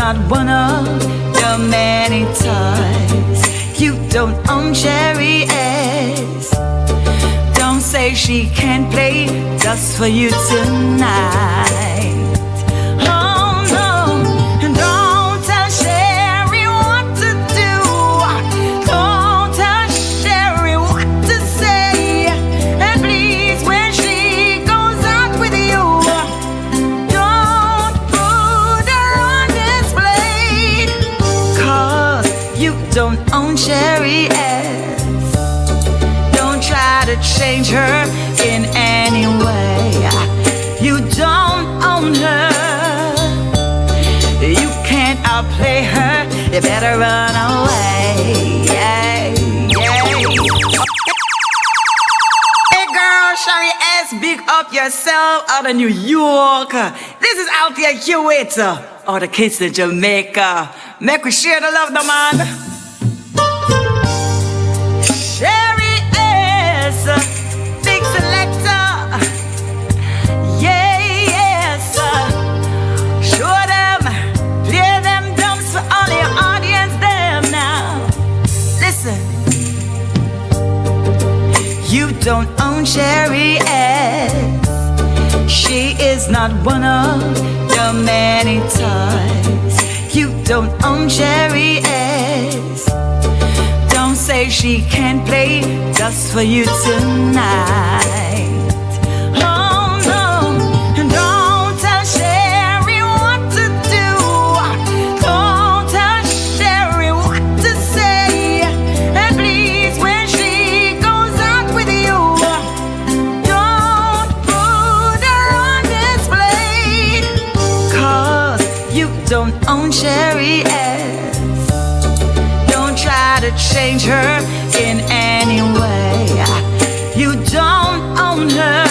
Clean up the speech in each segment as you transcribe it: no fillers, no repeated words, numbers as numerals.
not one of the many toys. You don't own JAIRiE. Don't say she can't play just for you tonight. Oh no, and don't tell JAIRiE what to do. Don't tell JAIRiE what to say. And please, when she goes out with you, don't put her on display. 'Cause you don't own JAIRiE. Don't try to change her in any way. You don't own her. You can't outplay her. You better run away. Yeah, yeah. Hey girl, JAIRiE, big up yourself out of New York. This is out there, Kuwait. All the kids in Jamaica. Make we share the love, no man. JAIRiE is big selector. Yeah, yes. Show them, play them drums for all your audience them now. Listen. You don't own JAIRiE. She is not one of the many toys. You don't own JAIRiE. Don't say she can't play just for you tonight. Oh no, and don't tell JAIRiE what to do. Don't tell JAIRiE what to say. And please, when she goes out with you, don't put her on display. 'Cause you don't own JAIRiE. Don't try to change her in any way. You don't own her.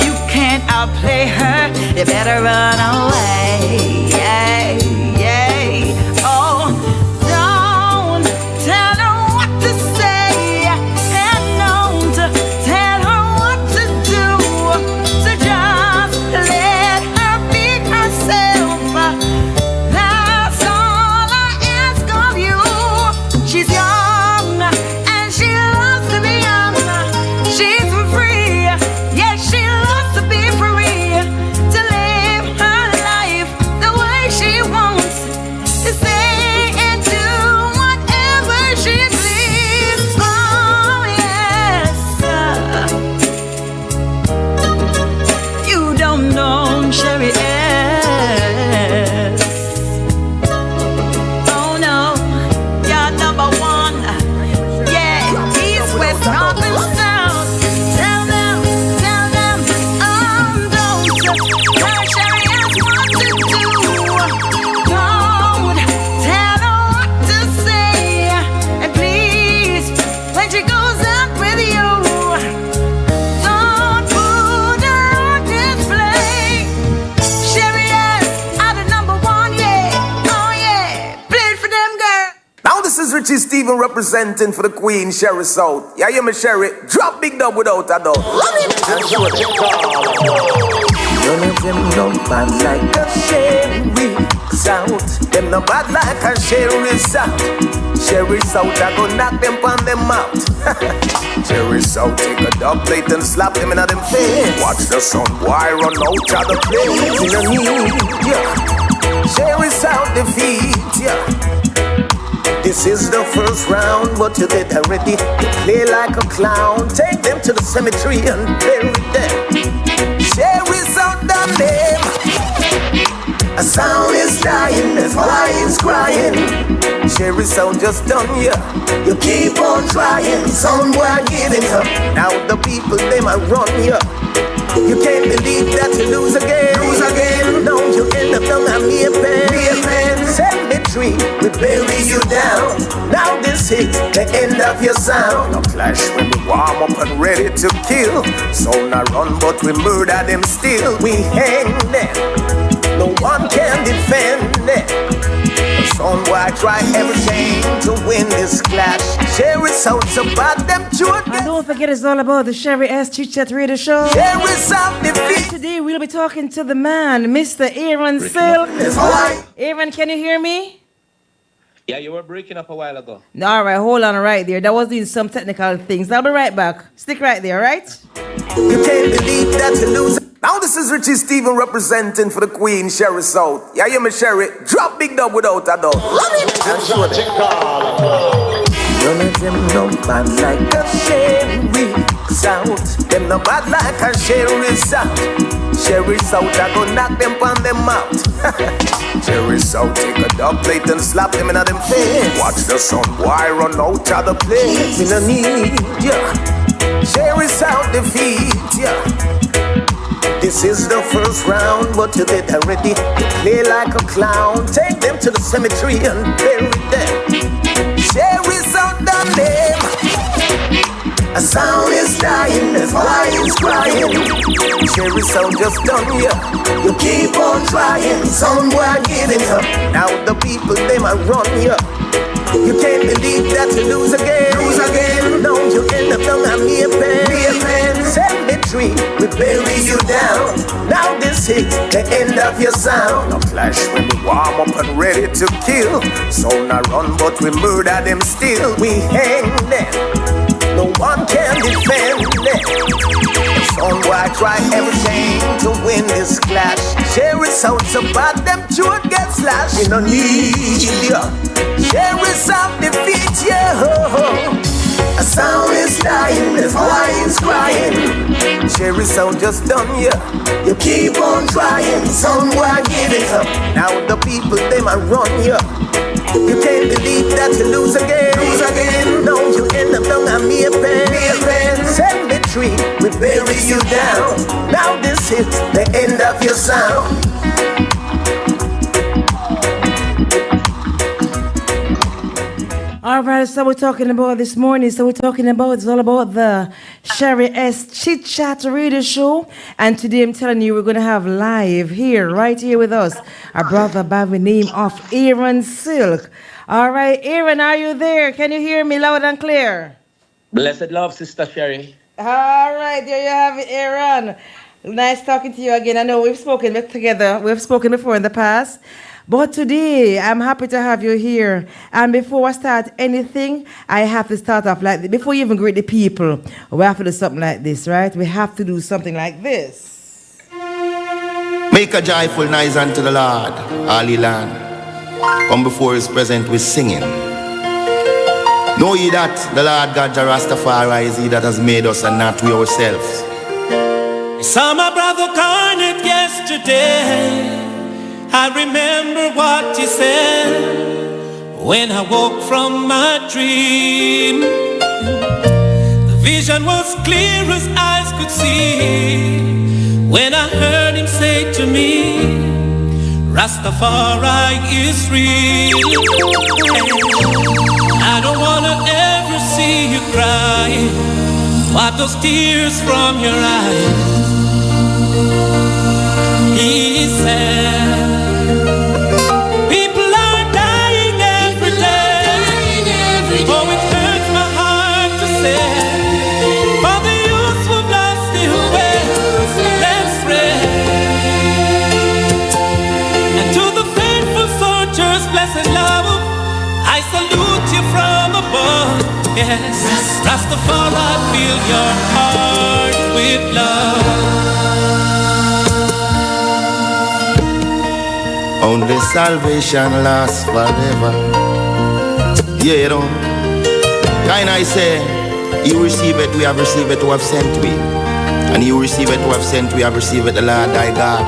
You can't outplay her. You better run away. Yeah, yeah. Oh, don't tell her what to say, and don't tell her what to do. So just let her be herself. That's all I ask of you. She's young and she loves to be young. She's free, yes, she loves to be free. To live her life the way she wants. To say and do whatever she pleases. Oh yes. You don't know JAIRiE. Oh no, you're number one. Yeah, east, west, north and south. Tell them, don't tell JAIRiE what to do. Don't tell her what to say. And please, when she goes out with you, don't put her on display. JAIRiE out of number one, yeah. Oh yeah, play it for them, girl. Now this is Richie Steven representing for the Queen, Sherry South. Yeah, you me Sherry. Drop big dub without a doubt. Run it! None of them no bad like a Sherry South. Them no bad like a Sherry South. Sherry South, I go knock them on them out. Sherry South, take a dub plate and slap them in them face. Watch the sun, why run out of the place? In the need, yeah. Sherry South defeat, yeah. This is the first round, but you get ready to play like a clown. Take them to the cemetery and bury them. Sherry South done them. A sound is dying, there's lions crying. Sherry South just done, yeah. You keep on trying, someone giving up. Now the people, they might run, yeah. You can't believe that you lose again. Now you end up down a mere pen. Cemetery, we bury you down. Now this is the end of your sound. A clash when we warm up and ready to kill. So not run, but we murder them still. We hang them, no one can defend them. Son boy try everything to win this clash. JAIRiE sounds about them children. And don't forget, it's all about the Sherry S. CHIT Radio Show. JAIRiE sound defeat. Today we'll be talking to the man, Mr. Aaron Silk. Aaron, can you hear me? Yeah, you were breaking up a while ago. All right, hold on right there. That was doing some technical things. I'll be right back. Stick right there, right? You can't believe that you lose. Now this is Richie Steven representing for the Queen, Sherry South. Yeah, you me Sherry. Drop big dub without a doubt. Run it and show them. None of them no bad like a Sherry South. Them no bad like a Sherry South. Sherry South, I go knock them on them out. Sherry South, take a dub plate and slap them in them face. Watch the sun boy run out of the place. Me no need ya. Sherry South defeat ya. This is the first round, but you get ready to play like a clown. Take them to the cemetery and bury them. Sherry South done them. A sound is dying, there's lions crying. Sherry South just done ya. You keep on trying, someone giving up. Now the people they might run ya. You can't believe that you lose again. Lose again. No, you end up down a mere pen. Cemetery, we bury you down. Now this is the end of your sound. A flash when we warm up and ready to kill. So not run, but we murder them still. We hang them. No one can defend them. Son boy try everything to win this clash. Sherry South about them children get slashed. You no need ya. Sherry South defeat ya. A sound is dying, there's lions crying. Sherry South just done ya. You keep on trying, someone give it up. Now the people they might run ya. You can't believe that you lose again. Lose again. No, you end up down a mere pen. Cemetery, we bury you down. Now this is the end of your sound. All right, so we're talking about this morning. So we're talking about, it's all about the Sherry S. Chit Chat Radio Show. And today I'm telling you, we're going to have live here, right here with us, our brother by the name of Aaron Silk. All right, Aaron, are you there? Can you hear me loud and clear? Blessed love, Sister Sherry. All right, there you have it, Aaron. Nice talking to you again. I know we've spoken together. We've spoken before in the past. But today, I'm happy to have you here. And before I start anything, I have to start off like this. Before you even greet the people, we have to do something like this, right? We have to do something like this. Make a joyful noise unto the Lord, all ye land. Come before his presence with singing. Know ye that the Lord God Rastafari is he that has made us and not we ourselves. I saw my brother Garnett yesterday. I remember what he said when I woke from my dream. The vision was clear as eyes could see when I heard him say to me, Rastafari is real. I don't wanna ever see you cry. Wipe those tears from your eyes. He said, people are dying every day. Oh, it hurts my heart to say, for the youth who've lost their way, let's pray. And to the faithful soldiers, blessed love, I salute you from above. Yes, Rastafari, fill your heart with love. Only salvation lasts forever. Yeah, you know. Kind I say, you receive it, we have received it, who have sent we. And you receive it, who have sent we, have received it, the Lord thy God.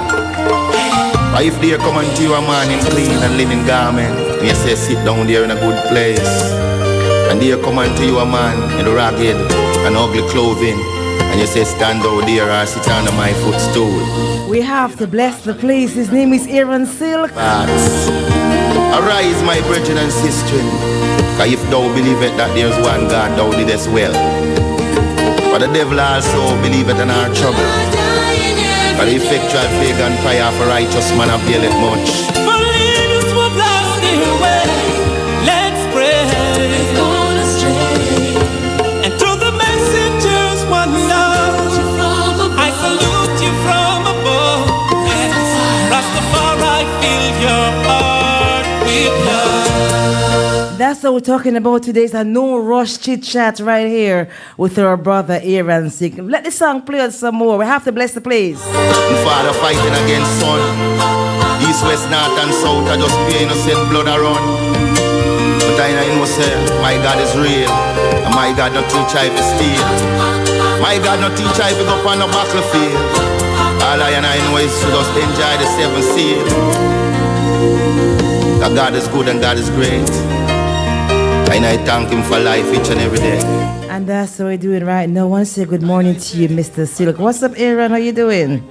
But if there come unto you a man in clean and linen garment, and you say, sit down there in a good place, and there come unto you a man in ragged and ugly clothing, and you say, stand out there or sit under my footstool. We have to bless the place. His name is Aaron Silk. Arise, my brethren and sisters, for if thou believest that there's one God, thou didst well. But the devil also believeth in our trouble. For the effectual faith and prayer for righteous man availeth much. For leaders who have lost their way, that's what we're talking about today. It's a no rush chit chat right here with our brother Aaron Silk. Let the song play us some more. We have to bless the place. The father fighting against son. East, west, north and south. I just pure innocent blood around. But I know say my God is real. And my God not teach I to steal. My God not teach I to go on the battlefield. All I know is to just enjoy the seven seals. That God is good and God is great. And I thank him for life each and every day. And that's what we're doing right now. I want to say good morning to you, Mr. Silk. What's up, Aaron? How you doing?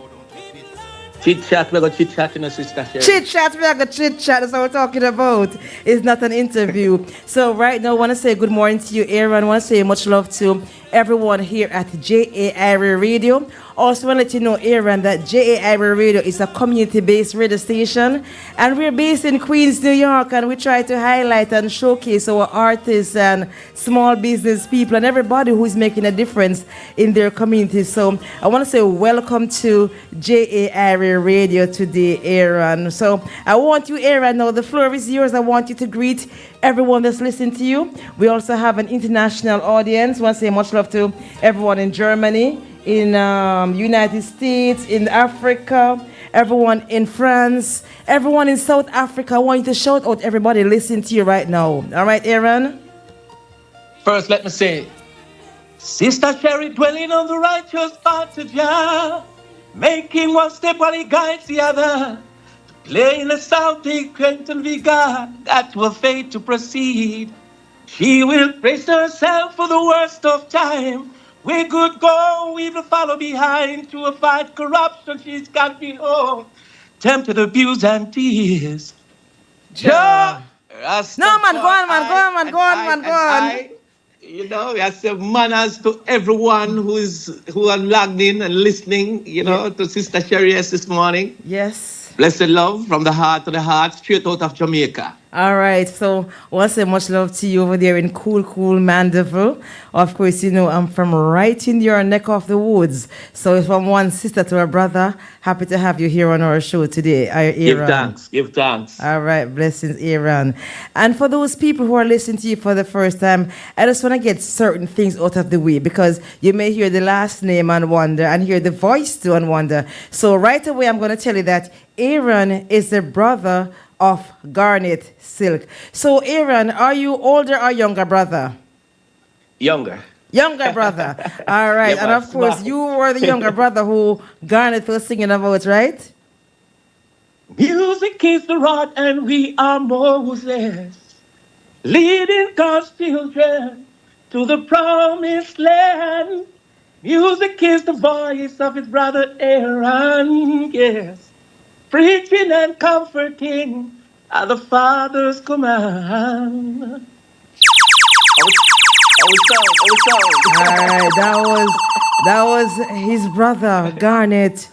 Chit chat, we got chit chat, you know, Sister Sherry. Chit chat, we got chit chat. That's what we're talking about. It's not an interview. So right now, I want to say good morning to you, Aaron. I want to say much love to everyone here at JAIRiE Radio. Also want to let you know, Aaron, that JAIRiE Radio is a community-based radio station, and we're based in Queens, New York, and we try to highlight and showcase our artists and small business people and everybody who is making a difference in their community. So I want to say welcome to JAIRiE Radio today, Aaron. So I want you, Aaron, now the floor is yours. I want you to greet everyone that's listening to you. We also have an international audience. I want to say much love to everyone in Germany, in United States, in Africa, everyone in France, everyone in South Africa. I want you to shout out everybody listening to you right now. All right, Aaron? First, let me say, Sister Sherry dwelling on the righteous path of Jah, making one step while he guides the other, playing a sound, take strength and vigor, that will faith to proceed. She will brace herself for the worst of time. We could go, we will follow behind to fight corruption. She's got me home, tempted abuse and tears. No, man, go on. You know, I say manners to everyone who are logged in and listening, you know, to Sister Sherry this morning. Yes. Blessed love from the heart to the heart, straight out of Jamaica. All right, so I want to say much love to you over there in cool Mandeville. Of course, you know, I'm from right in your neck of the woods. So from one sister to a brother, happy to have you here on our show today, Aaron. Give thanks. All right, blessings, Aaron. And for those people who are listening to you for the first time, I just want to get certain things out of the way, because you may hear the last name and wonder, and hear the voice too and wonder. So right away, I'm going to tell you that Aaron is the brother of Garnett Silk. So, Aaron, are you older or younger brother? Younger. Younger brother. All right. Yeah, and of course, you were the younger brother who Garnett was singing about, right? Music is the rod and we are Moses, leading God's children to the promised land. Music is the voice of his brother Aaron, yes. Preaching and comforting are the Father's command. All right, that was his brother Garnett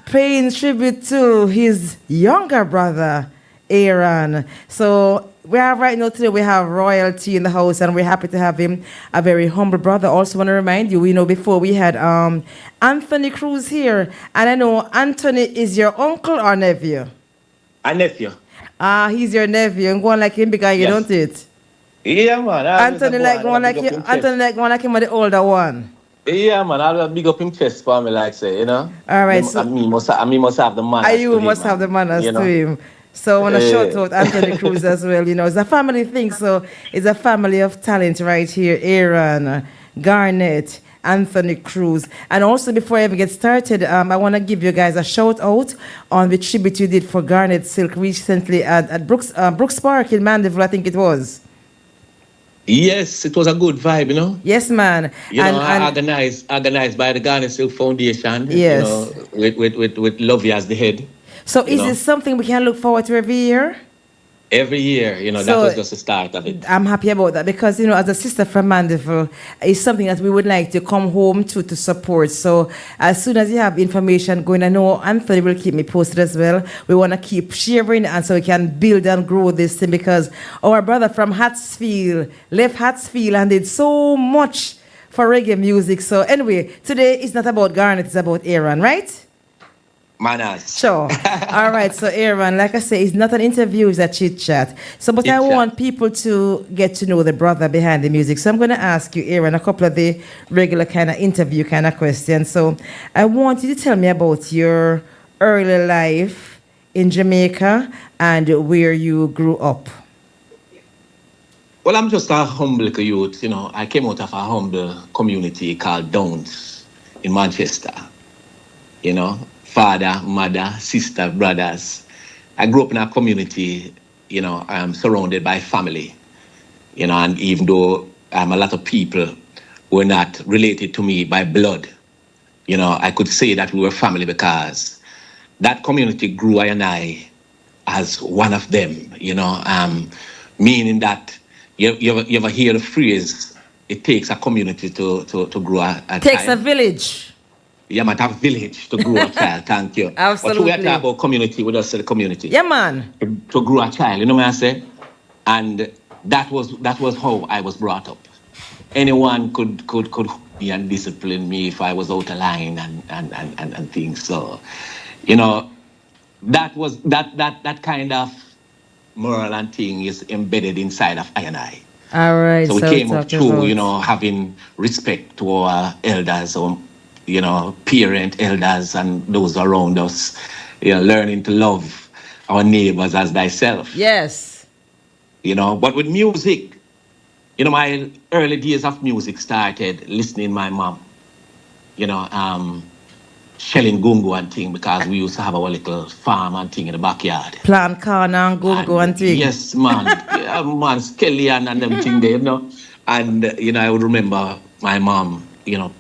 paying tribute to his younger brother Aaron. So we have right now today, we have royalty in the house, and we're happy to have him, a very humble brother. Also want to remind you, before we had Anthony Cruz here, and I know Anthony is your uncle or nephew? A nephew. He's your nephew, and going like him because you don't it? Yeah, man. Anthony like going like him. Anthony like going like him, the older one. Yeah, man. I'll big up him chest for me, like say, you know. All right. So me must have the manners. You must have the manners to him. So I want to shout out Anthony Cruz as well. You know, it's a family thing. So it's a family of talent right here. Aaron, Garnett, Anthony Cruz. And also, before I even get started, I want to give you guys a shout out on the tribute you did for Garnett Silk recently at Brooks Park in Mandeville, I think it was. Yes, it was a good vibe, you know. Yes, man. Organized by the Garnett Silk Foundation. Yes. You know, with Lovey as the head. So is it something we can look forward to every year? Every year, you know, so that was just the start of it. I'm happy about that because, you know, as a sister from Mandeville, it's something that we would like to come home to support. So as soon as you have information going, I know Anthony will keep me posted as well. We want to keep sharing, and so we can build and grow this thing, because our brother from Hatfield left Hatfield and did so much for reggae music. So anyway, today it's not about Garnett, it's about Aaron, right? Manners. Sure. All right. So, Aaron, like I say, it's not an interview, it's a chit chat. So, but I want people to get to know the brother behind the music. So, I'm going to ask you, Aaron, a couple of the regular kind of interview kind of questions. So, I want you to tell me about your early life in Jamaica and where you grew up. Well, I'm just a humble little youth, I came out of a humble community called Downs in Manchester. Father, mother, sister, brothers. I grew up in a community, I'm surrounded by family, and even though a lot of people were not related to me by blood, I could say that we were family because that community grew I and I as one of them, meaning that you ever hear the phrase, it takes a community to grow a Takes child. A village. Yeah, man, a village to grow a child, thank you. Absolutely. But we are talking about community, we just say the community. Yeah, man. To grow a child, you know what I say? And that was how I was brought up. Anyone could be and discipline me if I was out of line and things. So, that was that kind of moral and thing is embedded inside of I and I. All right. So we came up through, having respect to our elders, or parent, elders, and those around us, learning to love our neighbors as thyself. Yes. But with music, my early days of music started listening my mom, shelling gungo and thing, because we used to have our little farm and thing in the backyard. Plant corn and gungo and thing. Yes, man. Man, Skelly and them thing there, And, I would remember my mom,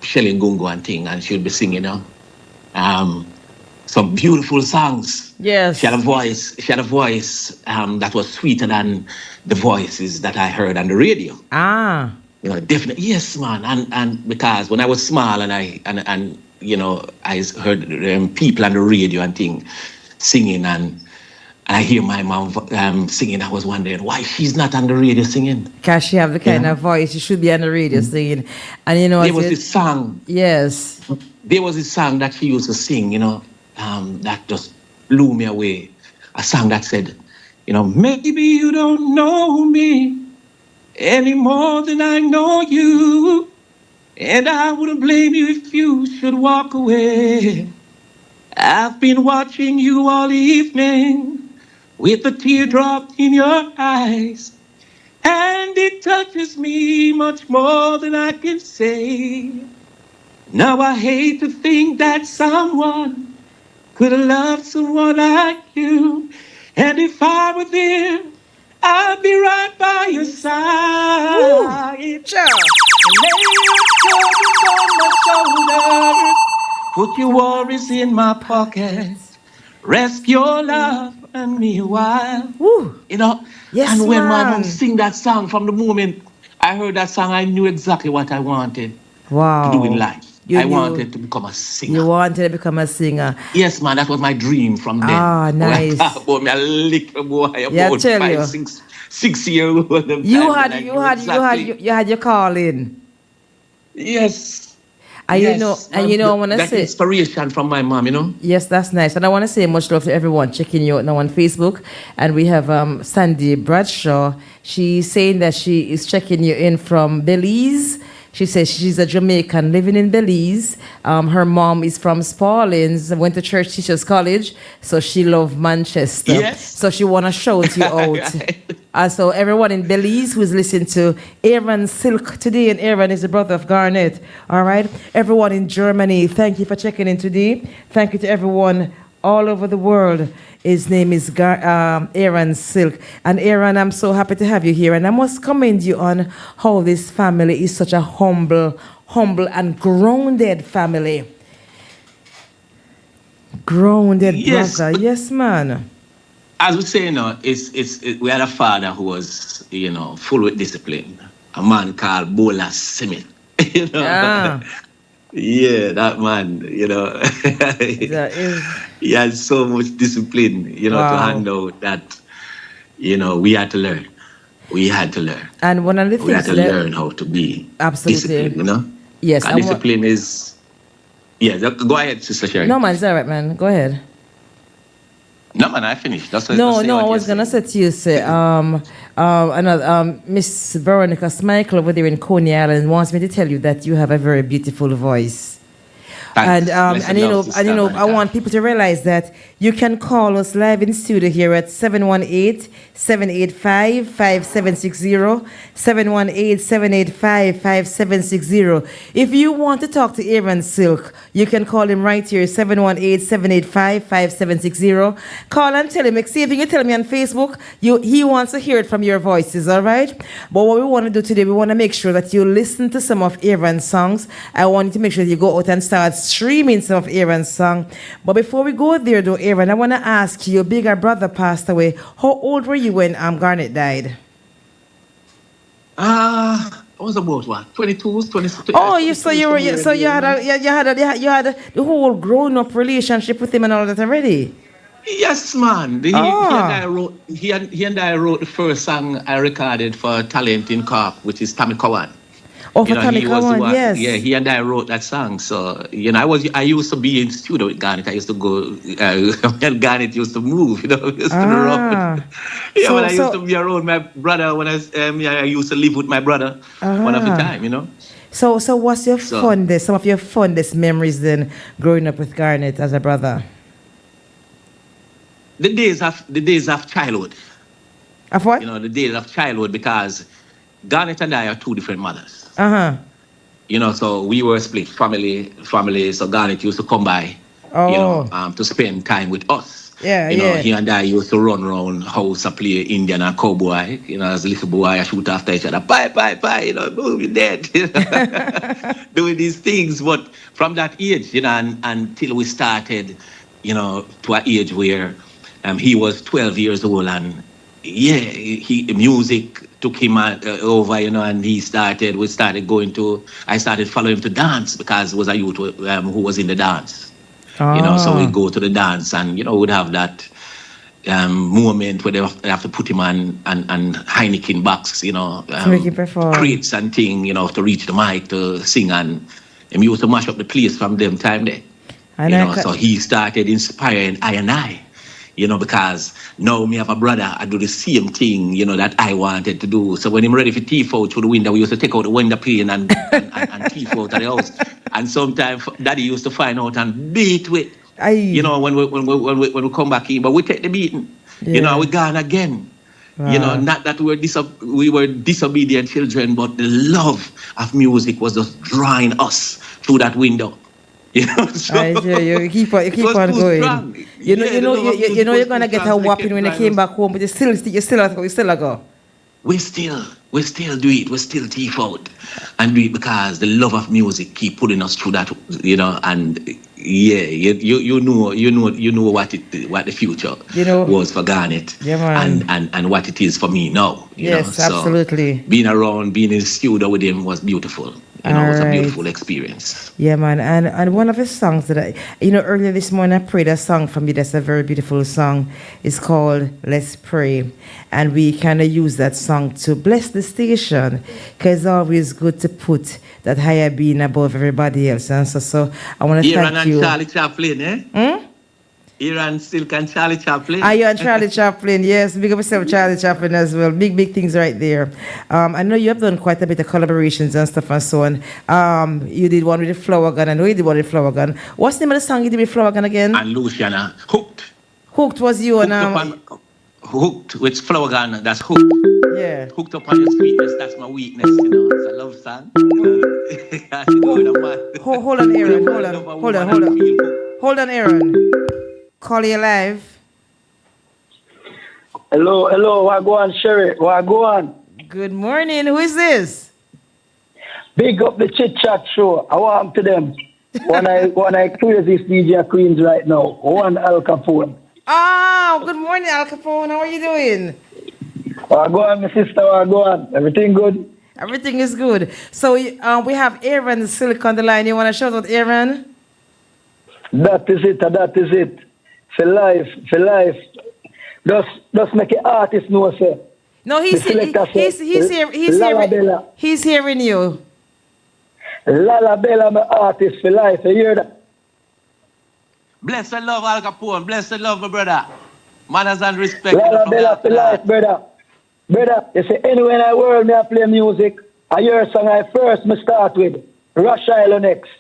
shelling gungo and thing, and she would be singing, some beautiful songs. Yes. She had a voice that was sweeter than the voices that I heard on the radio. Ah. Definitely. Yes, man. And because when I was small and I heard people on the radio and thing singing, and I hear my mom singing, I was wondering why she's not on the radio singing. Because she have the kind of voice, she should be on the radio singing. And there was this song. Yes. There was this song that she used to sing, that just blew me away. A song that said, maybe you don't know me any more than I know you, and I wouldn't blame you if you should walk away. I've been watching you all evening with a teardrop in your eyes, and it touches me much more than I can say. Now I hate to think that someone could have loved someone like you, and if I were there, I'd be right by your side. Sure. Lay your shoulders on my shoulders, put your worries in my pockets, rest your love on me a while. Woo. Yes, and when my man. mom sing that song, from the moment I heard that song, I knew exactly what I wanted to do in life. I wanted to become a singer. You wanted to become a singer? Yes, man, that was my dream from then. Ah, nice. When I talk about me a little boy, Yeah, about tell 5, you. 6 years old. You had your calling. Yes. And yes. I want to say inspiration from my mom, Yes, that's nice. And I want to say much love to everyone checking you out now on Facebook. And we have Sandy Bradshaw. She's saying that she is checking you in from Belize. She says she's a Jamaican living in Belize. Her mom is from Spaldings, went to Church Teachers College, so she loved Manchester. Yes. So she want to shout you out. So everyone in Belize who's listening to Aaron Silk today, and Aaron is the brother of Garnett. All right. Everyone in Germany, thank you for checking in today. Thank you to everyone all over the world. His name is Aaron Silk. And Aaron, I'm so happy to have you here. And I must commend you on how this family is such a humble and grounded family. Grounded brother. Yes, man. As we say, we had a father who was, full with discipline. A man called Bola Simit. Yeah, that man, That is... He had so much discipline, to handle that, we had to learn. We had to learn. And one of the things we had to learn how to be disciplined, Yes. And discipline is... Yeah, go ahead, Sister Sherry. No, man, it's all right, man. Go ahead. No, man, I finished. That's what, No, that's no, what I you're was gonna say saying. to you, say, Miss Veronica Smichael over there in Coney Island wants me to tell you that you have a very beautiful voice. Thanks. Blessed And you love, know, Sister I Veronica. want people to realize that you can call us live in studio here at 718-785-5760, 718-785-5760. If you want to talk to Aaron Silk, you can call him right here, 718-785-5760. Call and tell him, see if you can tell me on Facebook, he wants to hear it from your voices, all right? But what we want to do today, we want to make sure that you listen to some of Aaron's songs. I want you to make sure that you go out and start streaming some of Aaron's song. But before we go there though, Aaron, I want to ask you, your bigger brother passed away. How old were you when Garnett died? I was about what? 22, 23. Oh, you had the whole grown up relationship with him and all that already. Yes, man. He and I wrote the first song I recorded for Talent in Corp, which is Tommy Cowan. Oh, for Tommy Cowan, yes. Yeah, he and I wrote that song. So, I used to be in studio with Garnett. I used to go, when Garnett used to move, used to run. Yeah, when I used to be around my brother, when I used to live with my brother one of the time, So what's your fondest, some of your fondest memories then growing up with Garnett as a brother? The days of childhood. Of what? The days of childhood, because Garnett and I are two different mothers. So we were split family. So Garnett used to come by, to spend time with us. He and I used to run around house and play Indian and cowboy. As a little boy, I shoot after each other. Bye, boom, you're dead. Doing these things. But from that age, until we started, to an age where he was 12 years old, and music took him over, and we started I started following him to dance because it was a youth who was in the dance. So we go to the dance and, we'd have that moment where they have to put him on Heineken box, crates and thing, to reach the mic to sing, and he used to mash up the place from them time there. So he started inspiring I and I. Because now me have a brother, I do the same thing, that I wanted to do. So when I'm ready for teeth out through the window, we used to take out the window pane and teeth out of the house. And sometimes Daddy used to find out and beat with, when we come back in. But we take the beating, we gone again. Wow. Not that we were disobedient children, but the love of music was just drawing us through that window. You keep on going. You're gonna get a whopping when you came back home, but you still go. We still do it. We still teeth out and do it because the love of music keep pulling us through that. And you know what the future was for Garnett, and what it is for me now. Yes, absolutely. So being in the studio with him was beautiful. It was a beautiful experience. Yeah, man. And one of his songs that earlier this morning I prayed a song from you that's a very beautiful song. It's called Let's Pray. And we kind of use that song to bless the station, because it's always good to put that higher being above everybody else. And so I want to thank you. And Charlie Chaplin, eh? Aaron Silk and Charlie Chaplin. Are you and Charlie Chaplin? Yes, big up yourself, Charlie Chaplin as well. Big things right there. I know you have done quite a bit of collaborations and stuff and so on. You did one with the Flower Gun. I know you did one with Flower Gun. What's the name of the song you did with Flower Gun again? And Luciana. Hooked. Hooked was you and Hooked with Flower Gun. That's Hooked. Yeah. Hooked up on your sweetness. That's my weakness. It's a love song. Hold on, Aaron. Hold on, Aaron. Call you live. Hello, what go on, Sherry? What go on? Good morning. Who is this? Big up the Chit Chat show. I want to them. One I crazy DJ Queens right now. One Al Capone. Oh, good morning, Al Capone. How are you doing? What go on, my sister? What go on? Everything good? Everything is good. So we have Aaron Silk on the line. You want to shout out Aaron? That is it. For life. Just make an artist know, sir. No, he's hearing you. Lala Bella, my artist for life. You hear that? Bless and love, Al Capone. Bless and love, my brother. Manners and respect. Lala Bella for life, brother. Brother, you see, anywhere in the world me I play music, I hear a song I first me start with. Rothschild next.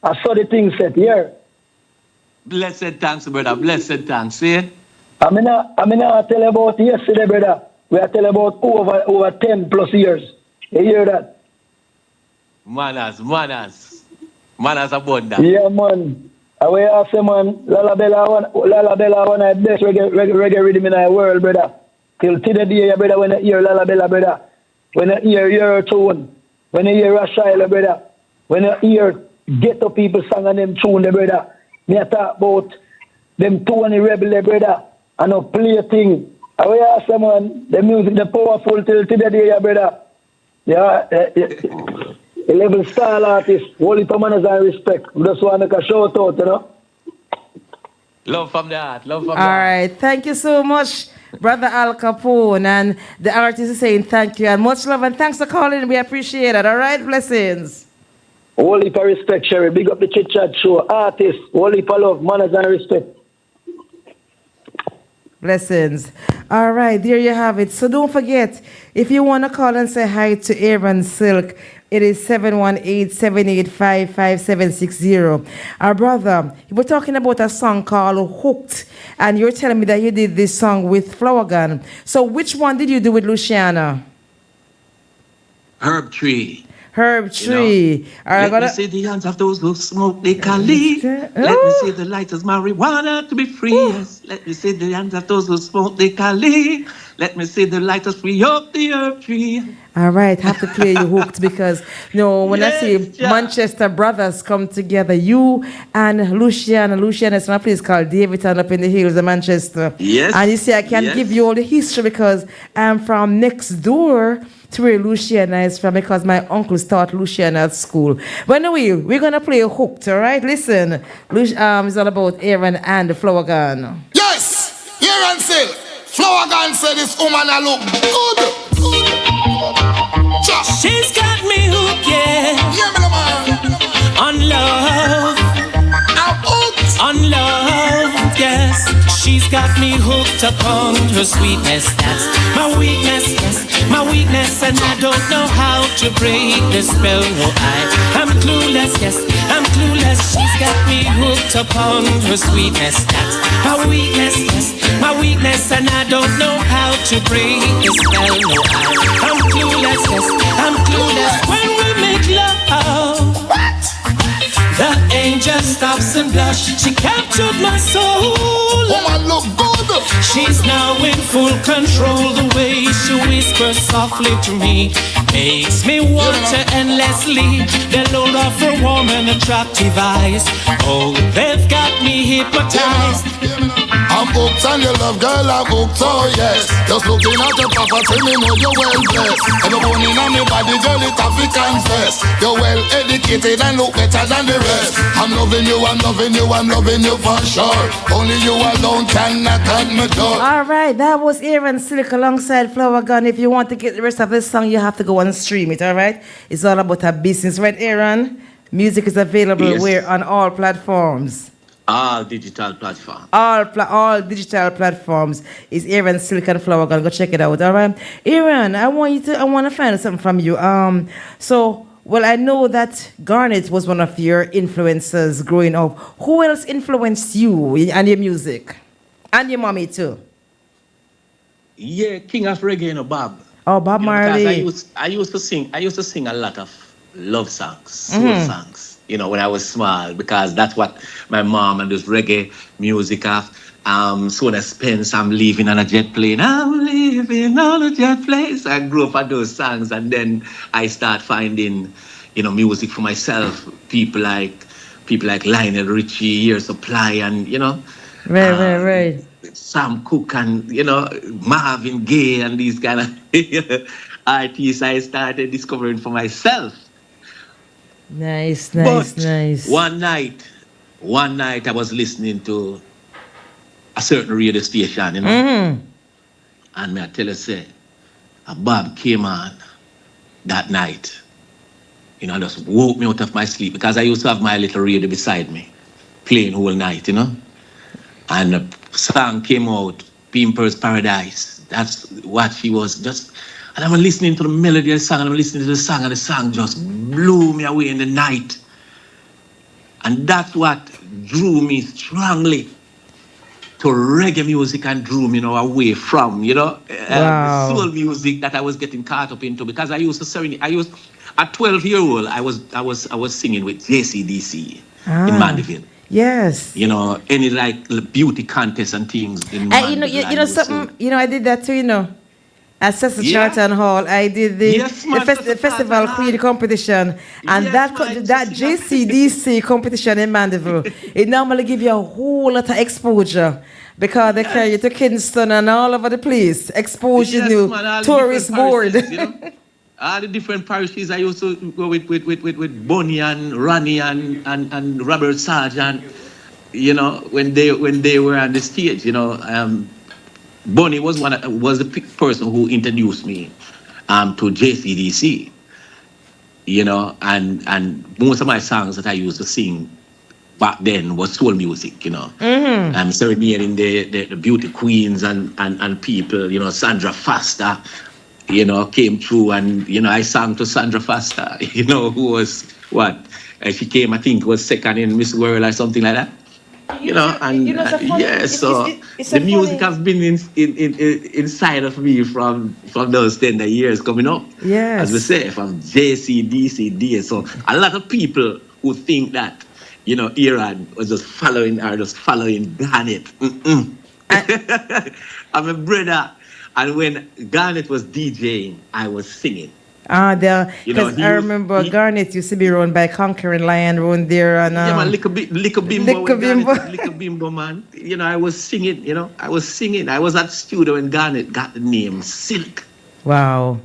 I saw the thing set here. Blessed thanks, brother. Blessed thanks. See? I mean, I tell about yesterday, brother. We are telling about over 10 plus years. You hear that? Manners abundant. Yeah, man. And we ask say, man, Lala Bella one of the best reggae rhythm in the world, brother. Till TThe, brother, when you hear Lala Bella, brother. When you hear your tune. When you hear Rothschild, brother. When you hear ghetto people sing on them tune, brother. Me I talk about them 20 rebel, brother. And no play thing. And we ask say, man, the music, the powerful till TThe, brother. Yeah, a level style artist, holy manners and respect. We just want to make a shout out, you know. Love from the heart. All right, thank you so much, Brother Al Capone. And the artist is saying thank you and much love and thanks for calling. We appreciate it. All right, blessings. Holy for respect, Sherry. Big up the Chit Chat show. Artist, holy for love, manners and respect. Blessings. All right, there you have it. So don't forget, if you want to call and say hi to Aaron Silk, it is 718-785-5760. Our brother, we're talking about a song called Hooked, and you're telling me that you did this song with Flower Gun. So which one did you do with Luciana? Herb Tree. Herb Tree. Let me see the hands of those who smoke the Cali. Let me see the light as marijuana to be free. Yes. Let me see the hands of those who smoke the Cali. Let me see the light as free up the herb tree. All right, have to play you Hooked because, when I see Manchester brothers come together, you and Luciana is from a place called Davidton up in the hills of Manchester. Yes. And you see, I can give you all the history because I'm from next door to where Luciana is from because my uncles taught Luciana at school. But anyway, we're going to play Hooked, all right? Listen, it's all about Aaron and the Flower Gun. Yes, Aaron Silk. Flower Gun said this woman I look good. She's got me hooked, yeah. On love. I'm hooked. On love, yes. She's got me hooked upon her sweetness. That's my weakness, yes. My weakness, and I don't know how to break the spell. No, I'm clueless, yes. I'm clueless. She's got me hooked upon her sweetness. That's my weakness, yes. My weakness, and I don't know how to break the spell. No, I'm clueless, yes. I'm clueless. When we make love, the angel stops and blush. She captured my soul. Woman look good. She's now in full control. The way she whispers softly to me makes me want to endlessly. The lure of her warm and attractive eyes, oh, they've got me hypnotized. I'm hooked on your love, girl, I'm hooked, oh yes. Just looking at your property, me know you're well blessed. Every bone in on your body, girl, it have to confess. You're well educated and look better than the rest. I'm loving you, I'm loving you, I'm loving you for sure. Only you alone can knock on my door. All right, that was Aaron Silk alongside Flower Gun. If you want to get the rest of this song, you have to go and stream it, all right? It's all about our business, right, Aaron? Music is available where on all platforms. All digital platforms. All digital platforms is Aaron Silk and Flower Gun. Go check it out, all right? Aaron, I want to find out something from you. Well, I know that Garnett was one of your influencers growing up. Who else influenced you and your music? And your mommy too? Yeah, King of Reggae, Bob. Oh, Bob Marley. I used to sing a lot of love songs, soul songs. When I was small, because that's what my mom and this reggae music have. Soon as Spence, I'm leaving on a jet plane. I'm leaving on a jet plane. So I grew up on those songs, and then I start finding, music for myself. People like Lionel Richie, Air Supply, and Right. Sam Cooke and Marvin Gaye and these kind of artists I started discovering for myself. Nice. One night I was listening to a certain radio station, and me I tell you, say, a Bob came on that night, just woke me out of my sleep, because I used to have my little radio beside me, playing whole night, and the song came out, Pimper's Paradise. That's what she was just. And I'm listening to the melody of the song, and I'm listening to the song, and the song just blew me away in the night. And that's what drew me strongly to reggae music and drew me, away from, soul music that I was getting caught up into. Because I used to sing. At 12-year-old, I was singing with JCDC in Mandeville. Yes. Any like beauty contests and things in Mandeville. Something. I did that too. At Cecil Charlton Hall, I did the festival Queen competition, and that JCDC competition in Mandeville, it normally give you a whole lot of exposure because they carry you to Kingston and all over the place, expose you to tourist board. All the different parishes I used to go with Bonnie and Ronnie and Robert Sargent, when they were on the stage, Bonnie was the person who introduced me to JCDC, and most of my songs that I used to sing back then was soul music, I'm serenading the beauty queens and people, Sandra Foster, came through, and I sang to Sandra Foster, who was she came, I think, was second in Miss World or something like that. So the music has been inside of me from those tender years coming up. Yes. As we say, from JCDC days. So a lot of people who think that, Iran was just following Garnett. I'm a brother. And when Garnett was DJing, I was singing. Because I remember Garnett used to be run by Conquering Lion run there. And, Liquor Bimbo, man. I was singing, I was at the studio when Garnett got the name Silk. Wow.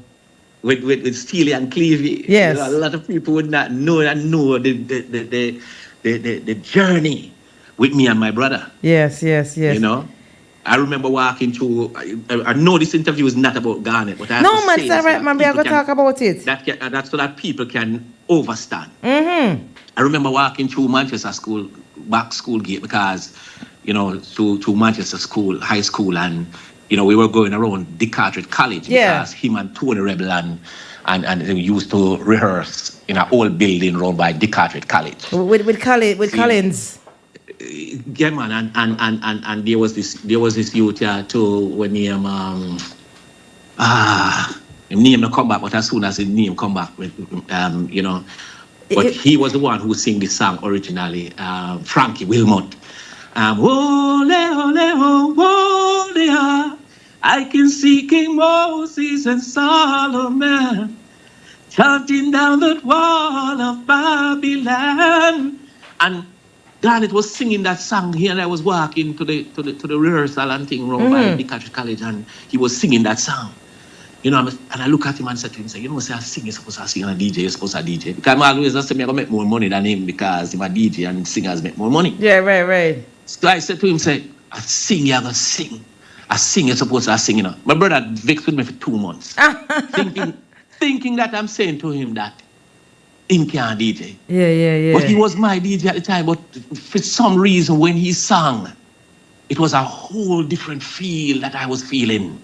With Steely and Clevie. Yes. A lot of people would not know the journey with me and my brother. Yes. I remember walking through. I know this interview is not about Garnett, but I have to it's all right, man. We are going to talk about it. That's so that people can overstand. Mm-hmm. I remember walking through Manchester School, back school gate, because, to Manchester School, high school, and, we were going around DeCarteret College because him and Tony Rebel and they used to rehearse in an old building run by DeCarteret College. With Collins. Yeah, man, and there was this youth here too when he his name no come back, but as soon as his name come back, but he was the one who sang this song originally, Frankie Wilmot. Ole, ole, ole, I can see King Moses and Solomon chanting down that wall of Babylon, and Garnett was singing that song here, and I was walking to the rehearsal and thing around by DeCarteret College, and he was singing that song. And I look at him and said to him, say, say I sing, you're supposed to sing, and a DJ, you're supposed to DJ. Because I'm always say, I'm going to make more money than him because he's a DJ and singers make more money. Yeah, right. So I said to him, say, I sing, you're going to sing. I sing, you're supposed to sing, My brother vexed with me for 2 months. thinking that I'm saying to him that him can't DJ. Yeah. But he was my DJ at the time. But for some reason, when he sang, it was a whole different feel that I was feeling.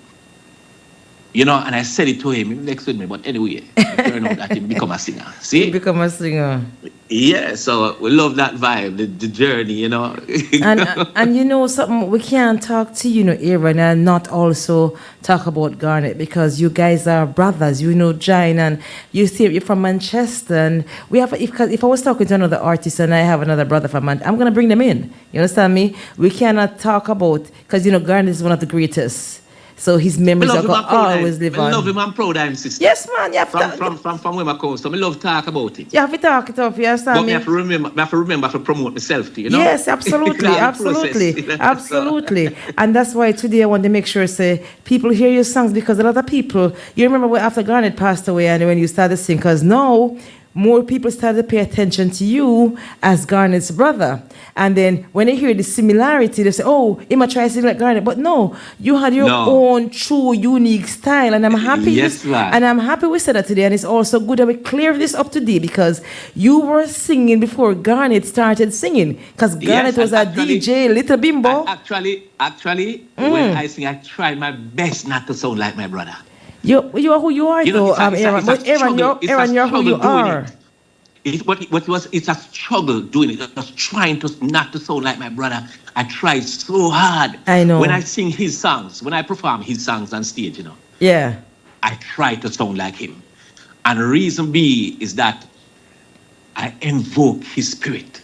And I said it to him. He vexed with me. But anyway, it turned out that he become a singer. See? He become a singer. Yeah, so we love that vibe, the journey, And something, we can't talk to Aaron, and not also talk about Garnett, because you guys are brothers, Jine, and you're from Manchester, and we have, if I was talking to another artist and I have another brother from Manchester, I'm going to bring them in. You understand me? We cannot talk about, because Garnett is one of the greatest. So his memories are always live on. I love him, I'm proud of him, sister. Yes, man. You have from where I come, so I love talk about it. You have to talk it up, you understand but me? I have to remember to promote myself too, Yes, absolutely, absolutely. And that's why today I want to make sure, say, people hear your songs, because a lot of people, you remember after Garnett passed away and when you started singing, because now more people started to pay attention to you as Garnett's brother. And then when they hear the similarity, they say, oh, he might try to sing like Garnett. But no, you had your own true, unique style. And I'm happy. Yes, right. And I'm happy we said that today. And it's also good that we clear this up today because you were singing before Garnett started singing. Because Garnett was a DJ, Little Bimbo. Actually, when I sing, I try my best not to sound like my brother. You are who you are, though, Aaron. But Aaron, you're who you are. It's a struggle doing it. Just trying to not to sound like my brother. I tried so hard. I know. When I sing his songs, when I perform his songs on stage, Yeah. I try to sound like him. And the reason B is that I invoke his spirit.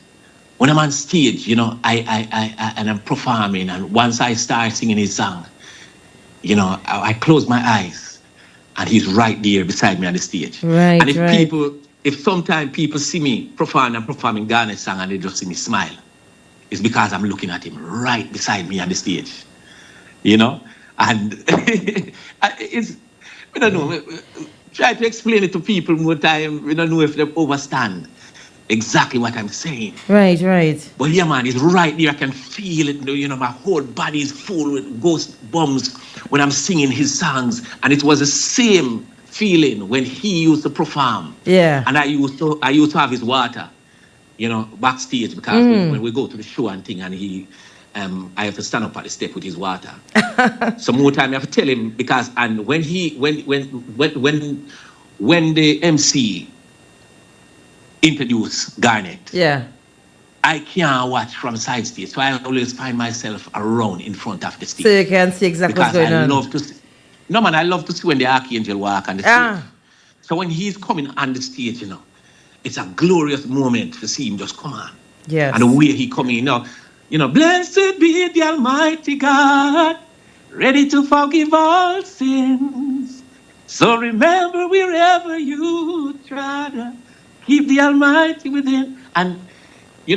When I'm on stage, and I'm performing, and once I start singing his song, I close my eyes. And he's right there beside me on the stage. Right, and if sometimes people see me performing Garnett's song and they just see me smile, it's because I'm looking at him right beside me on the stage. And it's, I don't know, try to explain it to people more time. We don't know if they understand exactly what I'm saying. Right. But yeah, man, it's right there. I can feel it. My whole body is full with goosebumps when I'm singing his songs. And it was the same feeling when he used to perform. Yeah. And I used to have his water, backstage because when we go to the show and thing, and I have to stand up at the step with his water. So more time I have to tell him because when the MC introduce Garnett. Yeah. I can't watch from side stage, so I always find myself around in front of the stage. So you can see exactly what's going on. I love to see when the archangel walk on the stage. So when he's coming on the stage, it's a glorious moment to see him just come on. Yes. And the way he coming, blessed be the Almighty God, ready to forgive all sins. So remember wherever you tread, keep the Almighty within. And,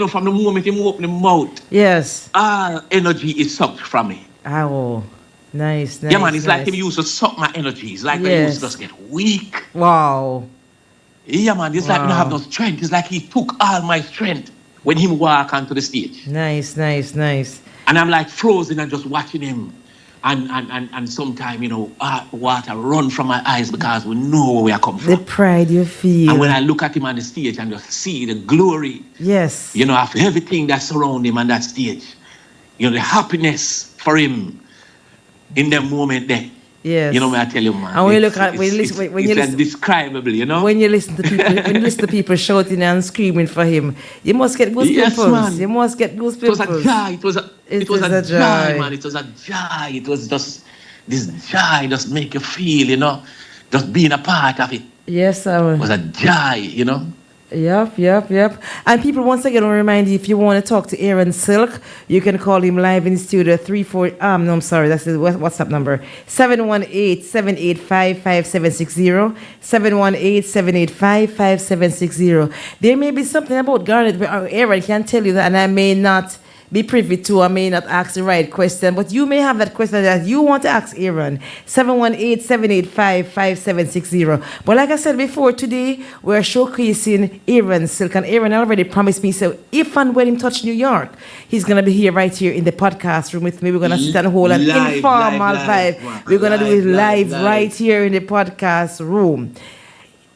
from the moment he open his mouth, yes, energy is sucked from me. Oh, nice. Yeah, man, it's like him used to suck my energy. It's like I used to just get weak. Wow. Yeah, man, it's like I don't have no strength. It's like he took all my strength when he walk onto the stage. Nice. And I'm like frozen and just watching him. And sometimes, water run from my eyes because we know where we are coming from. The pride you feel. And when I look at him on the stage and just see the glory, yes, of everything that surrounds him on that stage, the happiness for him in that moment there. Yes. What I tell you, man. And when you look at it's indescribable, When you listen to people shouting and screaming for him, you must get goosebumps. Yes, man. You must get goosebumps. It was a joy. It was a joy, man. It was a joy. It was just this joy just make you feel, just being a part of it. Yes, sir. It was a joy, Yep. And people, once again, will remind you, if you want to talk to Aaron Silk, you can call him live in studio that's his WhatsApp number, 718-785-5760, 718-785-5760. There may be something about Garnett where Aaron can tell you that, and I may not be privy to, I may not ask the right question, but you may have that question that you want to ask Aaron. 718-785-5760. But like I said before, today we're showcasing Aaron Silk, and Aaron already promised me, so if and when he touch New York, he's going to be here right here in the podcast room with me. We're going to sit and hold an informal vibe. We're going to do it live right here in the podcast room.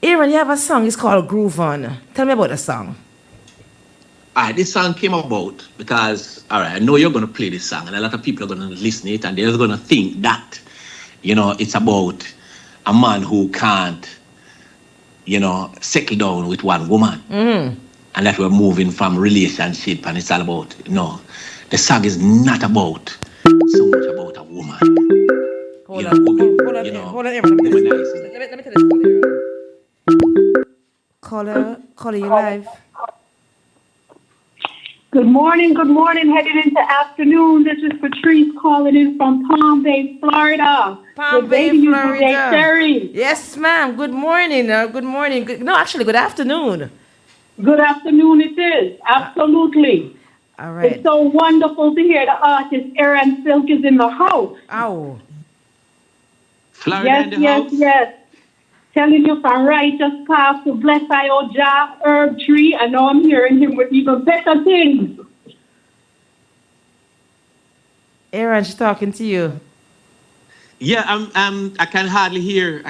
Aaron, you have a song, it's called Groove On. Tell me about the song. This song came about because, I know you're going to play this song and a lot of people are going to listen to it and they're going to think that, it's about a man who can't, settle down with one woman. Mm-hmm. And that we're moving from relationship and it's all about, the song is not about so much about a woman. Hold on, Aaron. Let me tell this. Caller, you live. Good morning, heading into afternoon. This is Patrice calling in from Palm Bay, Florida. Palm Bay, Florida. JAIRiE. Yes, ma'am. Good morning. Good morning. Good afternoon. Good afternoon it is. Absolutely. All right. It's so wonderful to hear the artist Aaron Silk is in the house. Oh. Florida in the house? Yes. telling you from righteous path to bless I, O Jah, herb tree, and now I'm hearing him with even better things. Aaron, she's talking to you. Yeah, I can hardly hear.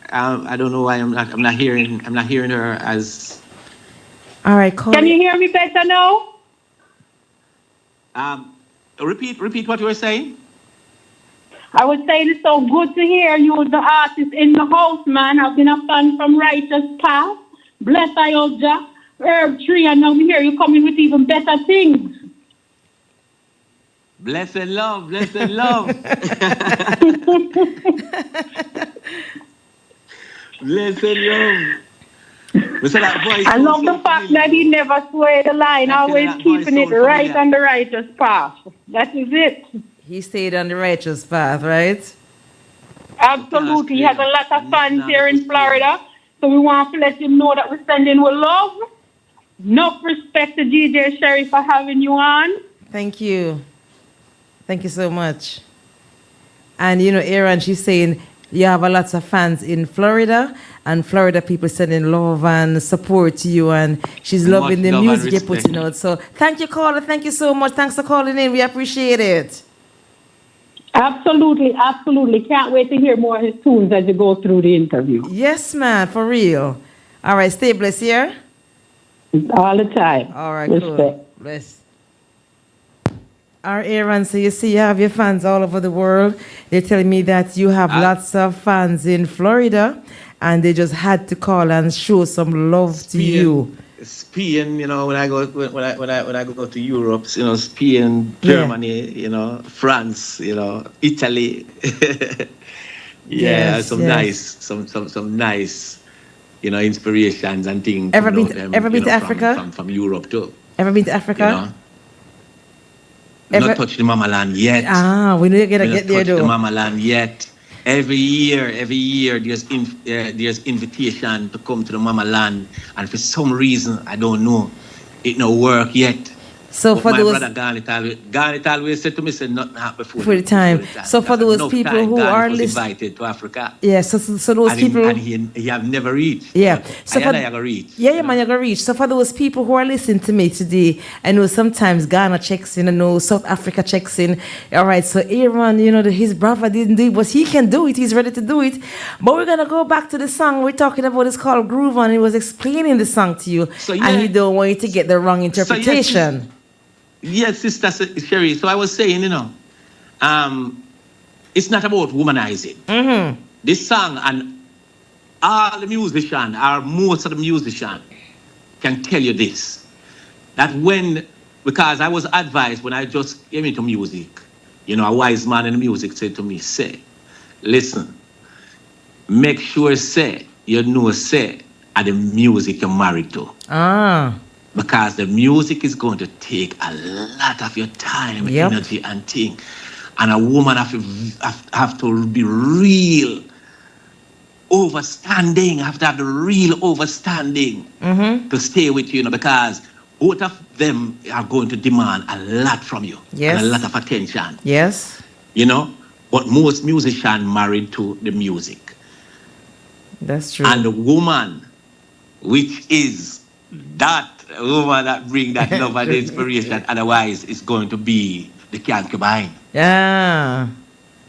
I don't know why I'm not hearing her as. All right, call. Can you hear me better now? Repeat what you were saying. I was saying it's so good to hear you, the artist in the house, man. I've been a fan from Righteous Path, Bless I, O Jah, Herb Tree, and now we hear you coming with even better things. Bless and love, bless and love. Bless and love. I love the fact that he never swayed the line, always keeping it right on the righteous path. That is it. He stayed on the righteous path, right? Absolutely. He has a lot of fans here in Florida. So we want to let him know that we're sending with love. Enough respect to DJ Sherry for having you on. Thank you. Thank you so much. And you know, Aaron, she's saying you have a lot of fans in Florida, and Florida people sending love and support to you, and she's loving the music you're putting out. So thank you, caller. Thank you so much. Thanks for calling in. We appreciate it. Absolutely, absolutely. Can't wait to hear more of his tunes as you go through the interview. Yes, man, for real. All right, stay blessed here. All the time. All right, cool. Bless. Our Aaron, so you see, you have your fans all over the world. They're telling me that you have lots of fans in Florida, and they just had to call and show some love to you. Spain, you know, when I go to Europe, you know, Spain, Germany, you know, France, you know, Italy. Some nice, you know, inspirations and things. Ever been to Africa? From Europe too. Ever been to Africa? You know? Not touch the mama land yet. We need to get there though. The mama land yet. Every year, there's invitation to come to the mama land, and for some reason, I don't know, it no work yet. So but for my those, brother Garnett always said to me, said nothing happened before the time. So for those people who are listening, invited to Africa. Yeah. So those people, and he have never reached. Yeah. So I gotta reach. Yeah, man, you gotta reach. So for those people who are listening to me today, I know sometimes Ghana checks in, I know South Africa checks in. All right. So Aaron, you know, his brother didn't do it, but he can do it. He's ready to do it. But we're gonna go back to the song we're talking about. It's called Groove On. He was explaining the song to you, and he don't want you to get the wrong interpretation. Yes, Sister Sherry. So I was saying, you know, it's not about womanizing. Mm-hmm. This song, and all the musicians, or most of the musicians, can tell you this. That because I was advised when I just came into music, you know, a wise man in the music said to me, say, listen, make sure, you know, are the music you're married to. Because the music is going to take a lot of your time, energy, and thing. And a woman have to be real overstanding, have to have the real overstanding to stay with you, you know, because both of them are going to demand a lot from you. Yes. And a lot of attention. Yes. You know, but most musicians married to the music. That's true. And the woman, which is that woman that bring that love and inspiration, otherwise it's going to be the concubine. Yeah.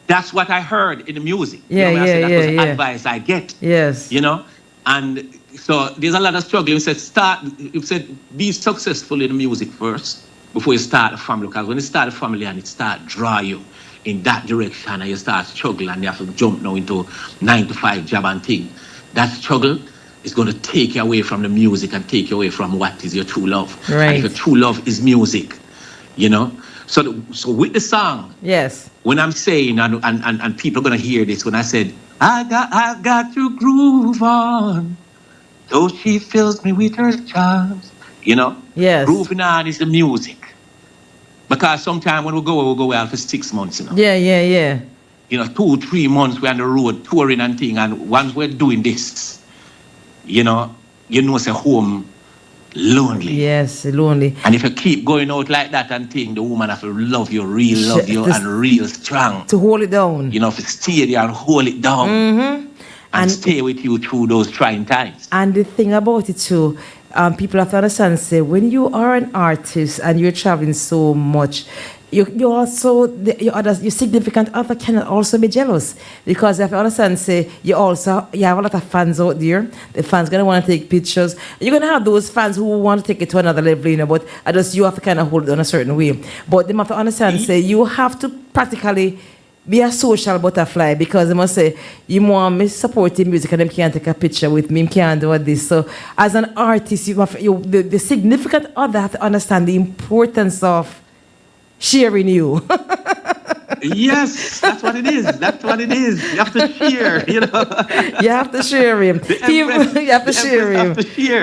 That's what I heard in the music. Yeah, you know, that was the advice I get. Yes. You know, and so there's a lot of struggle. You said be successful in the music first before you start a family, because when you start a family and it start draw you in that direction and you start struggling and you have to jump now into 9-to-5 job and thing, that struggle is going to take you away from the music and take you away from what is your true love. Right. And if your true love is music, you know. So with the song, yes, when I'm saying and people are going to hear this, when I said I got to groove on, though she fills me with her charms, you know. Yes. Grooving on is the music. Because sometimes when we go out for 6 months, you know. Yeah. You know, 2-3 months we're on the road touring and thing, and once we're doing this, you know, it's a home lonely. Yes, lonely. And if you keep going out like that and thing, the woman have to love you and real strong. To hold it down. You know, to stay there and hold it down. Mm-hmm. and stay with you through those trying times. And the thing about it too, people have to understand, say, when you are an artist and you're traveling so much, you also, your significant other can also be jealous, because if you understand, say, you have a lot of fans out there. The fans gonna want to take pictures. You're gonna have those fans who want to take it to another level, you know. But you have to kind of hold it in a certain way. But they have to understand, say, you have to practically be a social butterfly, because they must say, you want me supporting music and them can't take a picture with me, can't do this. So as an artist, the significant other have to understand the importance of sharing you. Yes, that's what it is. That's what it is. You have to share, you know. You have to share him. You have to share him.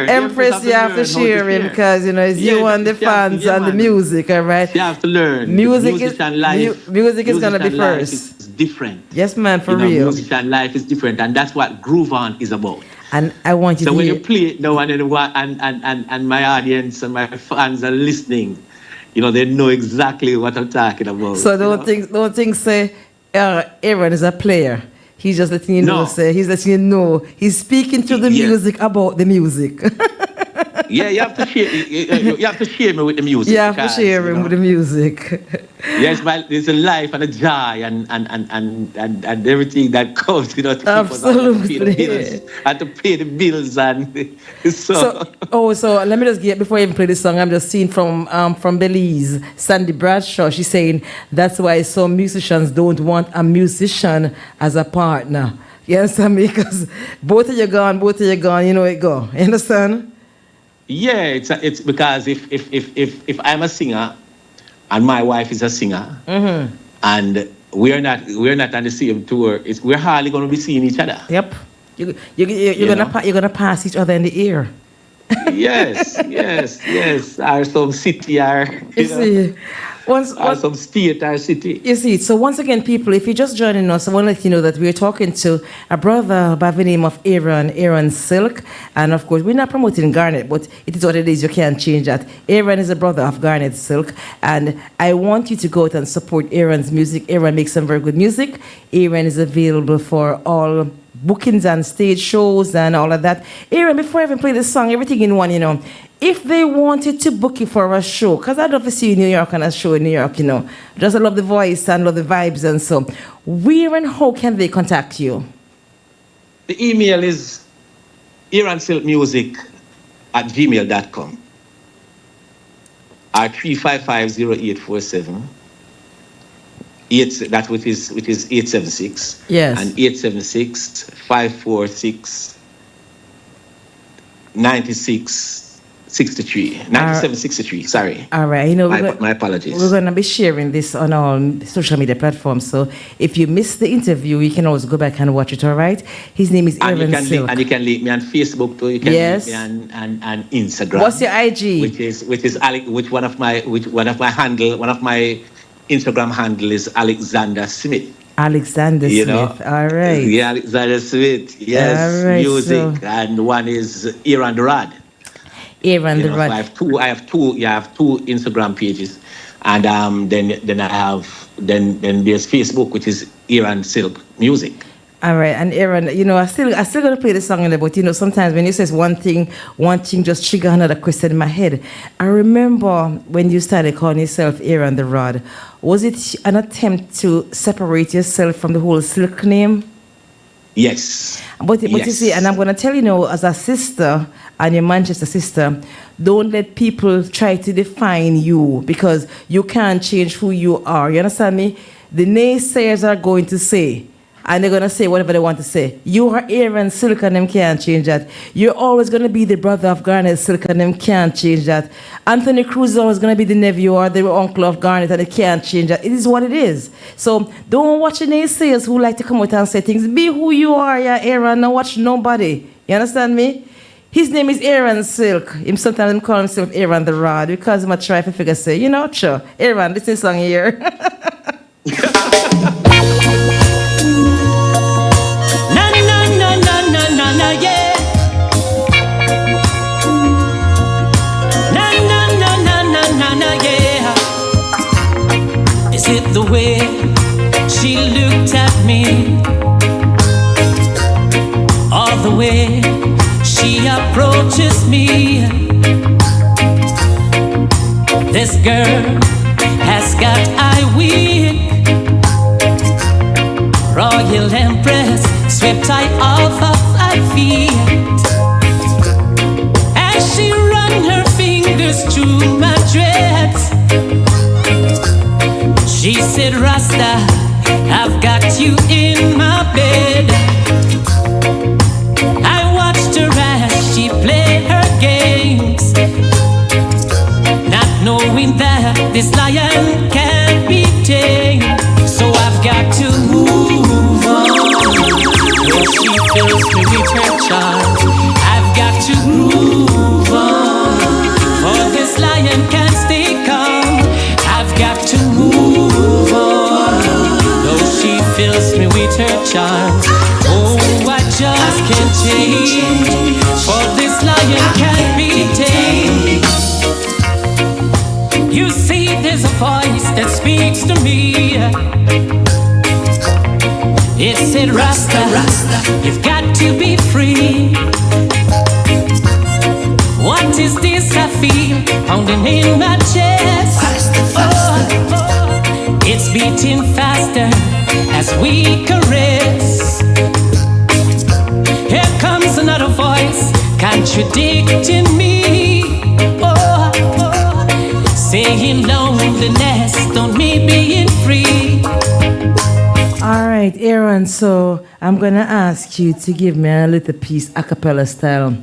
Empress, you have to share him, because, you know, it's you and the fans and the music, all right? You have to learn. Music is going to be first. It's different. Yes, man, for real. Music and life is different, and that's what Groove On is about. And I want you to So when you play it now, and my audience and my fans are listening, you know, they know exactly what I'm talking about. So don't think say Aaron is a player. He's just letting you know, say, he's letting you know. He's speaking to the music about the music. Yeah, you have to share. You have to share me with the music. You have to share him with the music. Yes, but there's a life and a joy and everything that comes, you know, to absolutely. To pay the bills and so. So let me just get, before I even play this song, I'm just seeing from Belize, Sandy Bradshaw. She's saying that's why some musicians don't want a musician as a partner. You understand me? Because both of you gone, you know it go. You understand? Yeah, it's because if I'm a singer and my wife is a singer, and we're not on the same tour, we're hardly going to be seeing each other. Yep, you're gonna pass each other in the ear. Yes. Or some city, or some state or city. You see, so once again, people, if you're just joining us, I want to let you know that we're talking to a brother by the name of Aaron Silk. And of course, we're not promoting Garnett, but it is what it is. You can't change that. Aaron is a brother of Garnett Silk. And I want you to go out and support Aaron's music. Aaron makes some very good music. Aaron is available for all bookings and stage shows and all of that. Aaron, before I even play this song, everything in one, you know, if they wanted to book you for a show, because I'd love to see you in New York and a show in New York, you know, just I love the voice and love the vibes and so, where and how can they contact you? The email is aaronsilkmusic@gmail.com or 355-0847. That which is 876. Yes. And 9763. Sorry. All right. You know, my apologies. We're going to be sharing this on our social media platforms. So if you missed the interview, you can always go back and watch it. All right. His name is Aaron Silk. And you can link me on Facebook too. You can link me on Instagram. What's your IG? Which is one of my Instagram handle is Alexander Smith. Alexander Smith. Know? All right. Yeah, Alexander Smith. Yes. All right, music. So. And one is Aaron the Rod. Aaron the Rod. So I have two Instagram pages. And then there's Facebook, which is Aaron Silk Music. All right, and Aaron, you know, I still gonna play the song in there, but you know, sometimes when you say one thing just trigger another question in my head. I remember when you started calling yourself Aaron the Rod. Was it an attempt to separate yourself from the whole Silk name? Yes. But you see, and I'm gonna tell you now, as a sister and your Manchester sister, don't let people try to define you, because you can't change who you are. You understand me? The naysayers are going to say, and they're going to say whatever they want to say. You are Aaron Silk and them can't change that. You're always going to be the brother of Garnett Silk and them can't change that. Anthony Cruz is always going to be the nephew or the uncle of Garnett and they can't change that. It is what it is. So don't watch the naysayers who like to come out and say things. Be who you are, yeah, Aaron. Don't watch nobody. You understand me? His name is Aaron Silk. Sometimes call himself Aaron the Rod, because I'm a try to figure say, you know, sure, Aaron, this is song here. Is it the way she looked at me? the way she approaches me. This girl has got eye weak. Royal Empress, swept tight off of my feet. As she run her fingers through my dreads, she said, Rasta, I've got you in my bed. I watched her as she played her games, not knowing that this lion can't be tamed. So I've got to move on. Where she fills me with her charm, I've got to move on. For this lion can't stay calm, I've got to move on. Though she fills me with her charm, oh, I just can't change. For this lion can't be tamed. You see, there's a voice that speaks to me. It said, Rasta, Rasta, you've got to be free. What is this I feel pounding in my chest? Faster, faster. Oh, it's beating faster as we caress. Here comes another voice contradicting me. Oh, oh, saying loneliness don't mean being free. All right, Aaron, so I'm going to ask you to give me a little piece a cappella style.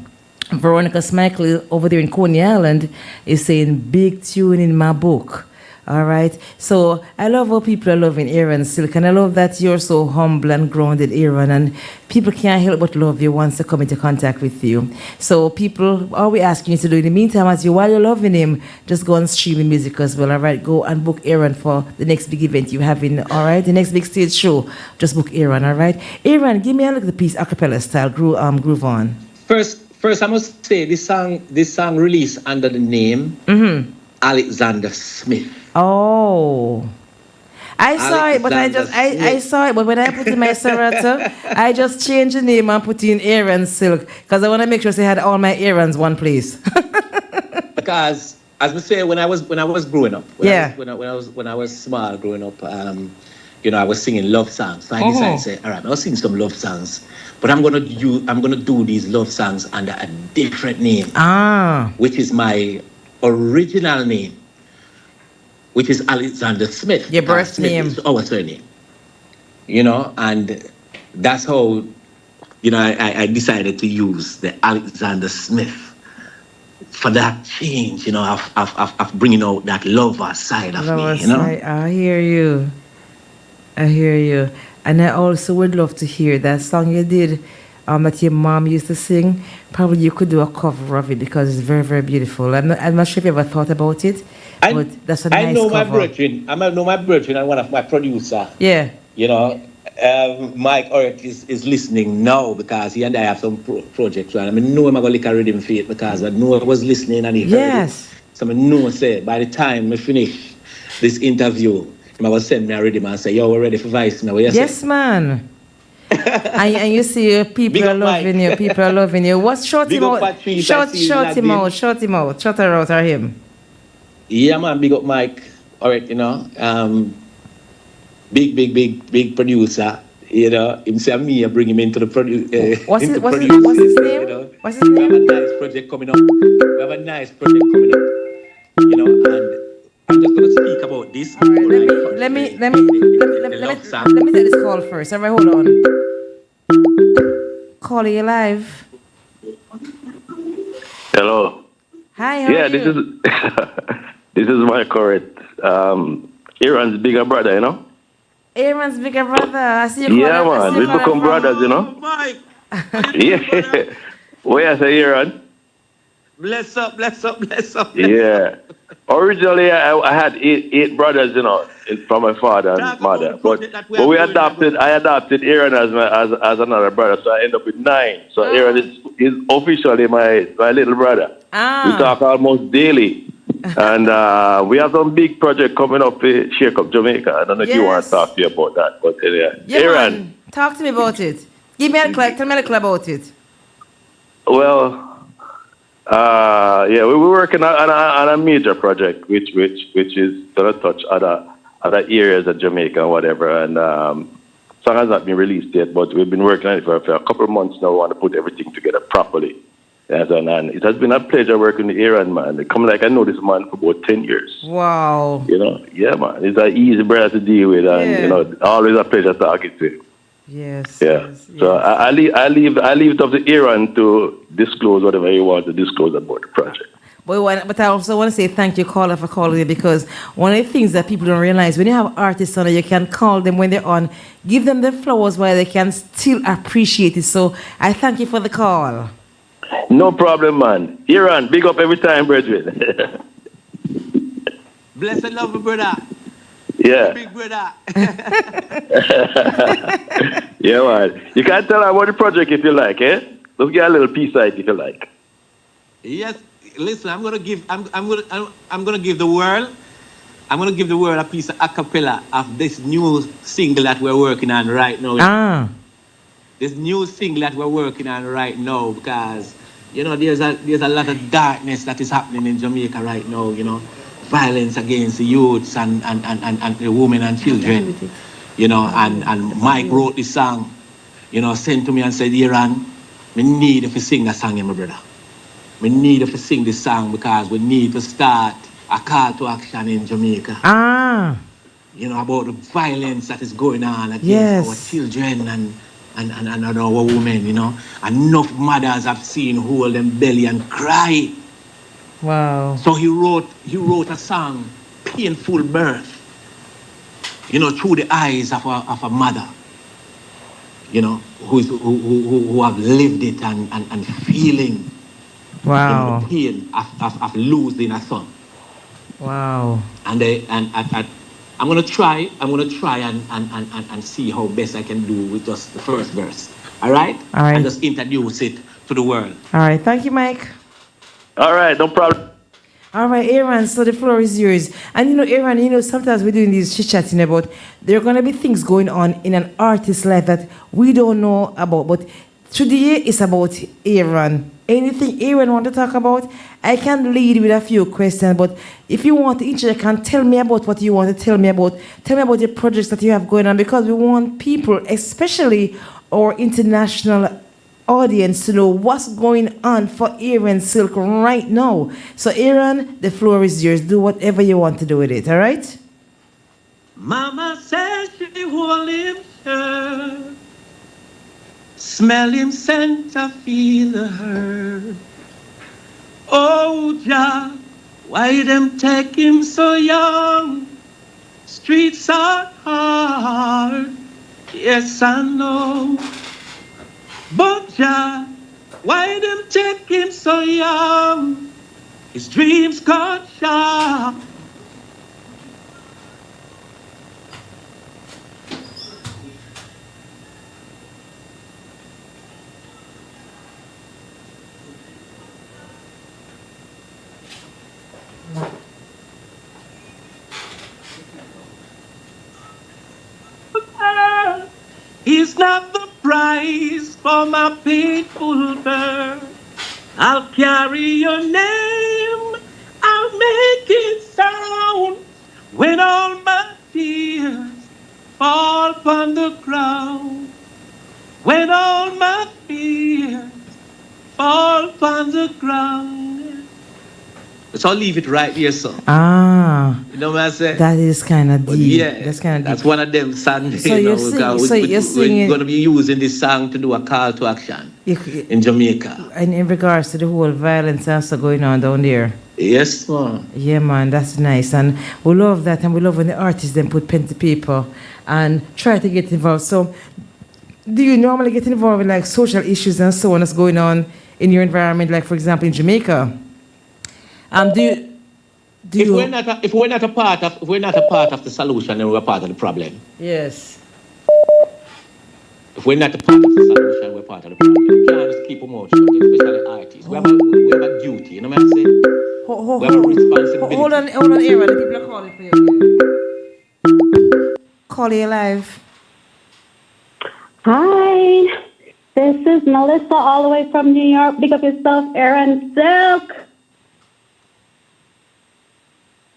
Veronica Smikely over there in Coney Island is saying, big tune in my book. All right, so I love how people are loving Aaron Silk, and I love that you're so humble and grounded, Aaron, and people can't help but love you once they come into contact with you. So people, all we asking you to do in the meantime, while you're loving him, just go and stream his music as well, all right? Go and book Aaron for the next big event you're having, all right? The next big stage show, just book Aaron, all right? Aaron, give me a little piece, a cappella style, groove on. First, I must say this song released under the name Alexander Smith. Oh, I saw it, but I saw it, but when I put in my Serato, I just changed the name and put in Aaron Silk because I want to make sure they had all my Aarons one place. Because, as we say, when I was growing up, when I was small growing up, I was singing love songs. So I decided to say, all right, I'll sing some love songs, but I'm gonna do these love songs under a different name, which is my original name, which is Alexander Smith. Your birth name. Is our surname. And that's how, I decided to use the Alexander Smith for that change, of bringing out that lover side of me, I hear you. And I also would love to hear that song you did that your mom used to sing. Probably you could do a cover of it because it's very, very beautiful. I'm not sure if you ever thought about it, but that's a nice cover. I know my brethren and one of my producers. Yeah. Mike Orrick is listening now because he and I have some projects. And I know I'm going to lick a rhythm for it because I know I was listening and he heard it. So I know, say, by the time I finish this interview, I will send me a rhythm and say, yo, we're ready for Vice now. Yes, man. and you see people are loving you. People are loving you. What's short him out? Short him out. Shut her out or him. Yeah, man. Big up Mike. All right, big producer. Him say me, I bring him into the produce. What's his name? What's his name? We have a nice project coming up. And I'm just going to speak about this. All right, let me take this call first. All right, hold on. Call you live. Hello. Hi, how are you? This is my correct. Aaron's bigger brother, Aaron's bigger brother. I see you. Yeah, man. We become brothers, Mike. Yeah. Where I say Aaron? Bless up. Yeah. Originally, I had eight brothers, from my father and mother. But I adopted Aaron as another brother, so I end up with 9. So Aaron is officially my little brother. We talk almost daily. And we have some big project coming up in Shake Up Jamaica. I don't know if you want to talk to you about that, but yeah, Aaron, talk to me about it. Tell me a little about it. Well, yeah, we were working on a major project, which is gonna touch other areas of Jamaica and whatever. And song has not been released yet, but we've been working on it for a couple of months now. We want to put everything together properly. Yes, and it has been a pleasure working with Aaron, man. They come like I know this man for about 10 years. Wow. You know, yeah, man. He's an easy brother to deal with, and you know, always a pleasure talking to him. Yes. Yeah. Yes, So yes. I leave it up to Aaron to disclose whatever he wants to disclose about the project. But I also want to say thank you, caller, for calling me, because one of the things that people don't realize, when you have artists on, you can call them when they're on, give them the flowers while they can still appreciate it. So I thank you for the call. No problem, man. Aaron, big up every time, brethren. Blessed love, brother. Yeah. Big brother. Yeah, man. You can tell about the project if you like, eh? Let's get a little piece of it if you like. Yes. Listen, I'm gonna give the world a piece of acapella of this new single that we're working on right now. This new single that we're working on right now, because you know there's a lot of darkness that is happening in Jamaica right now. You know, violence against the youths and the women and children. You know, and Mike wrote this song. You know, sent to me and said, Aaron, we need to sing that song, my brother. We need to sing this song because we need to start a call to action in Jamaica. You know, about the violence that is going on against our children and our women, you know. Enough mothers have seen hold them belly and cry. Wow. So he wrote a song, Painful Birth, you know, through the eyes of a mother, you know, who have lived it and feeling. Wow. The pain of losing a son. Wow. And I'm gonna try and see how best I can do with just the first verse. All right? All right. And just introduce it to the world. All right. Thank you, Mike. All right, no problem. All right, Aaron, so the floor is yours. And you know, Aaron, you know, sometimes we're doing these chit-chatting about there are going to be things going on in an artist's life that we don't know about. But today is about Aaron. Anything Aaron want to talk about, I can lead with a few questions. But if you want to interject, can tell me about what you want to tell me about. Tell me about the projects that you have going on, because we want people, especially our international audience, to know what's going on for Aaron Silk right now. So Aaron, the floor is yours. Do whatever you want to do with it, all right? Mama says she hold him shirt, smell him scent, I feel the hurt. Oh, Jah, why them take him so young? Streets are hard, yes I know. But Jah, why them take him so young? His dreams got sharp. He's not the price for my painful birth. I'll carry your name, I'll make it sound when all my tears fall upon the ground. When all my fears fall upon the ground. So I'll leave it right here, sir. You know what I said? That is kind of deep. Yeah, that's kind of deep. That's one of them songs. So you're singing. We're going to be using this song to do a call to action in Jamaica. And in regards to the whole violence also going on down there. Yes, man. Yeah, man, that's nice. And we love that, and we love when the artists then put pen to paper and try to get involved. So do you normally get involved in like social issues and so on that's going on in your environment, like for example in Jamaica? If we're not a part of the solution, then we're part of the problem. Yes. If we're not a part of the solution, we're part of the problem. We can't just keep them out, especially artists. We have a duty, you know what I'm saying? We have a responsibility. Hold on, Aaron. The people are calling for you. Call you live. Hi. This is Melissa all the way from New York. Pick up yourself, Aaron Silk.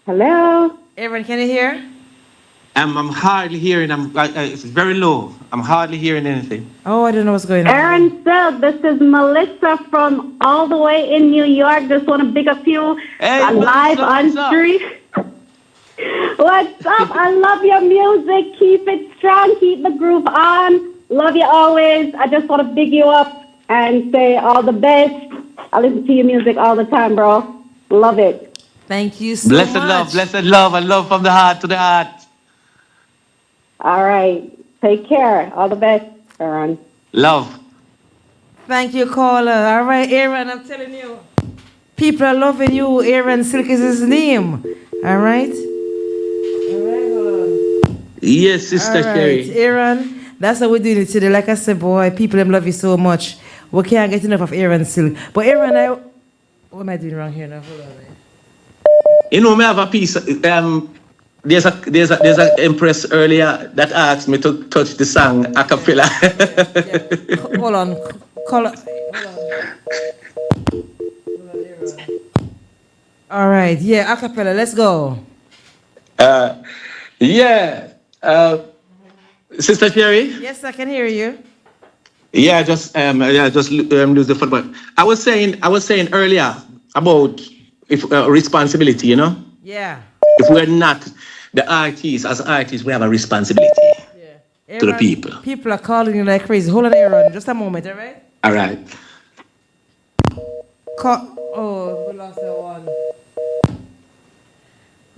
Hello? Aaron, can you hear? I'm hardly hearing. It's very low. I'm hardly hearing anything. Oh, I don't know what's going on. Aaron Silk, this is Melissa from all the way in New York. Just want to pick up you live on street. What's up? I love your music. Keep it strong. Keep the groove on. Love you always. I just want to big you up and say all the best. I listen to your music all the time, bro. Love it. Thank you so much. Blessed love, and love from the heart to the heart. All right. Take care. All the best, Aaron. Love. Thank you, caller. All right, Aaron, I'm telling you. People are loving you. Aaron Silk is his name. All right? Yes, Sister Sherry. Aaron, that's how we're doing it today. Like I said, boy, people them love you so much. We can't get enough of Aaron Silk. But Aaron, what am I doing wrong here now? Hold on. You know, me have a piece. There's an empress earlier that asked me to touch the song a cappella. Yeah. Hold on. Hold on. All right. Yeah, a cappella. Let's go. Sister Sherry. Yes, I can hear you. Yeah, just lose the football. I was saying earlier about responsibility. You know. Yeah. If we're not the artists, as artists, we have a responsibility to the people. People are calling you like crazy. Hold on, Aaron. Just a moment, all right? All right. Oh, we lost that one.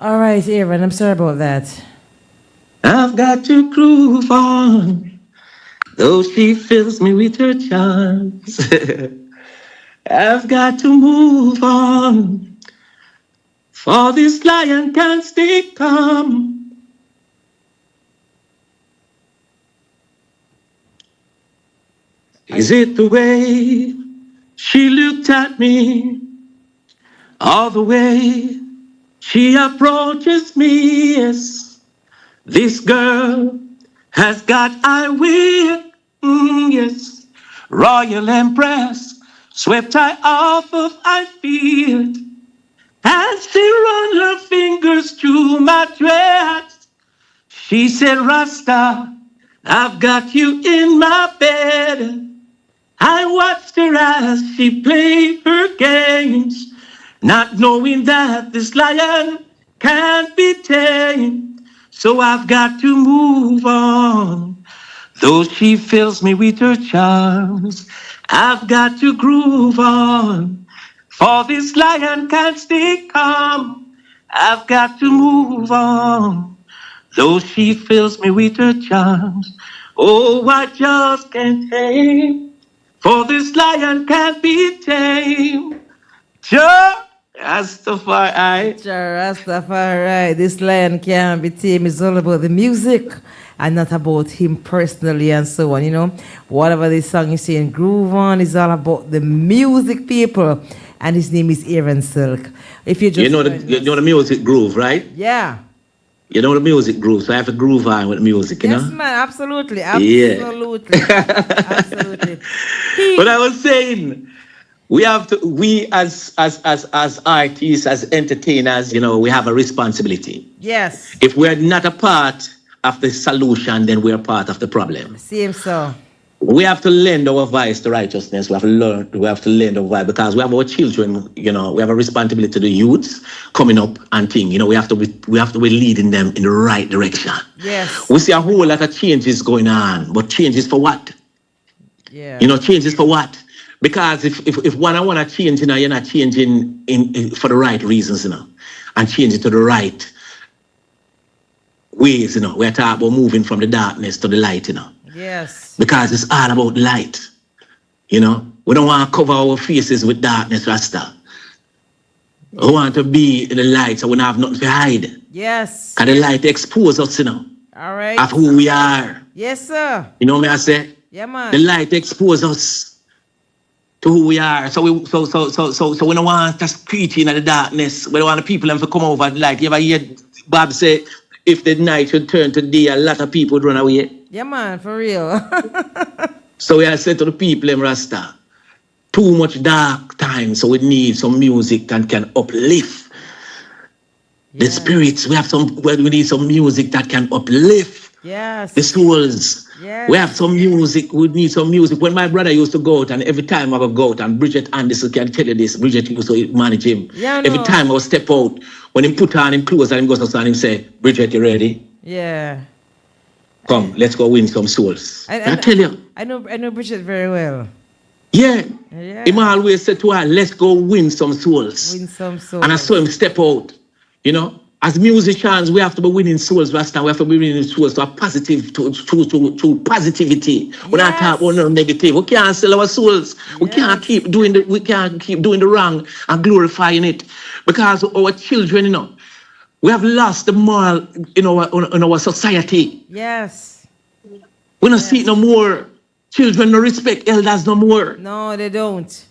All right, Aaron. I'm sorry about that. I've got to groove on, though she fills me with her charms. I've got to move on, for this lion can't stay calm. Is it the way she looked at me, or the way she approaches me? Yes, this girl has got eye wit. Yes, royal empress, swept I off of my feet. And she run her fingers through my dress. She said, Rasta, I've got you in my bed. I watched her as she played her games, not knowing that this lion can't be tamed. So I've got to move on, though she fills me with her charms. I've got to groove on, for this lion can't stay calm. I've got to move on, though she fills me with her charms. Oh, I just can't tame, for this lion can't be tamed. Rastafari. Rastafari. This lion can't be tamed. It's all about the music and not about him personally and so on. You know, whatever this song is saying, groove on, is all about the music, people. And his name is Aaron Silk. If you just you know the music groove, right? Yeah. You know the music groove, so I have to groove on with the music, you know? Yes, man, absolutely. Yeah. Absolutely. But I was saying, we as artists, as entertainers, you know, we have a responsibility. Yes. If we're not a part of the solution, then we're part of the problem. Same so. We have to lend our voice to righteousness. We have to lend our voice because we have our children, you know, we have a responsibility to the youths coming up and things. You know, we have to be leading them in the right direction. Yes. We see a whole lot of changes going on, but changes for what? Yeah. You know, changes for what? Because if one I want to change, you know, you're not changing for the right reasons, you know, and changing to the right ways, you know. We're talking about moving from the darkness to the light, you know. Yes. Because it's all about light, you know. We don't want to cover our faces with darkness, Rasta. We want to be in the light so we don't have nothing to hide. Yes. Because the light exposes us, you know. All right. Of who we are. Yes, sir. You know what I say? Yeah, man. The light exposes us to who we are. So we don't want to preach in the darkness. We don't want the people to come over the light. You ever hear Bob say, if the night should turn to day, a lot of people would run away? Yeah, man, for real. So we are said to the people, them Rasta, too much dark time, so we need some music that can uplift the spirits. We need some music that can uplift the souls. Yes. We have some music. We need some music. When my brother used to go out, and every time I would go out, and Bridget Anderson can tell you this, Bridget used to manage him. Yeah, every time I would step out, when he put on him clothes and he goes outside, and him say, Bridget, you ready? Yeah. Come, let's go win some souls. I tell you. I know Bridget very well. Yeah. Him always said to her, let's go win some souls. Win some souls. And I saw him step out. You know, as musicians, we have to be winning souls, Rasta. We have to be winning souls to a positive, to positivity. We're not talking about no negative. We can't sell our souls. We can't keep doing the wrong and glorifying it. Because our children, you know, we have lost the moral in our society. Yes. We don't see it no more. Children don't respect elders no more. No, they don't.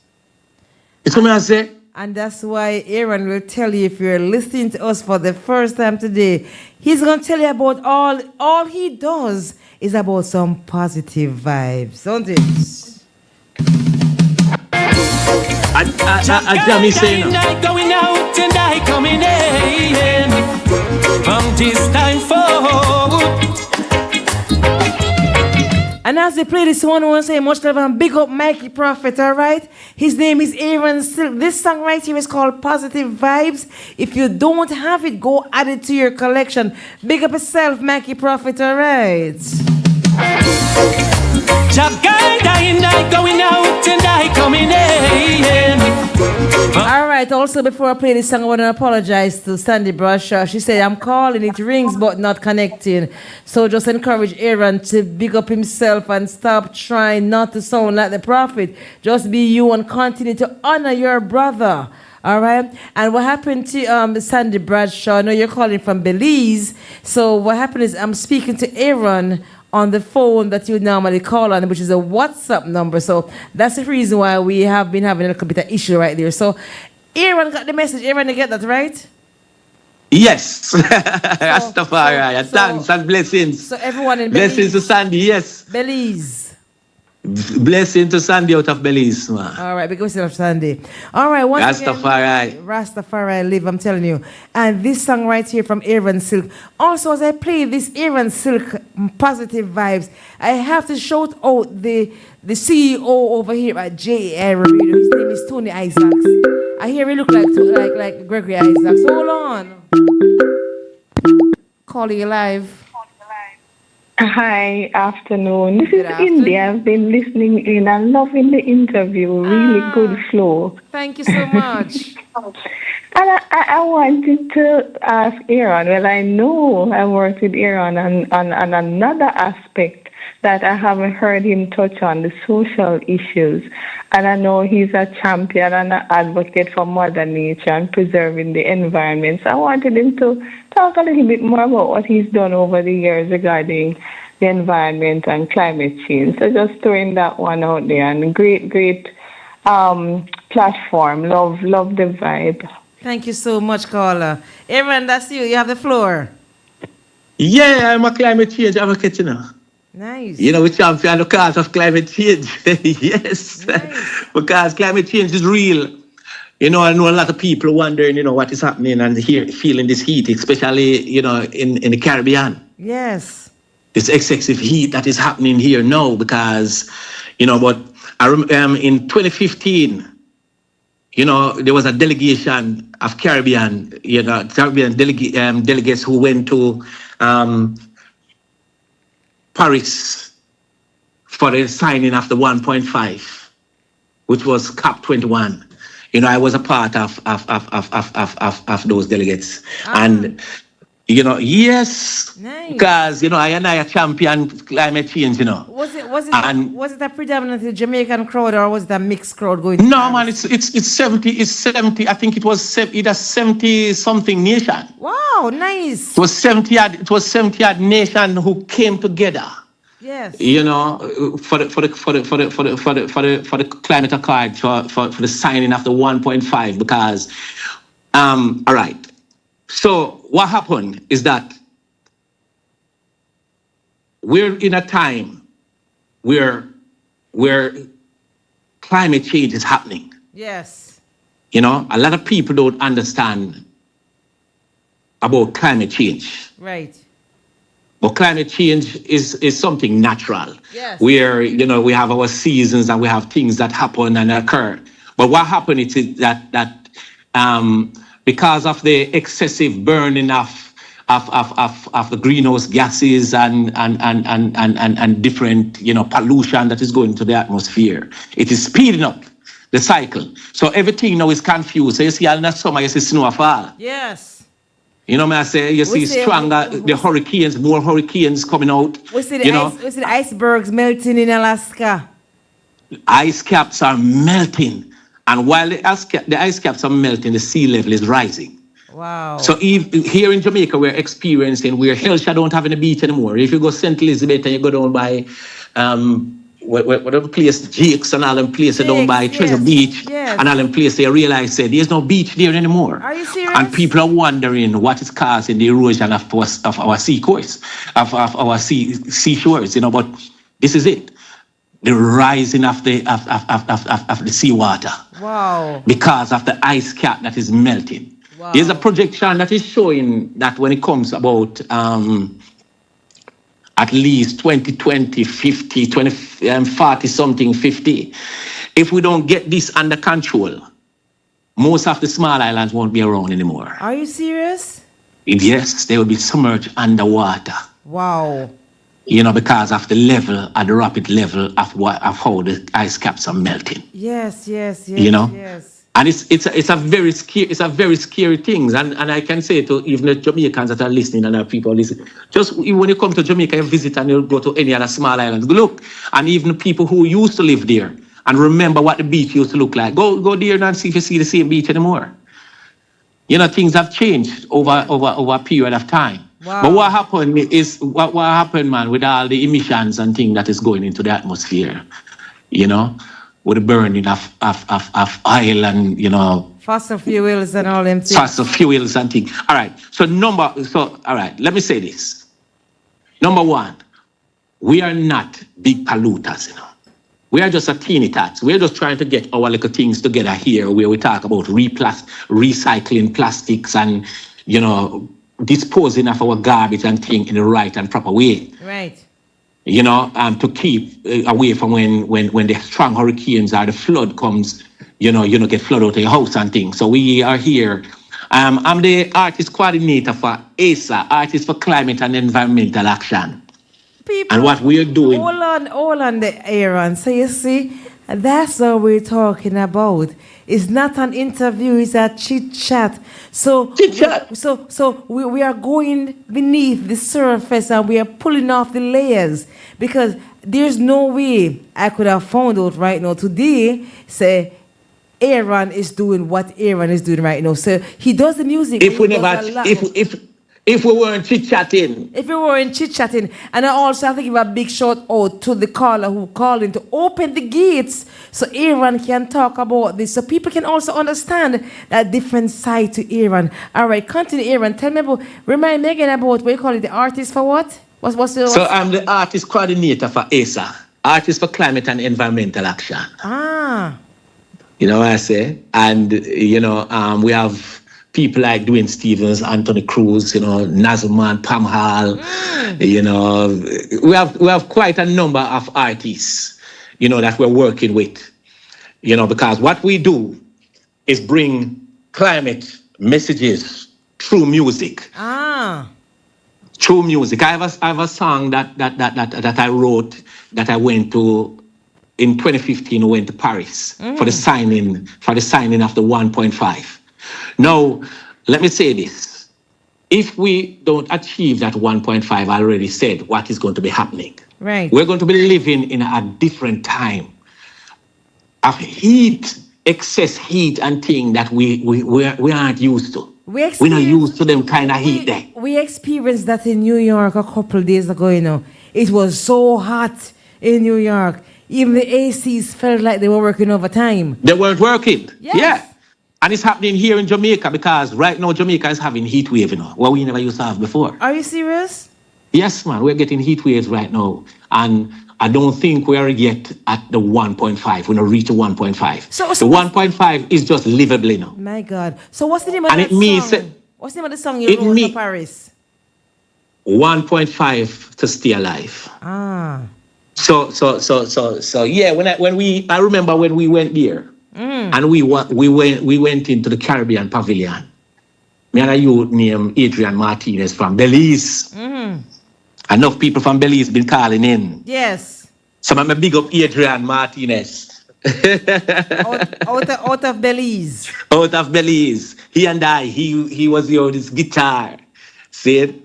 It's what I say. And that's why Aaron will tell you, if you're listening to us for the first time today, he's going to tell you about all he does is about some positive vibes, don't it? I Jamie saying going out and I coming in from this time forward. And as they play this one, I want to say much love and big up Mikey Prophet, all right? His name is Aaron Silk. This song right here is called Positive Vibes. If you don't have it, go add it to your collection. Big up yourself, Mikey Prophet, all right? Going out and I coming in. All right, also before I play this song, I want to apologize to Sandy Bradshaw. She said, I'm calling, it rings but not connecting. So just encourage Aaron to big up himself and stop trying not to sound like the prophet. Just be you and continue to honor your brother. All right. And what happened to Sandy Bradshaw? I know you're calling from Belize. So what happened is I'm speaking to Aaron on the phone that you normally call on, which is a WhatsApp number. So that's the reason why we have been having a little bit of issue right there. So Aaron got the message. Aaron, you get that right? Yes. Rastafari. Thanks and blessings. So everyone in Belize. Blessings to Sandy, yes. Belize. Blessing to Sandy out of Belize, man. All right, because of Sandy. All right, once Rastafari. Again, Rastafari live, I'm telling you. And this song right here from Aaron Silk. Also, as I play this Aaron Silk Positive Vibes, I have to shout out the CEO over here at JAIRiE. His name is Tony Isaacs. I hear he look like Gregory Isaacs. Hold on. Calling you live. Hi, afternoon. This is Indy. I've been listening in and loving the interview. Really good flow. Thank you so much. And I wanted to ask Aaron. Well, I know I worked with Aaron on another aspect that I haven't heard him touch on, the social issues. And I know he's a champion and an advocate for Mother Nature and preserving the environment. So I wanted him to talk a little bit more about what he's done over the years regarding the environment and climate change. So just throwing that one out there. And great platform. Love the vibe. Thank you so much, caller. Aaron, that's you. You have the floor. Yeah, I'm a climate change advocate, you know. Nice. You know, we champion the cause of climate change. Yes. Nice. Because climate change is real. You know, I know a lot of people wondering, you know, what is happening and feeling this heat, especially, you know, in the Caribbean. Yes. This excessive heat that is happening here now because, you know, but I remember in 2015, you know, there was a delegation of Caribbean delegates who went to Paris for the signing of the 1.5, which was COP21. You know, I was a part of those delegates. And, you know, yes, nice. Because, you know, I champion climate change, you know. Was it a predominantly Jamaican crowd or was it a mixed crowd going to No, Paris? man, it's 70, I think it was either 70 something nation. Wow, nice. It was 70 odd nation who came together. Yes. You know, for the climate accord, for the signing of the 1.5, because all right. So what happened is that we're in a time where where climate change is happening. Yes. You know, a lot of people don't understand about climate change. Right. But climate change is something natural. Yes. Where, you know, we have our seasons and we have things that happen and occur. But what happened is that because of the excessive burning of the greenhouse gases and different, you know, pollution that is going into the atmosphere, it is speeding up the cycle. So everything now is confused. So you see, in the summer, you see snow fall. Yes. You know what I say? You see stronger, the hurricanes, more hurricanes coming out. We see the icebergs melting in Alaska. Ice caps are melting. And while the ice caps are melting, the sea level is rising. Wow. So here in Jamaica, we're experiencing where Hellshire don't have any beach anymore. If you go St. Elizabeth and you go down by whatever place, Jake's and all them places down by Treasure Beach and all them places, they realize that there's no beach there anymore. Are you serious? And people are wondering what is causing the erosion of our sea coast, of our seashores, you know, but this is it. The rising of the seawater. Wow. Because of the ice cap that is melting. Wow. There's a projection that is showing that when it comes about at least 2020, 50, 20, 40 something, 50. If we don't get this under control, most of the small islands won't be around anymore. Are you serious? Yes, they will be submerged underwater. Wow. You know, because of the level, at the rapid level of how the ice caps are melting. Yes. You know? Yes. And it's a very scary thing. And I can say to even the Jamaicans that are listening and our people listening, just when you come to Jamaica, you visit and you go to any other small island, look, and even people who used to live there and remember what the beach used to look like, go there and see if you see the same beach anymore. You know, things have changed over a period of time. Wow. But what happened is what happened, man, with all the emissions and things that is going into the atmosphere, you know, with the burning of oil and, you know, fossil fuels and all them things. Fossil fuels and things. All right. All right. Let me say this. Number one, we are not big polluters, you know. We are just a teeny tots. We're just trying to get our little things together here where we talk about recycling plastics and, you know, disposing of our garbage and things in the right and proper way. Right. You know, to keep away from when the strong hurricanes or the flood comes, you know, get flood out of your house and things. So we are here. I'm the artist coordinator for ASA, Artist for Climate and Environmental Action. People, and what we're doing. All on the Aaron. So you see, that's what we're talking about. It's not an interview, it's a chit chat. So we are going beneath the surface and we are pulling off the layers because there's no way I could have found out right now today, say Aaron is doing what Aaron is doing right now. So he does the music. If we weren't chit-chatting. If we weren't chit-chatting. And I also have to give a big shout out to the caller who called in to open the gates so Aaron can talk about this. So people can also understand that different side to Aaron. All right, continue, Aaron. Tell me remind me again about what you call it, the artist for what? So I'm the artist coordinator for ASA, Artist for Climate and Environmental Action. You know what I say? And, you know, we have people like Dwayne Stevens, Anthony Cruz, you know, Nazman, Pam Hall, you know, we have quite a number of artists, you know, that we're working with, you know, because what we do is bring climate messages through music. Through music. I have a song that I wrote that I went to in 2015. I went to Paris for the signing of the 1.5. Now, let me say this. If we don't achieve that 1.5, I already said what is going to be happening. Right. We're going to be living in a different time of heat, excess heat and things that we aren't used to. We're not used to them kind of heat there. We experienced that in New York a couple of days ago, you know. It was so hot in New York. Even the ACs felt like they were working overtime. They weren't working. Yes. Yeah. And it's happening here in Jamaica because right now Jamaica is having heat wave, you know, what we never used to have before. Are you serious? Yes, man. We're getting heat waves right now. And I don't think we are yet at the 1.5. We're not reach the 1.5. So the 1.5 is just livable, you know. My God. So what's the name of And that it means song? What's the name of the song you wrote for Paris? 1.5 to stay alive. Ah. So yeah. I remember when we went there, and we went into the Caribbean Pavilion. Me and a youth named Adrian Martinez from Belize. Enough people from Belize been calling in. Yes. So I'm a big up Adrian Martinez. out of Belize. Out of Belize. He and I, he was here with his guitar. See it?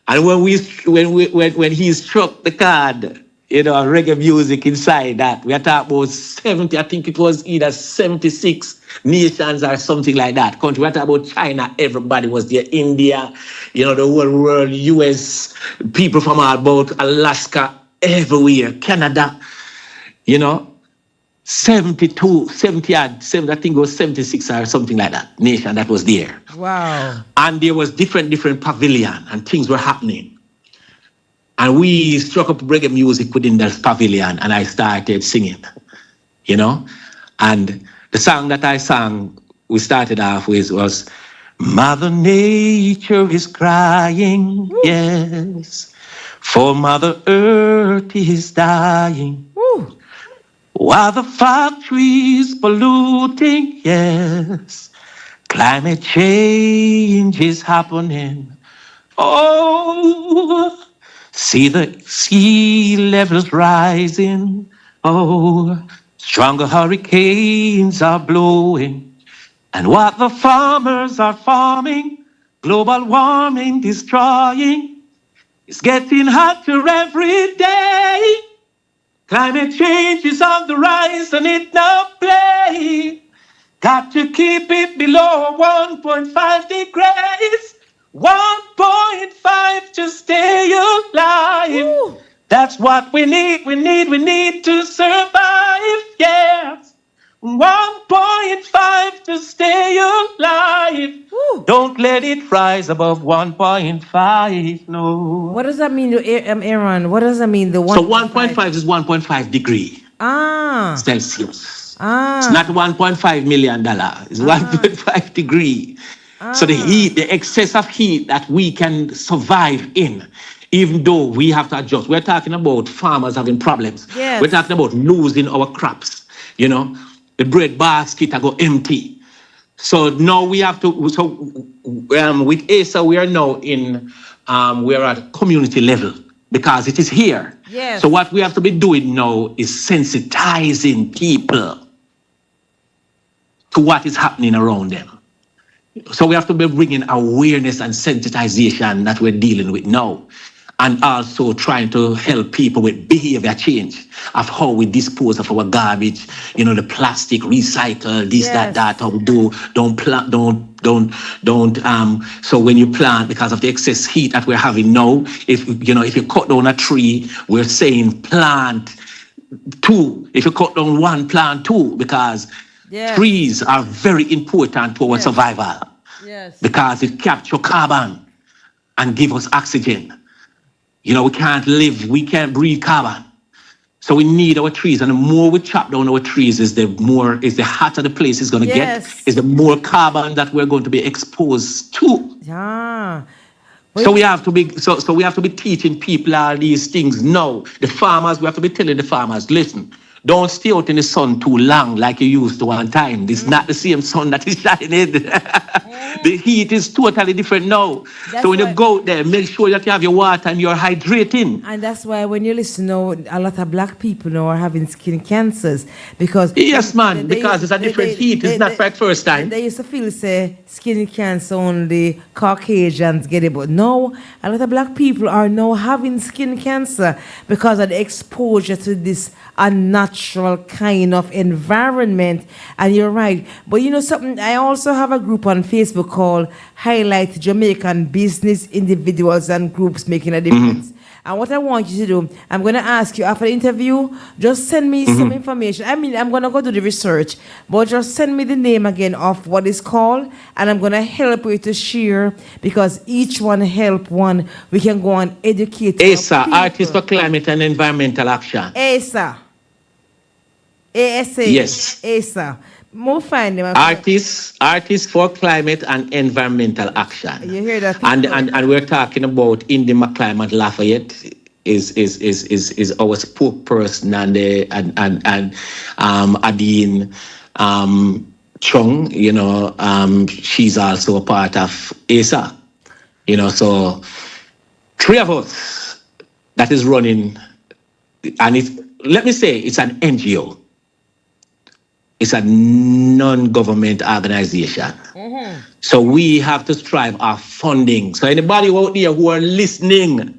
And when he struck the chord, you know, reggae music inside that, we are talking about 70, I think it was either 76 nations or something like that. Country, we are talking about China, everybody was there, India, you know, the whole world, US, people from all about Alaska, everywhere, Canada, you know, 70, I think it was 76 or something like that, nation that was there. Wow. And there was different pavilion and things were happening. And we struck up reggae music within that pavilion and I started singing, you know. And the song that I sang, we started off with was, Mother Nature is crying, yes, for Mother Earth is dying. Woo. While the factories polluting, yes, climate change is happening. Oh, see the sea levels rising. Oh, stronger hurricanes are blowing. And what the farmers are farming, global warming destroying. It's getting hotter every day. Climate change is on the rise and it no play. Got to keep it below 1.5 degrees. 1.5 to stay alive. Ooh. That's what we need to survive, yes. 1.5 to stay alive. Ooh. Don't let it rise above 1.5, no. What does that mean, Aaron? What does that mean, the 1.5? So 1.5 is 1.5 degree Celsius. It's not $1.5 million. It's 1.5 degree. So the heat, the excess of heat that we can survive in, even though we have to adjust. We're talking about farmers having problems. Yes. We're talking about losing our crops. You know, the bread basket are go empty. So now we have to. With ASA, we are now in. We are at community level because it is here. Yes. So what we have to be doing now is sensitizing people to what is happening around them. So we have to be bringing awareness and sensitization that we're dealing with now. And also trying to help people with behavior change of how we dispose of our garbage, you know, the plastic, recycle, this, Yes. that, how we do, don't plant, so when you plant, because of the excess heat that we're having now, if you cut down a tree, we're saying plant two. If you cut down one, plant two, because Yes. trees are very important to our survival. Yes. Because it captures carbon and give us oxygen. You know, we can't breathe carbon. So we need our trees, and the more we chop down our trees, is the hotter the place is going to get, is the more carbon that we're going to be exposed to. Yeah. So we have to be teaching people all these things now. The farmers, we have to be telling the farmers, listen, don't stay out in the sun too long like you used to one time. This is not the same sun that is shining. The heat is totally different now. So when you go out there, make sure that you have your water and you're hydrating. And that's why when you listen now, a lot of black people now are having skin cancers because... Yes, man, because it's a different heat. It's not for the first time. They used to feel, say, skin cancer only Caucasians get it. But now, a lot of black people are now having skin cancer because of the exposure to this unnatural kind of environment. And you're right. But you know something, I also have a group on Facebook called Highlight Jamaican Business Individuals and Groups Making a Difference. And what I want you to do, I'm going to ask you after the interview, just send me some information. I mean, I'm going to go do the research, but just send me the name again of what it's called, and I'm going to help you to share, because each one help one. We can go and educate ASA, Artists for Climate and Environmental Action. ASA. ASA. Yes. ASA. More find them. Artists for Climate and Environmental Action. You hear that? And we're talking about Indy McClymont Lafayette is our spokesperson, and Adine Chung, you know, she's also a part of ASA. You know, so 3 of us that is running, and let me say it's an NGO. It's a non-government organization. So we have to strive our funding. So anybody out there who are listening,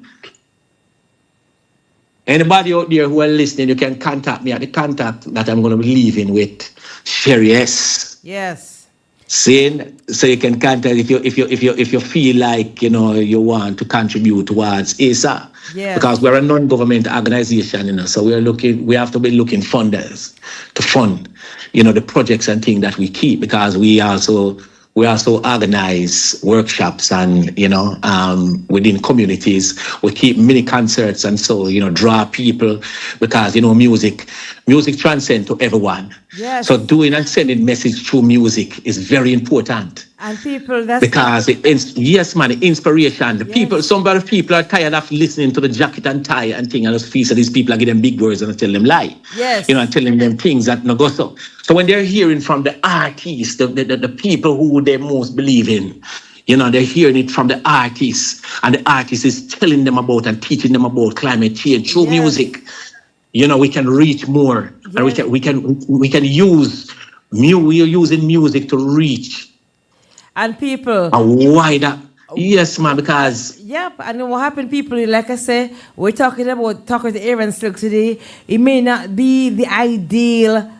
you can contact me at the contact that I'm going to be leaving with Sherry S. Yes. So you can contact if you feel like, you know, you want to contribute towards ASA. Yes. Because we're a non-government organization, you know, so we have to be looking funders to fund, you know, the projects and things that we keep, because we also organize workshops and, you know, within communities. We keep mini concerts and so, you know, draw people, because, you know, music transcends to everyone. Yes. So doing and sending message through music is very important. And people, that's because inspiration. The people, some of the people are tired of listening to the jacket and tie and thing, and just feel that these people are giving them big words and tell them lie. Yes. You know, and telling them things that no go so. So when they're hearing from the artists, the people who they most believe in, you know, they're hearing it from the artists, and the artist is telling them about and teaching them about climate change through music. You know, we can reach more, and we can use we are using music to reach. And people. A wider. Yes, man, because. Yep, and what happened, people, like I say, we're talking to JAIRiE Silk today. It may not be the ideal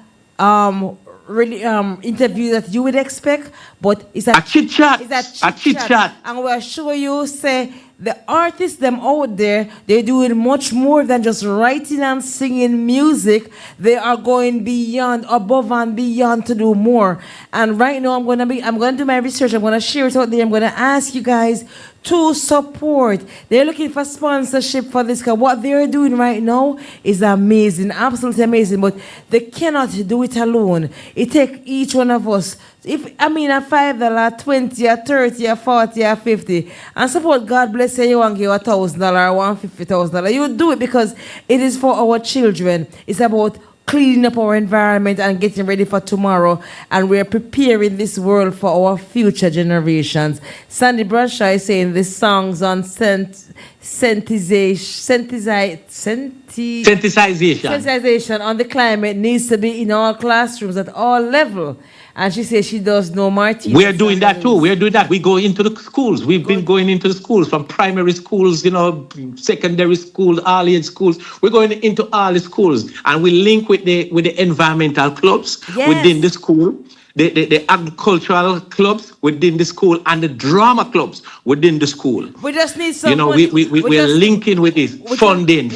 interview that you would expect, but it's a chit chat. It's a chit chat. And we'll show you, say, the artists them out there, they're doing much more than just writing and singing music. They are going beyond, above and beyond to do more. And right now I'm going to do my research. I'm going to share it out there. I'm going to ask you guys to support. They're looking for sponsorship for this, because what they're doing right now is amazing, absolutely amazing, but they cannot do it alone. It takes each one of us, a $5, 20, or 30, or 40, or 50, and support. God bless you, you want to give $1,000 or $150,000. You do it because it is for our children. It's about cleaning up our environment and getting ready for tomorrow, and we're preparing this world for our future generations. Sandy Bradshaw is saying the songs on sensitization on the climate needs to be in all classrooms at all levels. And she says she does no Martin. We're doing that too. We're doing that. We go into the schools. We've been going into the schools, from primary schools, you know, secondary schools, all-age schools. We're going into all the schools, and we link with the environmental clubs within the school, the agricultural clubs within the school, and the drama clubs within the school. We just need some. You know, we're linking with this funding.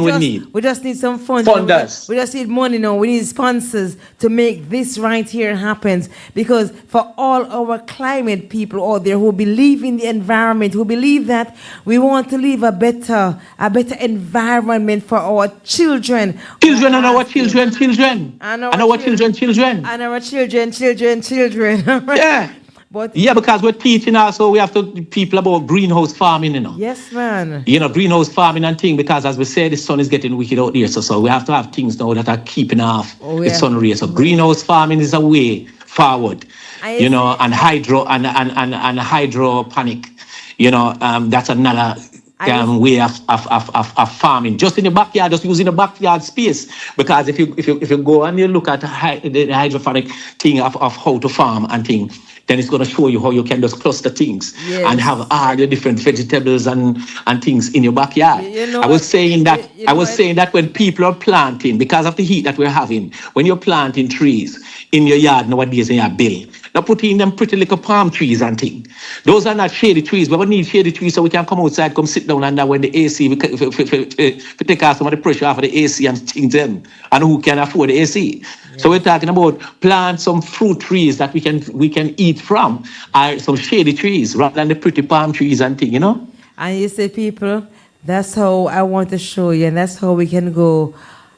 We need. We just need some funds. Funders. We just need money now. We need sponsors to make this right here happen. Because for all our climate people out there who believe in the environment, who believe that we want to leave a better environment for our children. And our children. And our children. Yeah. But because we're teaching also, we have to people about greenhouse farming, you know. Yes, man. You know, greenhouse farming and things, because as we say, the sun is getting wicked out there. So we have to have things now that are keeping off the sun rays. So greenhouse farming is a way forward. You know, and hydroponic. You know, that's another way of farming, just in the backyard, just using the backyard space. Because if you go and you look at the hydroponic thing of how to farm and things, then it's going to show you how you can just cluster things and have all the different vegetables and things in your backyard. I was saying that when people are planting, because of the heat that we're having, when you're planting trees in your yard nowadays in your bill, Now put in them pretty little palm trees and things. Those are not shady trees. We need shady trees so we can come outside, come sit down under when the AC, we take out some of the pressure off of the AC and things then. And who can afford the AC? So we're talking about plant some fruit trees that we can eat from, or some shady trees rather than the pretty palm trees and things, you know? And you say, people, that's how I want to show you, and that's how we can go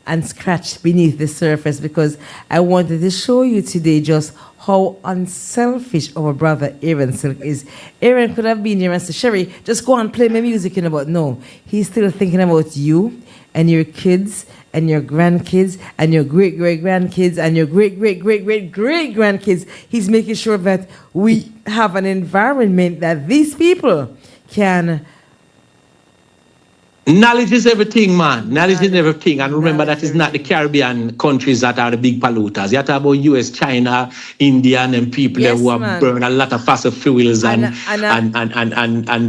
and scratch beneath the surface, because I wanted to show you today just how unselfish our brother Aaron Silk is. Aaron could have been here and said, Sherry, just go and play my music, but no, he's still thinking about you and your kids and your grandkids and your great-great-grandkids and your great-great-great-great-great-grandkids. He's making sure that we have an environment that these people can... Knowledge is everything, man. Knowledge is everything. And remember that it's not the Caribbean countries that are the big polluters. You talk about US, China, India, and people who have burned a lot of fossil fuels and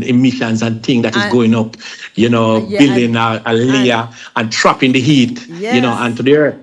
emissions and things that is going up, building a layer and trapping the heat, onto the earth.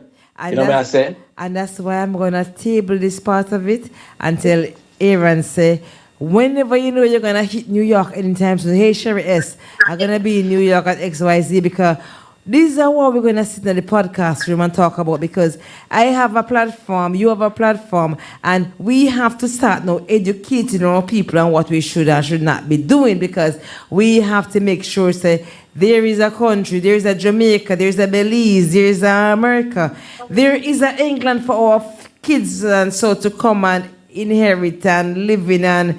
You know what I say? And that's why I'm going to table this part of it until Aaron say, whenever you're going to hit New York anytime soon, hey, Sherry S, I'm going to be in New York at XYZ, because these are what we're going to sit in the podcast room and talk about, because I have a platform, you have a platform, and we have to start now educating our people on what we should and should not be doing, because we have to make sure, say, there is a country, there is a Jamaica, there is a Belize, there is a America, there is a England for our kids and so to come and inherit and live in and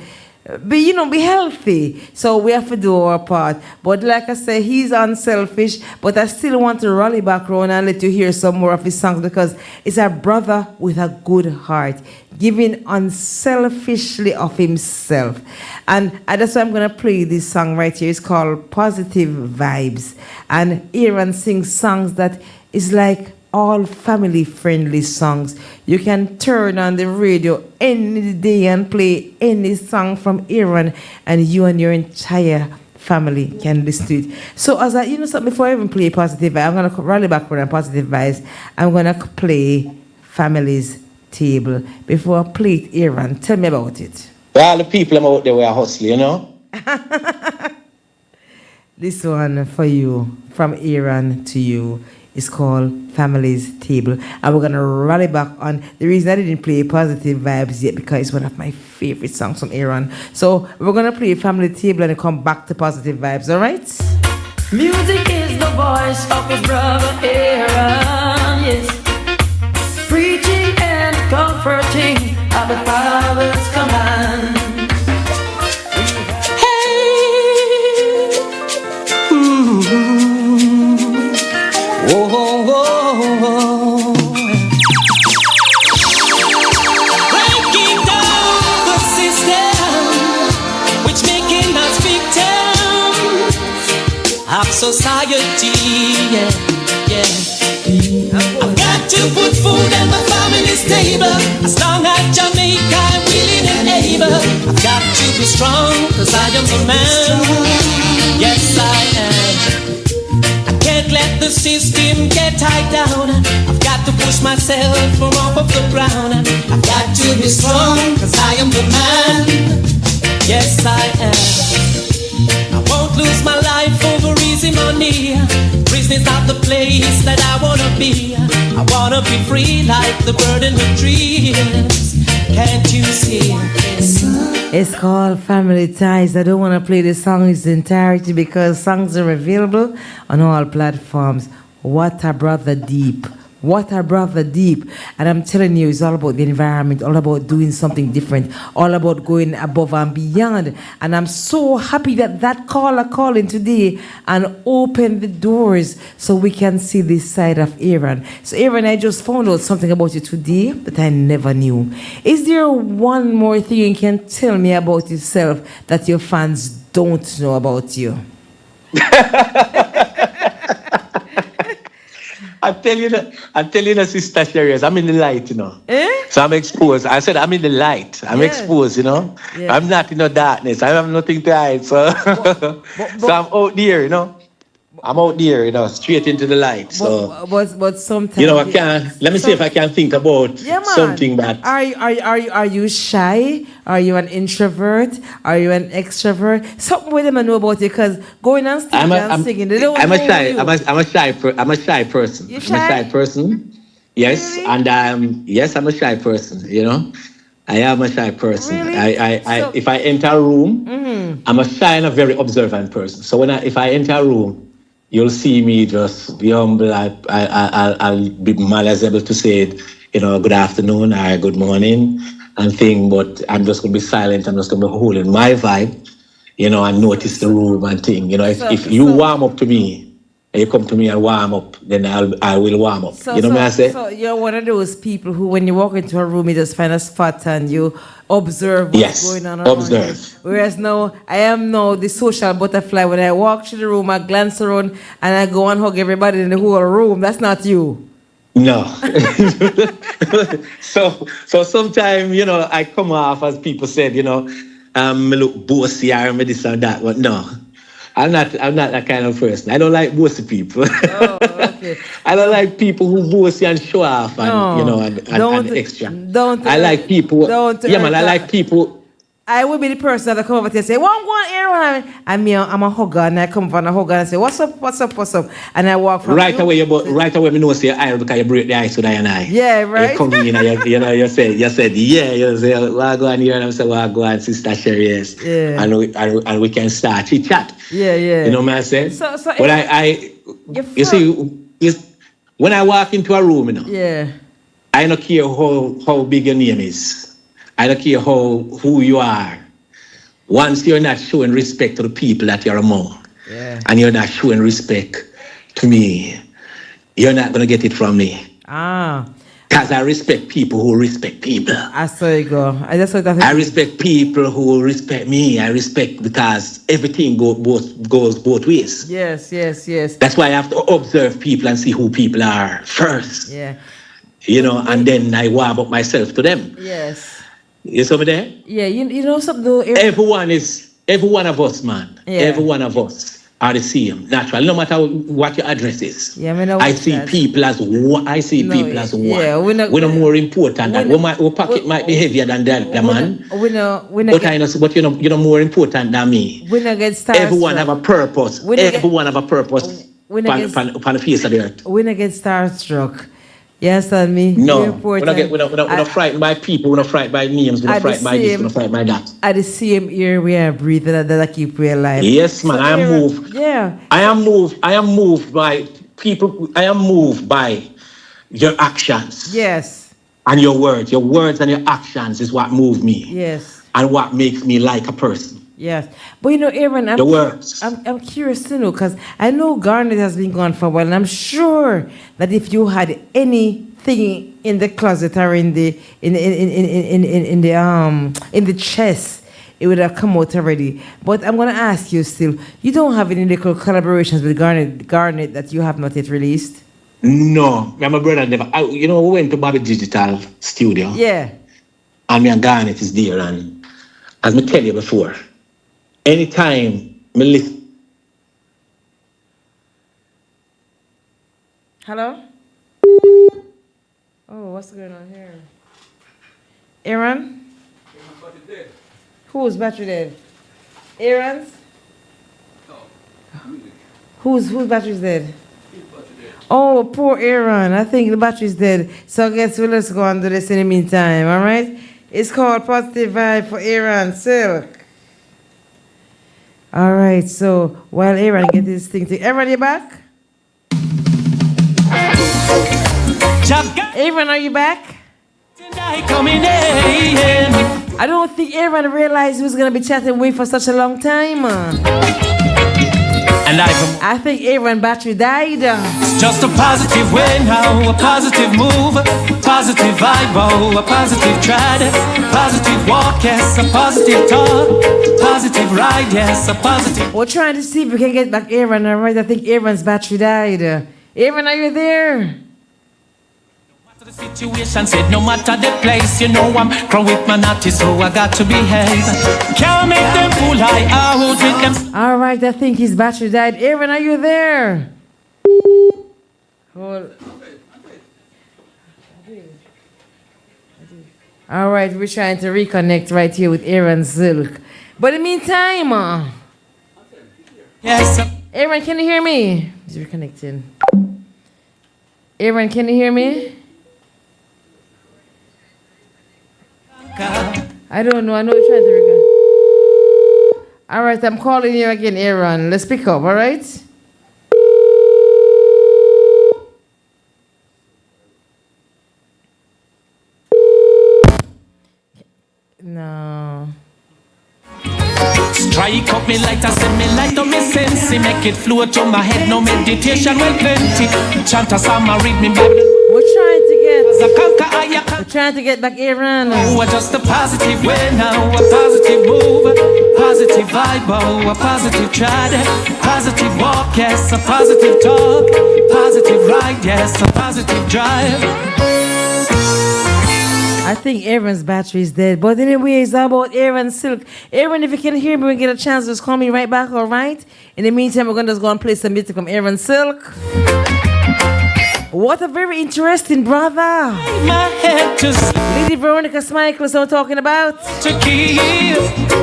be healthy. So we have to do our part. But like I say, he's unselfish, but I still want to rally back around and let you hear some more of his songs, because it's a brother with a good heart, giving unselfishly of himself. And that's why I'm going to play this song right here. It's called Positive Vibes. And Aaron sings songs that is like all family-friendly songs. You can turn on the radio any day and play any song from Aaron, and you and your entire family can listen to it. So as before I even play Positive Vibes, I'm going to rally back on Positive Vibes. I'm going to play Family's Table. Before I play it, Aaron, tell me about it. All the people out there were hustling, This one for you, from Aaron to you. It's called Family's Table. And we're going to rally back on the reason I didn't play Positive Vibes yet, because it's one of my favorite songs from Aaron. So we're going to play Family Table and come back to Positive Vibes, all right? Music is the voice of his brother Aaron, yes. Preaching and comforting of the Father's command. Breaking down the system which making us victims of society. I've got to put food on my family's table. As long as Jamaica I'm willing and able. I've got to be strong, cause I am the man. Yes, I am. Can't let the system get tied down. I've got to push myself from off of the ground. I've got to be strong, cause I am the man. Yes, I am. I won't lose my life over easy money. Prison is not the place that I wanna be. I wanna be free like the bird in the trees. Can't you see? It's called Family Ties. I don't want to play the song in its entirety because songs are available on all platforms. What a brother deep. What a brother deep. And I'm telling you, it's all about the environment, all about doing something different, all about going above and beyond. And I'm so happy that caller called in today and opened the doors so we can see this side of Aaron. So Aaron, I just found out something about you today that I never knew. Is there one more thing you can tell me about yourself that your fans don't know about you? I tell you, Sister Sherry, I'm in the light, So I'm exposed. I said I'm in the light. I'm exposed, Yeah. I'm not in the darkness. I have nothing to hide. So, so I'm out there, I'm out there, you know, straight into the light. So, but sometimes, you know, I can. Let me see if I can think about something that. Are you shy? Are you an introvert? Are you an extrovert? Something with them I know about you, because going on stage and singing, they don't know you. I'm a shy person. You shy? I'm a shy person. Yes, really? And yes, I'm a shy person. You know, I am a shy person. Really? If I enter a room, I'm a shy and a very observant person. So if I enter a room, you'll see me just be humble. I'll be mal as able to say it, you know, good afternoon or good morning and thing, but I'm just going to be silent. I'm just going to be holding my vibe, you know, and notice the room and thing. You know, if you warm up to me, and you come to me and warm up, then I will warm up. You know what I say? So you're one of those people who, when you walk into a room, you just find a spot and you observe what's going on around you. Whereas now, I am now the social butterfly. When I walk through the room, I glance around and I go and hug everybody in the whole room. That's not you. No. so sometimes, you know, I come off, as people said, you know, I look bossy or this or that, but no. I'm not that kind of person. I don't like bossy people. Oh, okay. I don't like people who bossy and show off and you know and extra. I like people. I like people. I will be the person that come over and say, "Well, I'm going here," and I'm a hugger, and I come from a hugger and say, "What's up?" And I walk from right away. Me know say I because you break the ice with I and I. Yeah, right. You come in and you said yeah. You say well go on here and I say well go on Sister JAIRiE, yes. Yeah. And we can start chat. Yeah. You know what I'm saying? So but you see when I walk into a room, you know. Yeah. I don't care how big your name is. I don't care who you are. Once you're not showing respect to the people that you're among, and you're not showing respect to me, you're not going to get it from me. Because I respect people who respect people. I saw you go. I respect people who respect me. I respect because everything goes both ways. Yes. That's why I have to observe people and see who people are first. Yeah. You know, and then I warm up myself to them. Yes. You saw me there? Yeah, you know something though. Every one of us, man. Yeah. Every one of us are the same. Natural. No matter what your address is. Yeah, I see people as one. Yeah, we're not more important than our pocket might be heavier than the man. But you're not more important than me. We not get starstruck. Everyone have a purpose. Everyone have a purpose. Upon the face of the earth. We not get starstruck. Yes, and me. No, we're not frightened by people. We're not frightened by names. We're not frightened by this. We're not frightened by that. At the same ear we are breathing, that I keep we alive. Yes, man. I am moved. Yeah. I am moved by people. I am moved by your actions. Yes. And your words. Your words and your actions is what move me. Yes. And what makes me like a person. Yes, but you know, Aaron, I'm curious to know, because I know Garnett has been gone for a while, and I'm sure that if you had anything in the closet or in the chest, it would have come out already. But I'm gonna ask you still, you don't have any little collaborations with Garnett that you have not yet released? No, my brother never. We went to Bobby Digital Studio. Yeah. And me and Garnett is there, and as I tell you before. Anytime me listen. Hello? Oh, what's going on here? Aaron? Whose battery dead? Aaron's? No. Whose battery is dead? Oh, poor Aaron. I think the battery's dead. So I guess let's go and do this in the meantime, all right? It's called Positive Vibe for Aaron Silk. All right, so while Aaron gets his thing to Aaron, you back? Aaron, are you back? I don't think Aaron realized he was going to be chatting with for such a long time. And I think Aaron battery died. Just a positive way now, a positive move, positive vibe, oh, a positive trad, positive walk, yes, a positive talk, positive ride, yes, a positive. We're trying to see if we can get back Aaron, all right? I think Aaron's battery died. Aaron, are you there? The situation said no matter the place, you know I'm crown with my natty, so I got to behave. Can't make them fool I out with them. All right, I think his battery died. Aaron, are you there? Hold. All right, we're trying to reconnect right here with Aaron Silk. But in the meantime, yes. Aaron, can you hear me? He's reconnecting. Aaron, can you hear me? I don't know. I know you're trying to reconnect. All right, I'm calling you again, Aaron. Let's pick up, all right? No. Strike up me light, I send me light on me sense. Make it float to my head, no meditation, well plenty. Chant a psalm, read me Bible. We're trying to get back Aaron. Oh, just a positive way now, a positive move, positive vibe, oh, a positive try, positive walk, yes, a positive talk, positive ride, yes, a positive drive. I think Aaron's battery is dead. But anyway, it's about Aaron Silk. Aaron, if you can hear me when you get a chance, just call me right back, all right? In the meantime, we're going to just go and play some music from Aaron Silk. What a very interesting brother. My head to Lady Veronica Smichael is what I'm talking about. To keep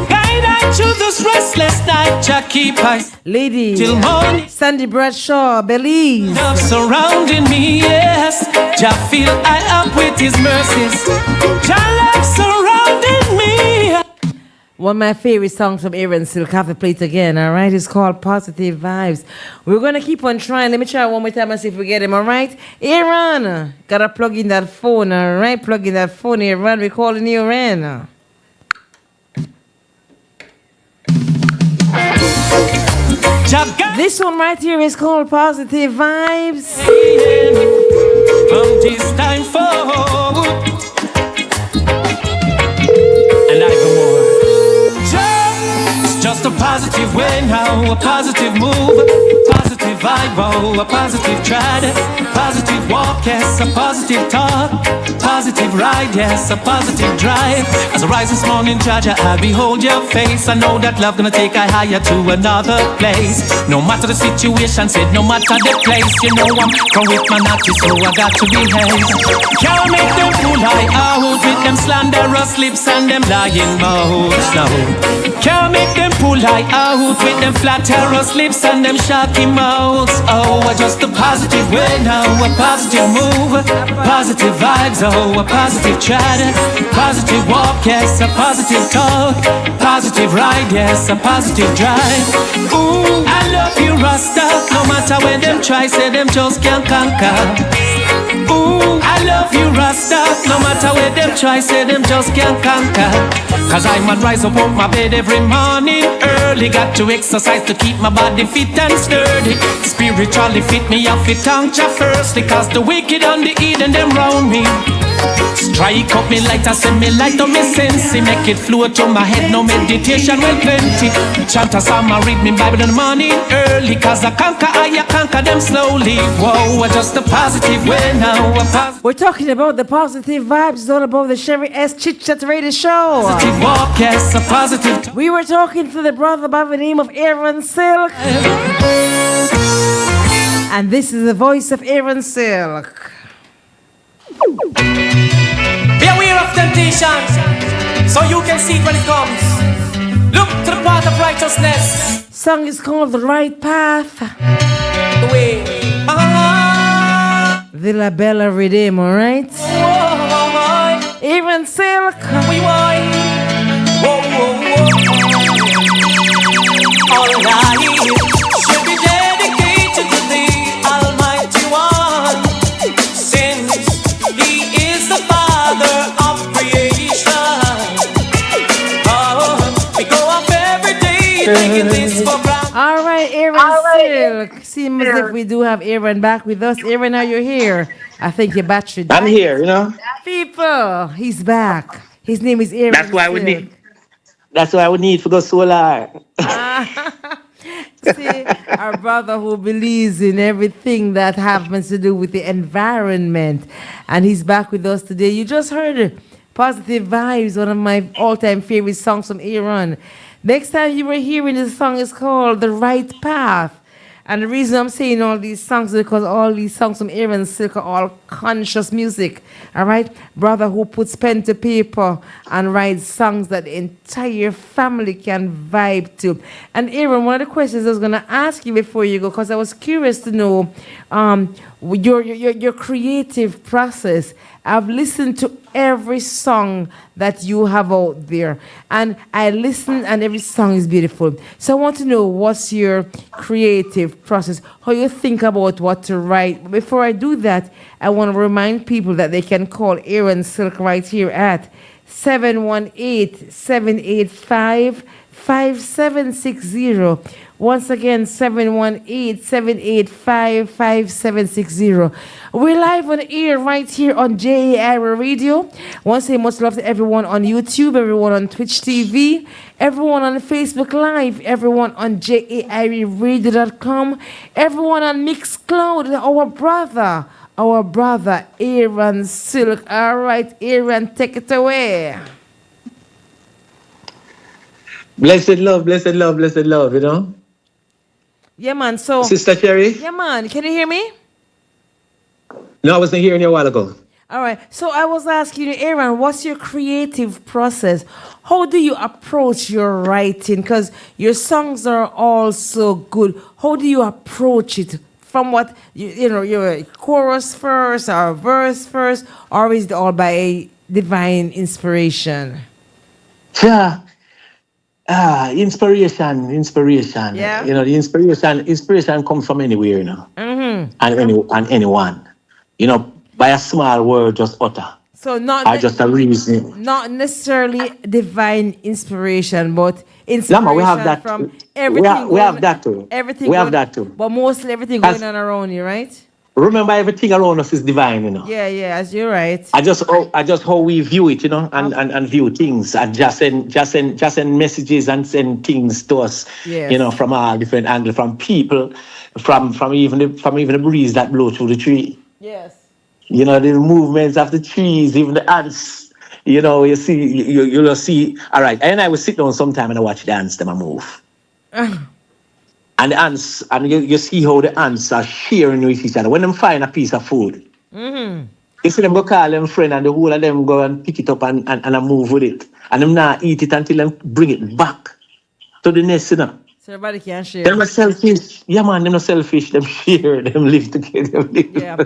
guide out to this restless night, Jack keep eyes. Lady till morning. Sandy Bradshaw, Belize. Love surrounding me, yes. Jah feel I up with his mercies. Jah love surrounding me. One of my favorite songs from Aaron Silk. Have to play it again, all right? It's called Positive Vibes. We're going to keep on trying. Let me try one more time and see if we get him, all right? Aaron, got to plug in that phone, all right? Plug in that phone, Aaron. We're calling you, Aaron. This one right here is called Positive Vibes. From this time forward, and even more. Just a positive way now, a positive move, positive vibe, oh, a positive trad, positive walk, yes, a positive talk, positive ride, yes, a positive drive. As I rise this morning, Jaja, I behold your face. I know that love gonna take I higher to another place. No matter the situation, said no matter the place, you know I'm come with my natty, so I got to behave. Can't make them fool I out with them slanderous lips and them lying mouths now. Can't make them pull I out with them flatterous lips and them shocky mouths. Oh, just a positive way now, a positive move, positive vibes, oh, a positive chat, positive walk, yes, a positive talk, positive ride, yes, a positive drive. Ooh, I love you, Rasta, no matter when them try, say them just can't conquer. Ooh, I love you, Rasta, no matter where them try, say them just can't conquer. Cause I man rise up on my bed every morning early. Got to exercise to keep my body fit and sturdy. Spiritually fit me off it thank Jah firstly. Cause the wicked and the heathen them round me. Strike up me light, I send me light on me sense. Make it float to my head, no meditation, well plenty. Chant a psalm, I read me Bible in the morning early. Cause I conquer them slowly. Whoa, just a positive way now. We're talking about the positive vibes. It's all about the Sherry S. Chit Radio Show. Positive walk, yes, a positive. We were talking to the brother by the name of Aaron Silk. And this is the voice of Aaron Silk. Be aware of temptations, so you can see it when it comes. Look to the path of righteousness. Song is called The Right Path. The way. Villa Bella Redeem, alright? Aaron Silk. We wine. Whoa, whoa, whoa. All right. Should be dedicated to the Almighty One. Since He is the Father of creation. Oh, we go up every day taking this for granted. All right, Aaron Silk. Seems as if we do have Aaron back with us. Aaron, now you're here. I think your battery died. I'm here, you know. People, he's back. His name is Aaron. That's why we need. That's why we need to go solar. See, our brother who believes in everything that happens to do with the environment. And he's back with us today. You just heard Positive Vibes, one of my all-time favorite songs from Aaron. Next time you were hearing this song is called The Right Path. And the reason I'm saying all these songs is because all these songs from Aaron Silk are all conscious music. All right? Brother who puts pen to paper and writes songs that the entire family can vibe to. And Aaron, one of the questions I was going to ask you before you go, because I was curious to know your creative process. I've listened to every song that you have out there, and I listen, and every song is beautiful. So I want to know what's your creative process, how you think about what to write. Before I do that, I want to remind people that they can call Aaron Silk right here at 718-785-5760. Once again, 718-785-5760. We're live on air right here on JAIRiE Radio. Once again, much love to everyone on YouTube, everyone on Twitch TV, everyone on Facebook Live, everyone on JAIRieradio.com, everyone on Mixcloud, our brother Aaron Silk. All right, Aaron, take it away. Blessed love, you know? Yeah, man. So, Sister Cherry? Yeah, man. Can you hear me? No, I wasn't hearing you a while ago. All right. So I was asking you, Aaron, what's your creative process? How do you approach your writing? Because your songs are all so good. How do you approach it? From what, you know, your chorus first or verse first, or is it all by divine inspiration? Yeah. Inspiration. Yeah. You know, the inspiration comes from anywhere, you know. Mm-hmm. And anyone. You know, by a small word, just utter. So just a reason. Not necessarily divine inspiration, but inspiration we have that from everything. We have that too. Everything. We have that too. But mostly everything going on around you, right? Remember, everything around us is divine, you know. Yeah, as you're right. I just how we view it, you know, and view things, and just send messages and send things to us, yes. You know, from all different angles, from people, from even the breeze that blow through the tree. Yes. You know, the movements of the trees, even the ants. You know, you'll see. All right, and I will sit down sometime and I watch the ants them move. And the ants, and you see how the ants are sharing with each other. When them find a piece of food, you see them go call them friend, and the whole of them go and pick it up and move with it. And them not eat it until them bring it back to the nest, you know. So everybody can share. They're not selfish. Yeah, man, they're not selfish. Them share, them live together. Yeah.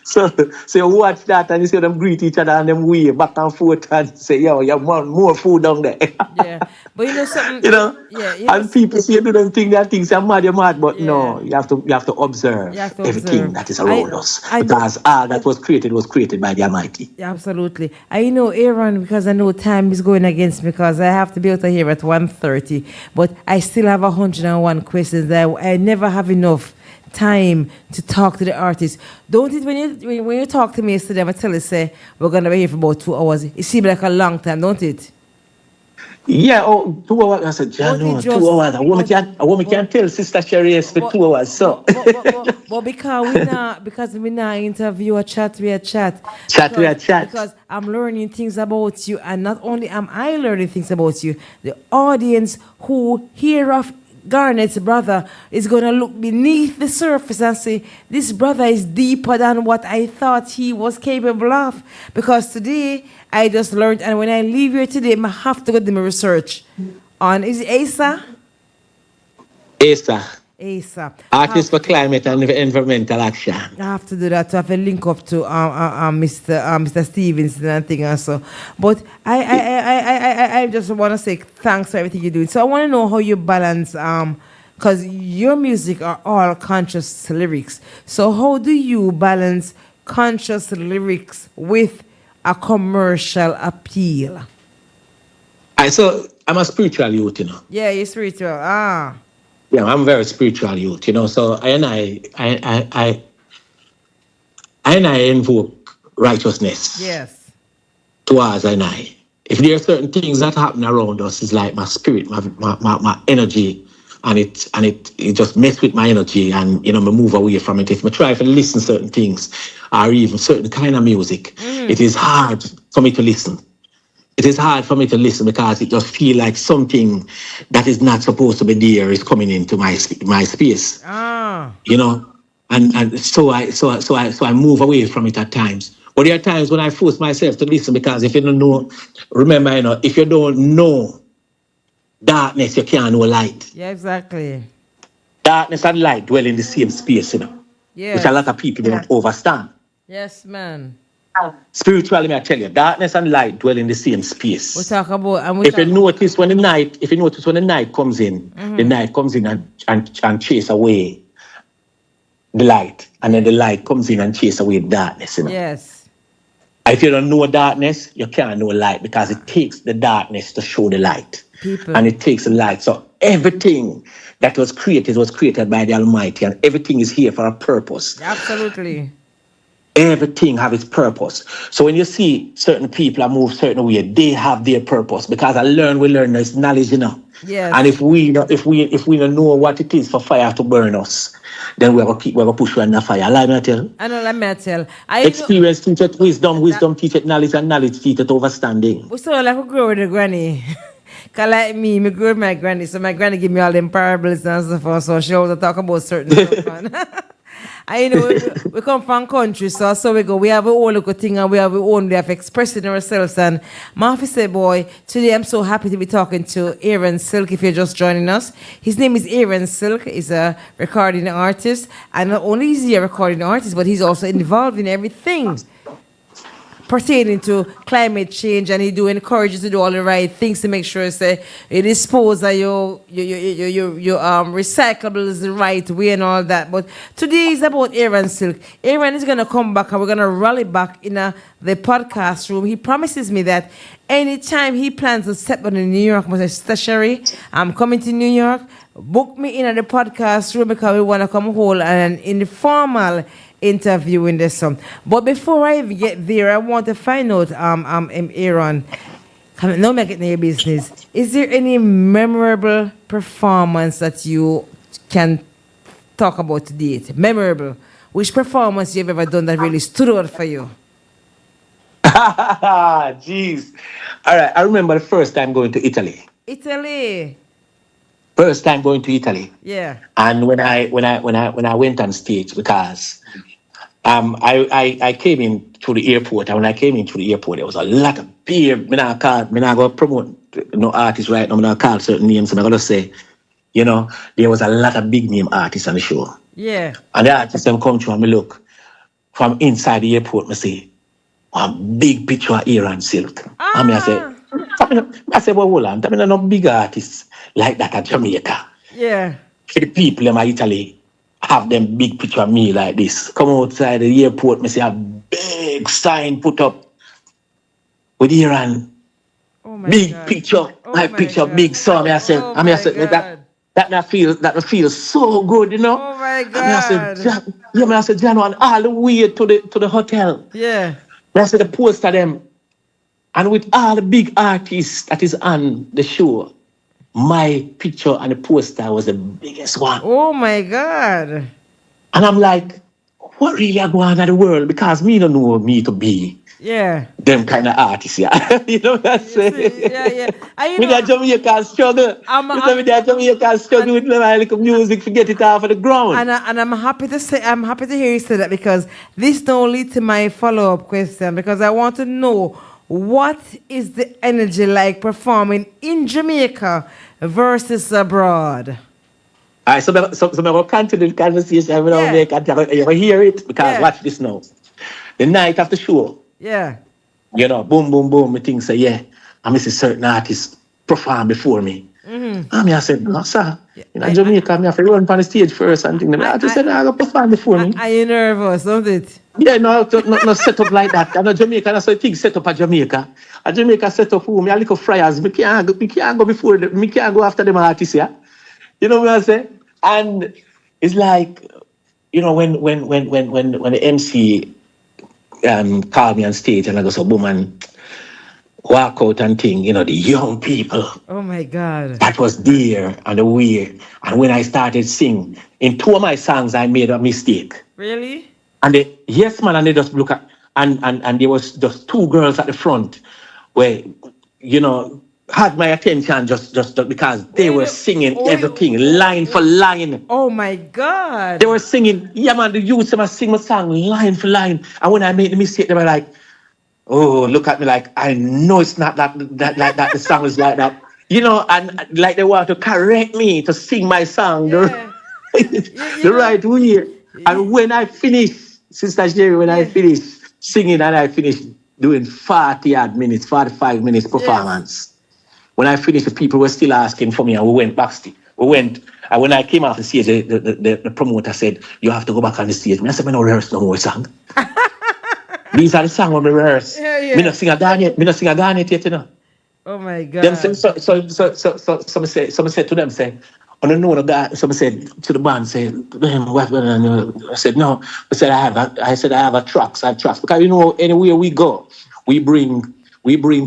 So you watch that and you see them greet each other and them wave back and forth and say, yo, you want more food down there. Yeah. But you know something. You know? Yeah. And people see you do them things, that things are mad, but no, you have to observe everything that is around us. Because all that was created by the Almighty. Yeah, absolutely. I know, Aaron, because I know time is going against me because I have to be out of here at 1:30. But I still have 101 questions that I never have enough time to talk to the artist. Don't it, when you talk to me yesterday, I tell you, say, we're going to be here for about 2 hours. It seems like a long time, don't it? Yeah, 2 hours. I said, no, 2 hours. A woman can't tell Sister Cherry for 2 hours. So, but because we not interview a chat, we a chat. Because I'm learning things about you, and not only am I learning things about you, the audience who hear of Garnett's brother is going to look beneath the surface and say, this brother is deeper than what I thought he was capable of. Because today, I just learned, and when I leave here today, I have to go do my research on, is it ASA? ASA. Artists for Climate and Environmental Action. I have to do that to have a link up to Mr. Stevens and thing also. But I just want to say thanks for everything you're doing. So I want to know how you balance, because your music are all conscious lyrics. So how do you balance conscious lyrics with a commercial appeal? So I'm a spiritual youth, you know. Yeah, you're spiritual. Yeah, I'm a very spiritual youth, you know. So I invoke righteousness. Yes. Towards I. If there are certain things that happen around us, it's like my spirit, my energy and it just mess with my energy, and me move away from it. If I try to listen certain things or even certain kind of music, it is hard for me to listen. It is hard for me to listen because it just feel like something that is not supposed to be there is coming into my space. And so I move away from it at times. But there are times when I force myself to listen, because if you don't know, remember, if you don't know darkness, you can't know light. Yeah, exactly. Darkness and light dwell in the same space, Yes. which a lot of people don't understand. Yes, man. Spiritually, I tell you, darkness and light dwell in the same space. We talk about, if you notice when the night comes in, the night comes in and chase away the light, and then the light comes in and chase away the darkness. Yes. If you don't know darkness, you can't know light, because it takes the darkness to show the light. And it takes the light. So everything that was created by the Almighty, and everything is here for a purpose. Absolutely. Everything have its purpose. So when you see certain people that move certain way, they have their purpose, because we learn this knowledge, Yes. And if we don't know what it is for fire to burn us, then we're gonna push you in the fire. Let me tell. I know, let me tell. Experience teacheth wisdom, wisdom teacheth knowledge, and knowledge teacheth understanding. We still like we grow with the granny. Cause like me grew with my granny, so my granny give me all them parables and stuff, so she always talk about certain stuff. And we come from country, so we go. We have our own little thing, and we have our own way of expressing ourselves. And my office said, boy, today I'm so happy to be talking to Aaron Silk. If you're just joining us, his name is Aaron Silk. He's a recording artist, and not only is he a recording artist, but he's also involved in everything pertaining to climate change, and he do encourage you to do all the right things to make sure you dispose of your recyclables the right way and all that. But today is about Aaron Silk. Aaron is gonna come back, and we're gonna rally back in the podcast room. He promises me that anytime he plans to step on in New York, I say, JAIRiE, I'm coming to New York. Book me in at the podcast room, because we wanna come hold an informal interview in this song. But before I even get there, I want to find out, Aaron, now I'm getting your business. Is there any memorable performance that you can talk about today? Memorable. Which performance you've ever done that really stood out for you? Jeez. All right. I remember the first time going to Italy. First time going to Italy. Yeah. And when I went on stage, because I came in to the airport, and when I came into the airport, there was a lot of beer. I'm not going to promote no artists right now. I'm not going to call certain names. I'm going to say, there was a lot of big name artists on the show. Yeah. And the artists them come through and me look from inside the airport. I say, one big picture of Aaron Silk. And I say, well, hold on. I mean, no big artists like that at Jamaica. Yeah. The people in Italy have them big picture of me like this. Come outside the airport, me see a big sign put up with Aaron. Big God. picture, my picture, God. Big song. I said, that feels so good, Oh my God. I said, John, and all the way to the hotel. Yeah. I said, the poster them, and with all the big artists that is on the show, my picture and the poster was the biggest one. Oh my God. And I'm like, what really are going on in the world? Because me don't know me to be them kind of artists, yeah. You know what I'm saying? Yeah. With that Jamaican struggle. With that Jamaican struggle with my little music to get it off of the ground. And I'm happy to hear you say that, because this don't lead to my follow-up question, because I want to know, what is the energy like performing in Jamaica versus abroad? All right, so I'm going to continue the conversation. You will hear it, because watch this now. The night of the show, boom, boom, boom, I think say, I see certain artists perform before me. And I said, no, sir. In Jamaica, I have to run on the stage first and things. I just said, I'm going to perform before me. Are you nervous, don't it? Yeah, no set up like that. I know Jamaica, that's why things set up at Jamaica. At Jamaica set up for me, a little friars. Me can't go before them. Me can't go after them artists, yeah. You know what I say? And it's like, when the MC called me on stage, and I go, so boom, and walk out and thing, you know, the young people. Oh my God. That was there and the way. And when I started singing, in 2 of my songs, I made a mistake. Really? And they, yes, man, and they just look at, and there was just 2 girls at the front where, you know, had my attention just because they were singing everything, line for line. Oh my God. They were singing, yeah, man, the youth them sing my song line for line. And when I made the mistake, they were like, oh, look at me like, I know it's not that the song is like that. You know, and like they want to correct me to sing my song the right way. And when I finished, Sister JAIRiE, when I finished singing and I finished doing 45 minutes performance, when I finished, the people were still asking for me, and we went backstage. And when I came off the stage, the promoter said, you have to go back on the stage. I said, I don't rehearse no more song. These are the songs of the rehearse. Me not sing a Garnett yet, you know. Oh my God. Them say, so some said to them, say, I don't know the guy. Some said to the band, say, what? I said, no. I said I have a tracks. Because you know, anywhere we go, we bring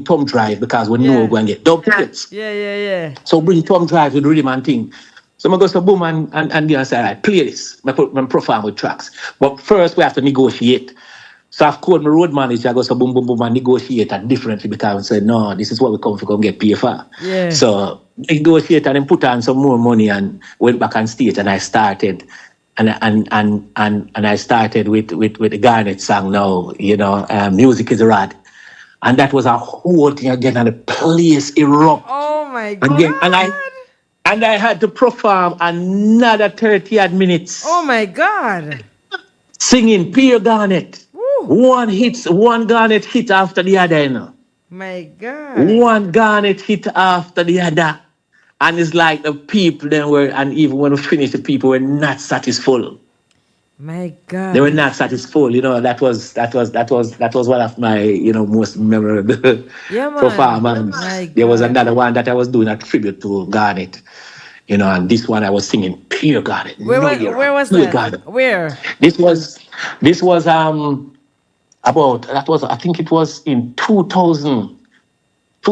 thumb drive because we know we're going to get dub tickets. Yeah. So bring thumb drive with the rhythm and thing. So I go to boom and I say, all right, play this. I perform with tracks. But first we have to negotiate. So I've called my road manager, I go to boom and negotiate that differently because I said, no, this is what we come for, get paid for. Yeah. So negotiate and then put on some more money and went back on stage and I started. And I started with the Garnett song now, you know, Music is a Rod. And that was a whole thing again, and the place erupted. Oh my God. Again, and I had to perform another 30 minutes. Oh my God. Singing pure Garnett. One Garnett hit after the other, you know. My God. One Garnett hit after the other. And it's like the people then were, and even when we finished, the people were not satisfied. My God. They were not satisfied, you know. That was one of my, you know, most memorable performance. There was another one that I was doing a tribute to Garnett, you know, and this one I was singing pure Garnett. Where was that? Garnett. Where? This was I think it was in 2002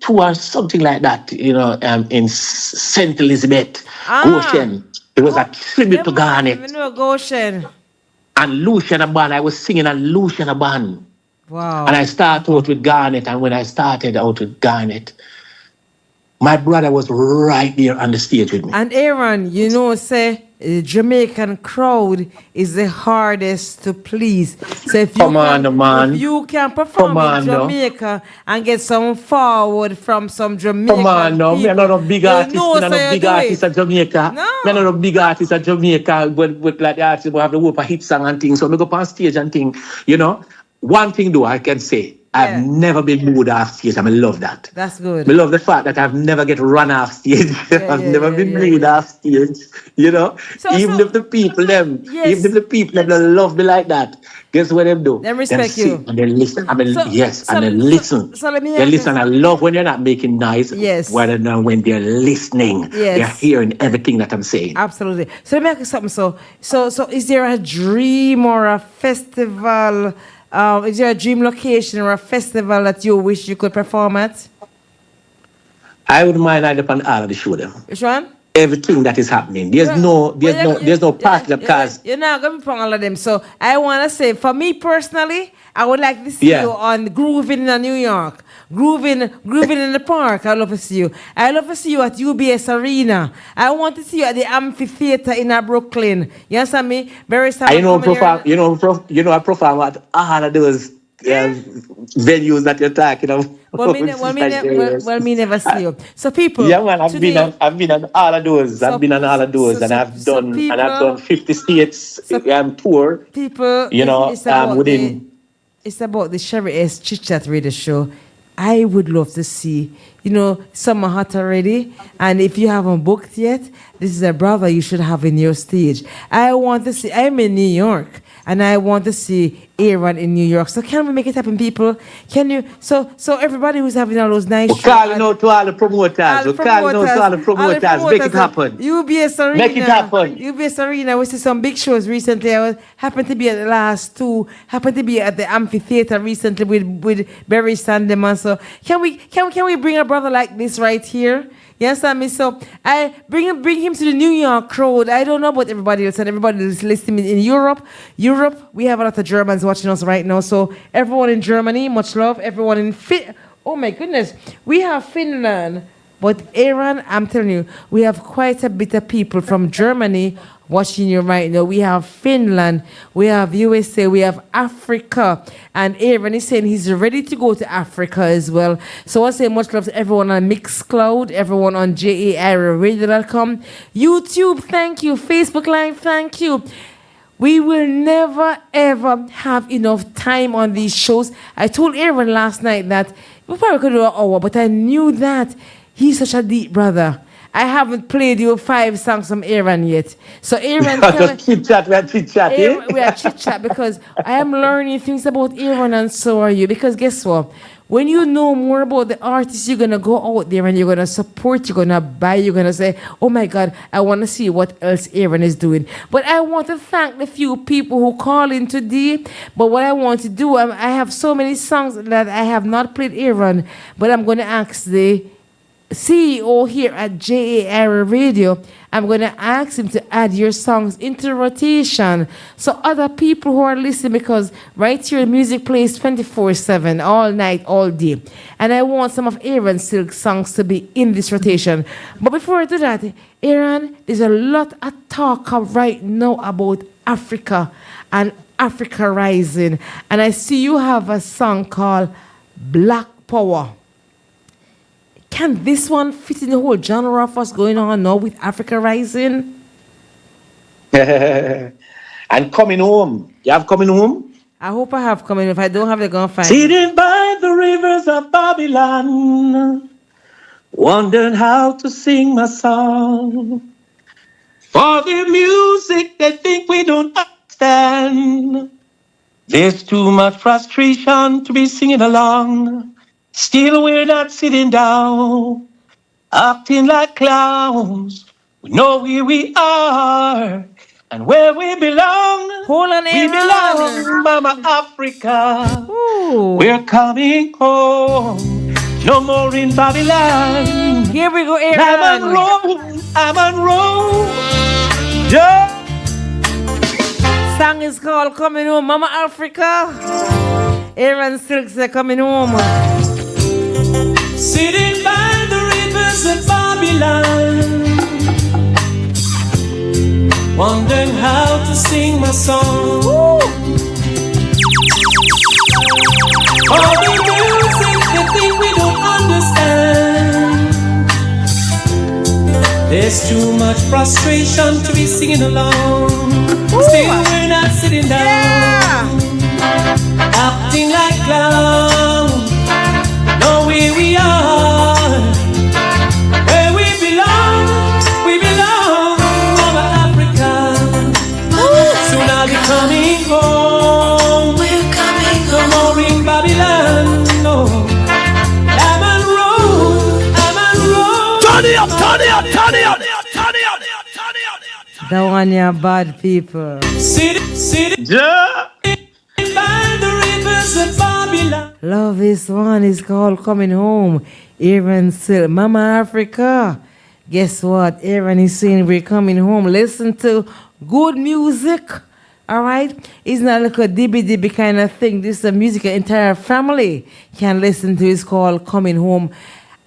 or something like that, you know, in St. Elizabeth, Goshen. It was a tribute to Garnett. I know Goshen. And Luciana Band, I was singing on Luciana Band. Wow. And I started out with Garnett, and when I started out with Garnett, my brother was right there on the stage with me. And Aaron, you know, say, the Jamaican crowd is the hardest to please. So if you can perform in Jamaica and get some forward from some Jamaican people, I'm not a big artist. I'm not a big artist in Jamaica. No. I'm not a big artist in Jamaica, but like the artists who have the whoop a hit song and things. So I go up on stage and things. You know, one thing though I can say, I've never been booed off stage, and I love that. That's good. I love the fact that I've never get run off stage. I've never been bullied off stage. You know, even if the people them love me like that, guess what them do? They respect you. And they listen. And they listen. So let me they listen. I love when they're not making noise. Yes. Rather than when they're listening. Yes. They're hearing everything that I'm saying. Absolutely. So let me ask you something. So is there a dream or a festival? Is there a dream location or a festival that you wish you could perform at? I wouldn't mind either upon all of the show them. Which one? Everything that is happening. There's no party because you're not going to perform all of them. So I want to say, for me personally, I would like to see you on Grooving in New York. Grooving in the park. I love to see you. I love to see you at UBS Arena. I want to see you at the Amphitheater in Brooklyn. You understand me? I perform at all of those venues that you're talking about. Well, me never see you. So people, I've been on all of those. I've done 50 states tour. People, you know, it's about the JAIRiE Chit Chat radio show. I would love to see, you know, summer hot already, and if you haven't booked yet, this is a brother you should have in your stage. I want to see. I'm in New York. and I want to see Aaron in New York. So can we make it happen, people? Can you? So everybody who's having all those nice shows. We're calling out to all the promoters. We're calling out to all the promoters. Make it happen. UBS Arena. Make it happen. UBS Arena. We see some big shows recently. I happened to be at the last two. Happened to be at the amphitheater recently with Barry Sandeman. So can we bring a brother like this right here? Yes, I mean, so I bring him to the New York crowd. I don't know about everybody else, and everybody is listening in Europe. We have a lot of Germans watching us right now. So everyone in Germany, much love. Everyone in oh my goodness, we have Finland. But Aaron, I'm telling you, we have quite a bit of people from Germany watching you right now. We have Finland, we have USA, we have Africa. And Aaron is saying he's ready to go to Africa as well. So I say much love to everyone on Mixcloud, everyone on JAIRiE.com. YouTube, thank you. Facebook Live, thank you. We will never, ever have enough time on these shows. I told Aaron last night that we probably could do an hour, but I knew that he's such a deep brother. I haven't played you 5 songs from Aaron yet. So Aaron, we are chit-chat, we are chit-chat because I am learning things about Aaron, and so are you. Because guess what? When you know more about the artist, you're going to go out there and you're going to support, you're going to buy, you're going to say, oh my God, I want to see what else Aaron is doing. But I want to thank the few people who call in today. But what I want to do, I have so many songs that I have not played Aaron, but I'm going to ask the CEO here at JAIRiE Radio, I'm going to ask him to add your songs into rotation so other people who are listening, because right here music plays 24/7, all night, all day. And I want some of Aaron Silk songs to be in this rotation. But before I do that, Aaron, there's a lot of talk right now about Africa and Africa Rising. And I see you have a song called Black Power. Can this one fit in the whole genre of what's going on now with Africa Rising? And Coming Home. You have Coming Home? I hope I have Coming Home. If I don't have, they're going to find Sitting by the rivers of Babylon, wondering how to sing my song. For the music they think we don't understand. There's too much frustration to be singing along. Still we're not sitting down, acting like clowns. We know where we are and where we belong. Hold on, we belong, Mama Africa. Ooh. We're coming home, no more in Babylon. Here we go, Aaron. I'm on roll. Yeah. Song is called Coming Home, Mama Africa. Aaron Silk said Coming Home. Sitting by the rivers of Babylon, wondering how to sing my song. All the music they think we don't understand. There's too much frustration to be singing along. Still we're not sitting down, acting like clowns. Know where we are, where we belong, Mama Africa. Soon I'll be coming home. We're coming home. No more in Babylon, no. I'm on road. Turn it up, turn it up, turn it up, turn it up, turn it up. That one, yeah, bad people. City, Yeah. by the rivers of Babylon. Love this one is called Coming Home. Aaron Silk, Mama Africa. Guess what? Aaron is saying we're coming home. Listen to good music. All right? It's not like a dibby kind of thing. This is a music an entire family can listen to. It's called Coming Home.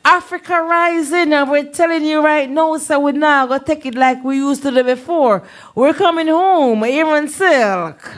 Africa Rising, and we're telling you right now, so we're now going to take it like we used to do before. We're coming home. Aaron Silk.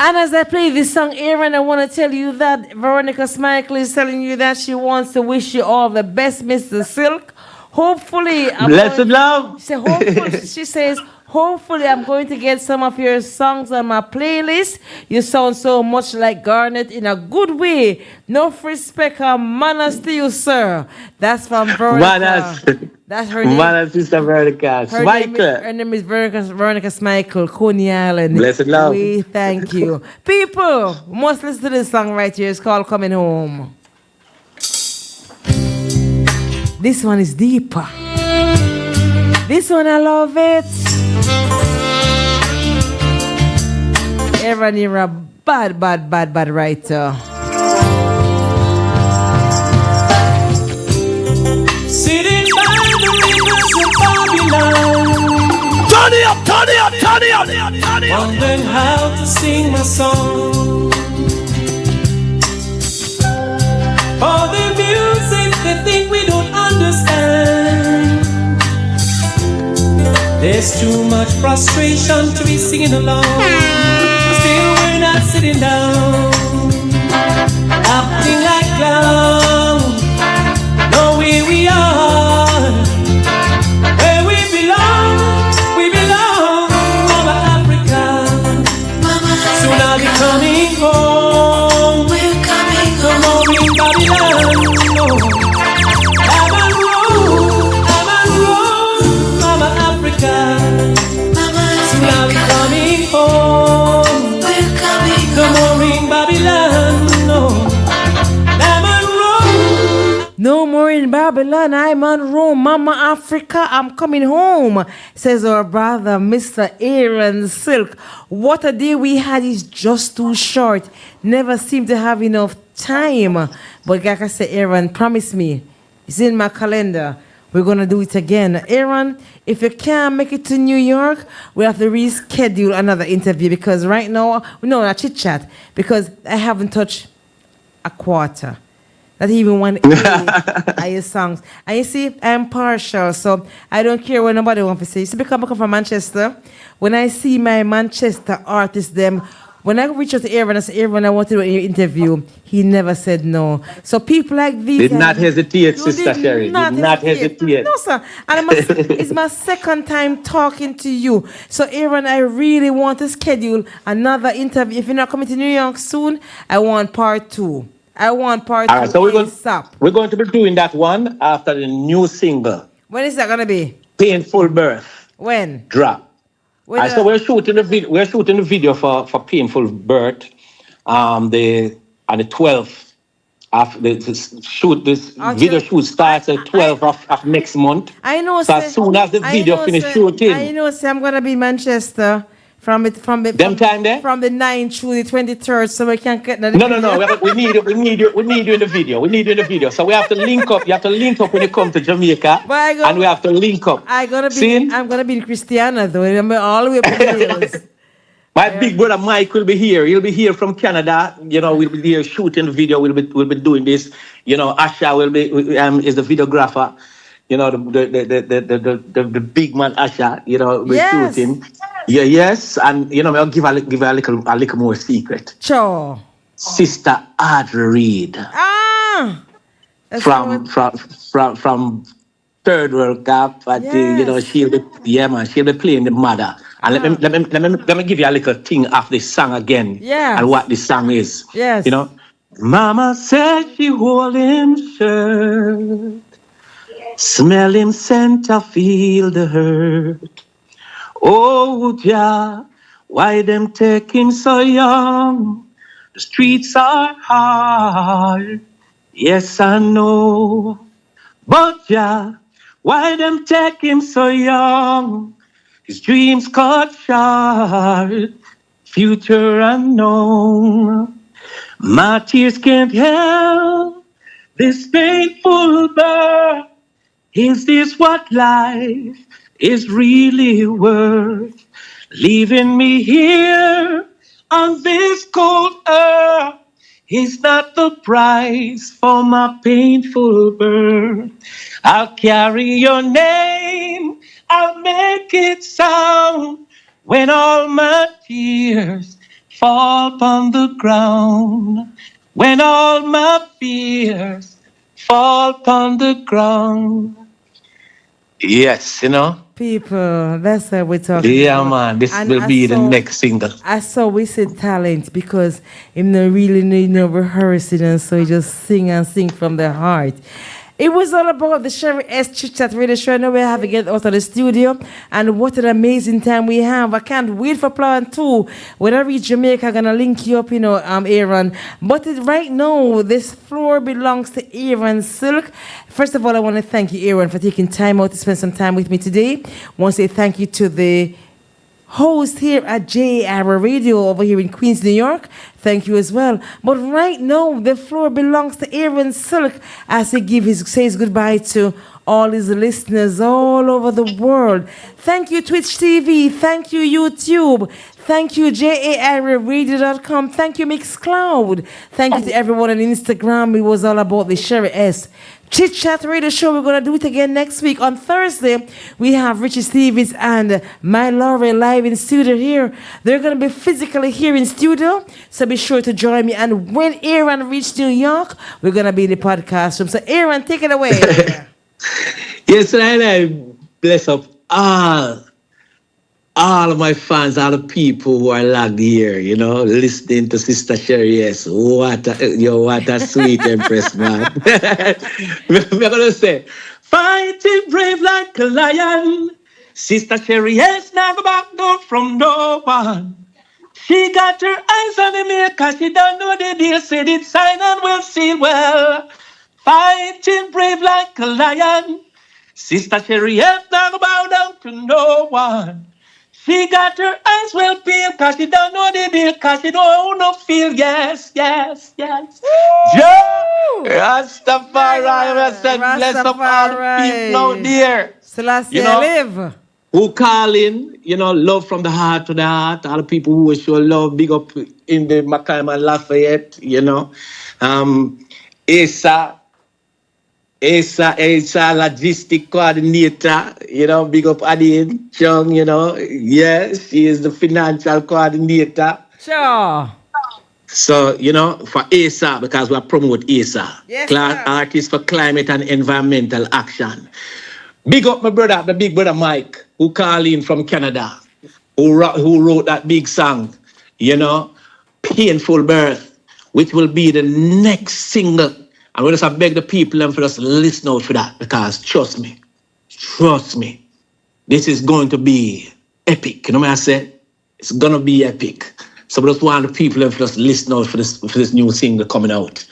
And as I play this song, Aaron, I want to tell you that Veronica Smichael is telling you that she wants to wish you all the best, Mr. Silk. Hopefully, Blessed love. She says, Hopefully, I'm going to get some of your songs on my playlist. You sound so much like Garnett in a good way. No respect or manners to you, sir. That's from Veronica. Manners. That's her name. Manners, Sister Veronica. Her name is Veronica Smichael, Coney Island. Blessed love. We thank you. People, must listen to this song right here. It's called Coming Home. This one is deeper. This one, I love it. Aaron, you're a bad writer. Sitting by the rivers of Babylon. Turn it up, turn it up, turn it up, turn it up. Wondering how to sing my song. For the music they think we don't understand. There's too much frustration to be singing along. Still we're not sitting down, acting like clowns. No, where we are, where we belong, Mama Africa. Soon I'll be coming home. We're coming home. No more in Babylon. No. Mama Africa. Soon I'll be coming home. We're coming home. No more in Babylon. No. No more in Babylon, I'm on Rome. Mama Africa, I'm coming home, says our brother, Mr. Aaron Silk. What a day we had is just too short. Never seem to have enough time. But like I said, Aaron, promise me, it's in my calendar. We're going to do it again. Aaron, if you can't make it to New York, we have to reschedule another interview because right now, no, a chit chat, because I haven't touched a quarter. Not even 1/8 of your songs. And you see, I'm partial, so I don't care what nobody wants to say. You see, because I come from Manchester, when I see my Manchester artists, them, when I reach out to Aaron, I say, Aaron, I want to do an interview. He never said no. So people like these... Did not hesitate, Sister Sherry. Did not hesitate. No, sir. And it's my second time talking to you. So, Aaron, I really want to schedule another interview. If you're not coming to New York soon, I want part 2. I want part 2. All right, so we're going to be doing that one after the new single. When is that going to be? Painful Birth. When? Drop. So we're shooting the video. We're shooting the video for Painful Birth. On the 12th. Video shoot starts at 12th of next month. I know. So as soon as the video finishes shooting, I know. I'm going to be in Manchester. From the 9th through the 23rd, so we can't get that. No. We need you in the video. We need you in the video. So we have to link up. You have to link up when you come to Jamaica, and we have to link up. I'm gonna be in Christiana though. I'm all the way up to the hills. My big brother Mike will be here. He'll be here from Canada. You know, we'll be here shooting the video. We'll be doing this. You know, Asha will be is the videographer. You know, the big man Asha. You know, we're shooting. Yeah, yes, and you know, I'll give a little more secret. Sure. Sister Audrey Reed. From Third World Cup, but you know, she'll be playing the mother. And let me give you a little thing of this song again. Yeah. And what this song is. Yes. You know, Mama said she hold him shirt, smell him scent, I feel the hurt. Oh, Jah, why them take him so young? The streets are hard, yes, I know. But Jah, why them take him so young? His dreams cut short, future unknown. My tears can't help this painful birth. Is this what life is really worth? Leaving me here on this cold earth is not the price for my painful birth. I'll carry your name, I'll make it sound when all my tears fall upon the ground. When all my fears fall upon the ground. Yes, you know. People, that's what we're talking Yeah, about. man. This And will be the next single. I saw we said talent because him no really need no rehearsing, and so he just sing and sing from the heart. It was all about the JAIRiE S Chit-Chat Radio Show. I know we have to get out of the studio, and what an amazing time we have. I can't wait for Plan 2. When I reach Jamaica, I'm going to link you up, Aaron. But right now, this floor belongs to Aaron Silk. First of all, I want to thank you, Aaron, for taking time out to spend some time with me today. I want to say thank you to the host here at JAIRiE Radio over here in Queens, New York. Thank you as well. But right now, the floor belongs to Aaron Silk as he says goodbye to all his listeners all over the world. Thank you, Twitch TV. Thank you, YouTube. Thank you, JAIRieradio.com. Thank you, Mixcloud. Thank you to everyone on Instagram. It was all about the JAIRiE S Chit-Chat Radio Show. We're going to do it again next week. On Thursday, we have Richie Stevens and MELLOW live in studio here. They're going to be physically here in studio, so be sure to join me. And when Aaron reaches New York, we're going to be in the podcast room. So Aaron, take it away. Yes, and I bless up all of my fans, all the people who are logged here, listening to Sister JAIRiE S. What a sweet empress, man. We're going to say, fighting brave like a lion. Sister JAIRiE S never back down from no one. She got her eyes on the maker, she don't know the deal, said it sign and will seal well. Fighting brave like a lion. Sister JAIRiE S never bow down to no one. She got her eyes well peeled, cause she don't know the deal, cause she don't no feel, yes. Rastafari, bless up all the people out there. Selassie, live. Who call in, love from the heart to the heart. All the people who show love, big up in the Macallan and Lafayette, Asa, logistic coordinator, big up Adine Chung, yes, she is the financial coordinator. Sure. So, for ASA, because we promote ASA, yes, Artists for Climate and Environmental Action. Big up my brother, the big brother Mike, who called in from Canada, who wrote that big song, Painful Birth, which will be the next single. I'm going to beg the people and for us to listen out for that, because trust me, this is going to be epic. You know what I said? It's going to be epic. So we just want the people and for us to listen out for this new single coming out.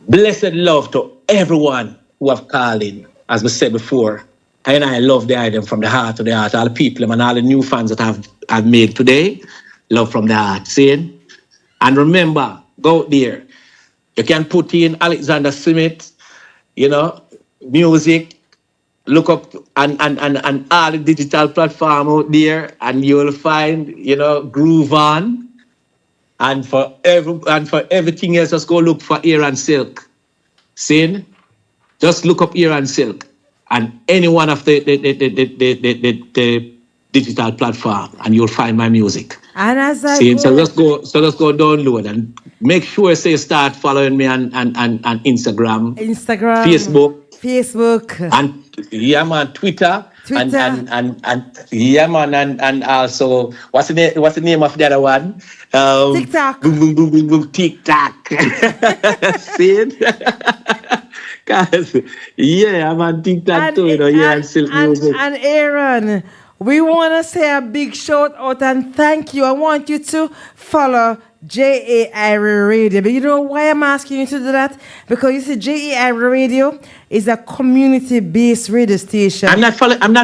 Blessed love to everyone who have called in. As we said before, I love the item from the heart to the heart. All the people and all the new fans that I've made today, love from the heart. See? And remember, go out there. You can put in Alexander Smith, music, look up and all the digital platform out there, and you'll find, Groove On. And for everything else, just go look for Aaron Silk. See? Just look up Aaron Silk and any one of the digital platform, and you'll find my music. And as I so just go download and make sure you start following me on Instagram, Facebook, and Twitter. And also what's the name of the other one? TikTok. TikTok. See it? Guys, I'm on TikTok too. And Aaron, we want to say a big shout out and thank you. I want you to follow JAIRiE Radio. But you know why I'm asking you to do that? Because you see, JAIRiE Radio is a community-based radio station. I'm not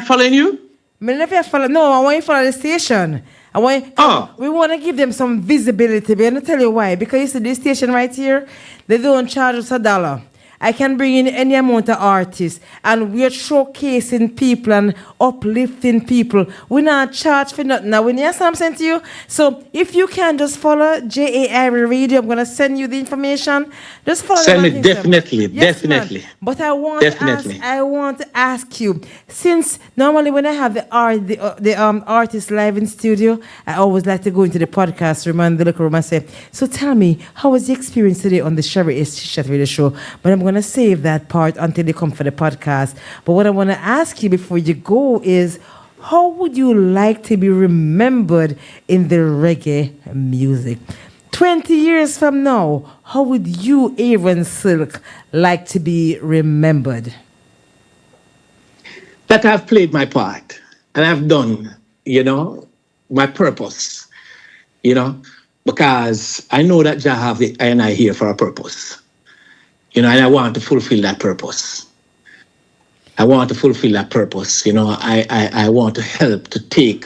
following you? No, I want you to follow the station. We want to give them some visibility. But I'm going to tell you why. Because you see, this station right here, they don't charge us $1. I can bring in any amount of artists, and we're showcasing people and uplifting people. We're not charged for nothing. Now, when you have something to you, so if you can just follow JAIRiE Radio, I'm going to send you the information. Just follow Send me, definitely. Man. But I want to ask you, since normally when I have the artists live in studio, I always like to go into the podcast room and the local room and say, so tell me, how was the experience today on the JAIRiE S Chit-Chat Radio Show? But I'm going going to save that part until they come for the podcast. But what I want to ask you before you go is, how would you like to be remembered in the reggae music? 20 years from now, how would you, Aaron Silk, like to be remembered? That I've played my part and I've done, my purpose, because I know that Jah have the I and I here for a purpose, and I want to fulfill that purpose. I want to fulfill that purpose, I want to help to take,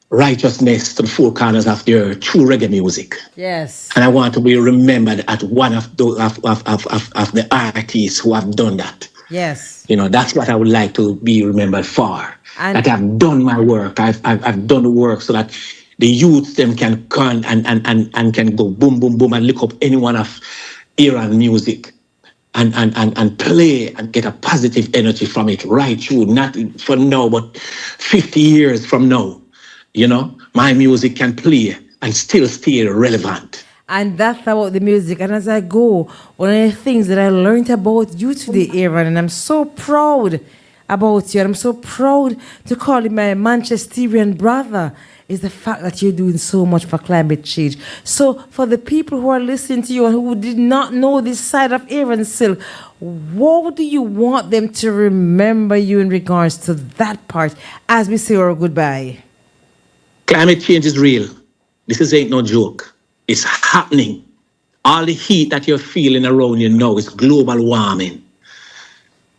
righteousness to the four corners of the earth through reggae music. Yes. And I want to be remembered as one of the artists who have done that. Yes. That's what I would like to be remembered for. And that I've done my work. I've done the work so that the youth them can come and can go boom, boom, boom and look up any one of Iran music and play and get a positive energy from it right through, not for now, but 50 years from now. My music can play and still stay relevant. And that's about the music. And as I go, one of the things that I learned about you today, Aaron, and I'm so proud about you, and I'm so proud to call you my Manchesterian brother, is the fact that you're doing so much for climate change. So for the people who are listening to you and who did not know this side of Aaron Silk, what do you want them to remember you in regards to that part as we say our goodbye? Climate change is real. This ain't no joke. It's happening. All the heat that you're feeling around you now is global warming.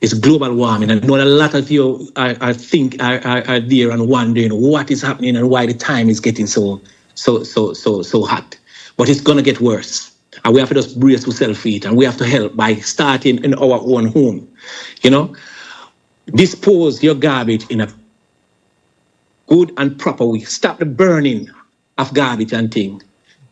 It's global warming. I know a lot of you are there and wondering what is happening and why the time is getting so hot. But it's gonna get worse. And we have to just brace ourselves for it, and we have to help by starting in our own home. Dispose your garbage in a good and proper way. Stop the burning of garbage and things.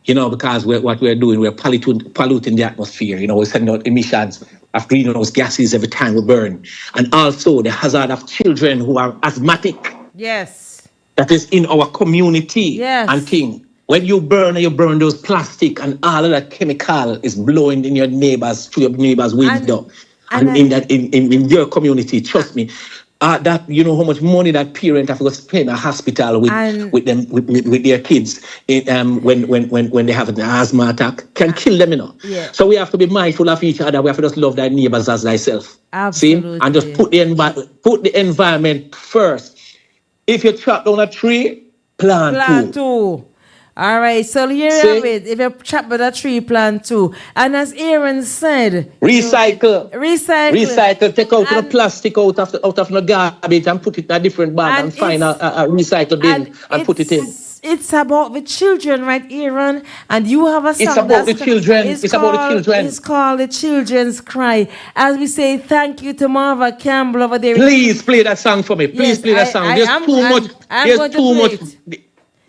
Because what we're doing, we're polluting the atmosphere. We're sending out emissions of greenhouse gases every time we burn. And also the hazard of children who are asthmatic. Yes. That is in our community. Yes. And thing. When you burn those plastic and all of that chemical is blowing in your neighbors, through your neighbors' window. And in your community, trust me. That how much money that parent have to spend in a hospital with their kids when they have an asthma attack can kill them, Yeah. So we have to be mindful of each other. We have to just love thy neighbors as thyself. Absolutely. See, and just put the environment first. If you chop down a tree, plant two. All right, so here you have it. If you chop down a tree, plant two. And as Aaron said, recycle. Take out the plastic out of the garbage and put it in a different bag and find a recycle bin and put it in. It's about the children, right, Aaron? And you have a song. It's about the children. It's about the children. It's called The Children's Cry. As we say, thank you to Marva Campbell over there. Please play that song for me. Please play that song.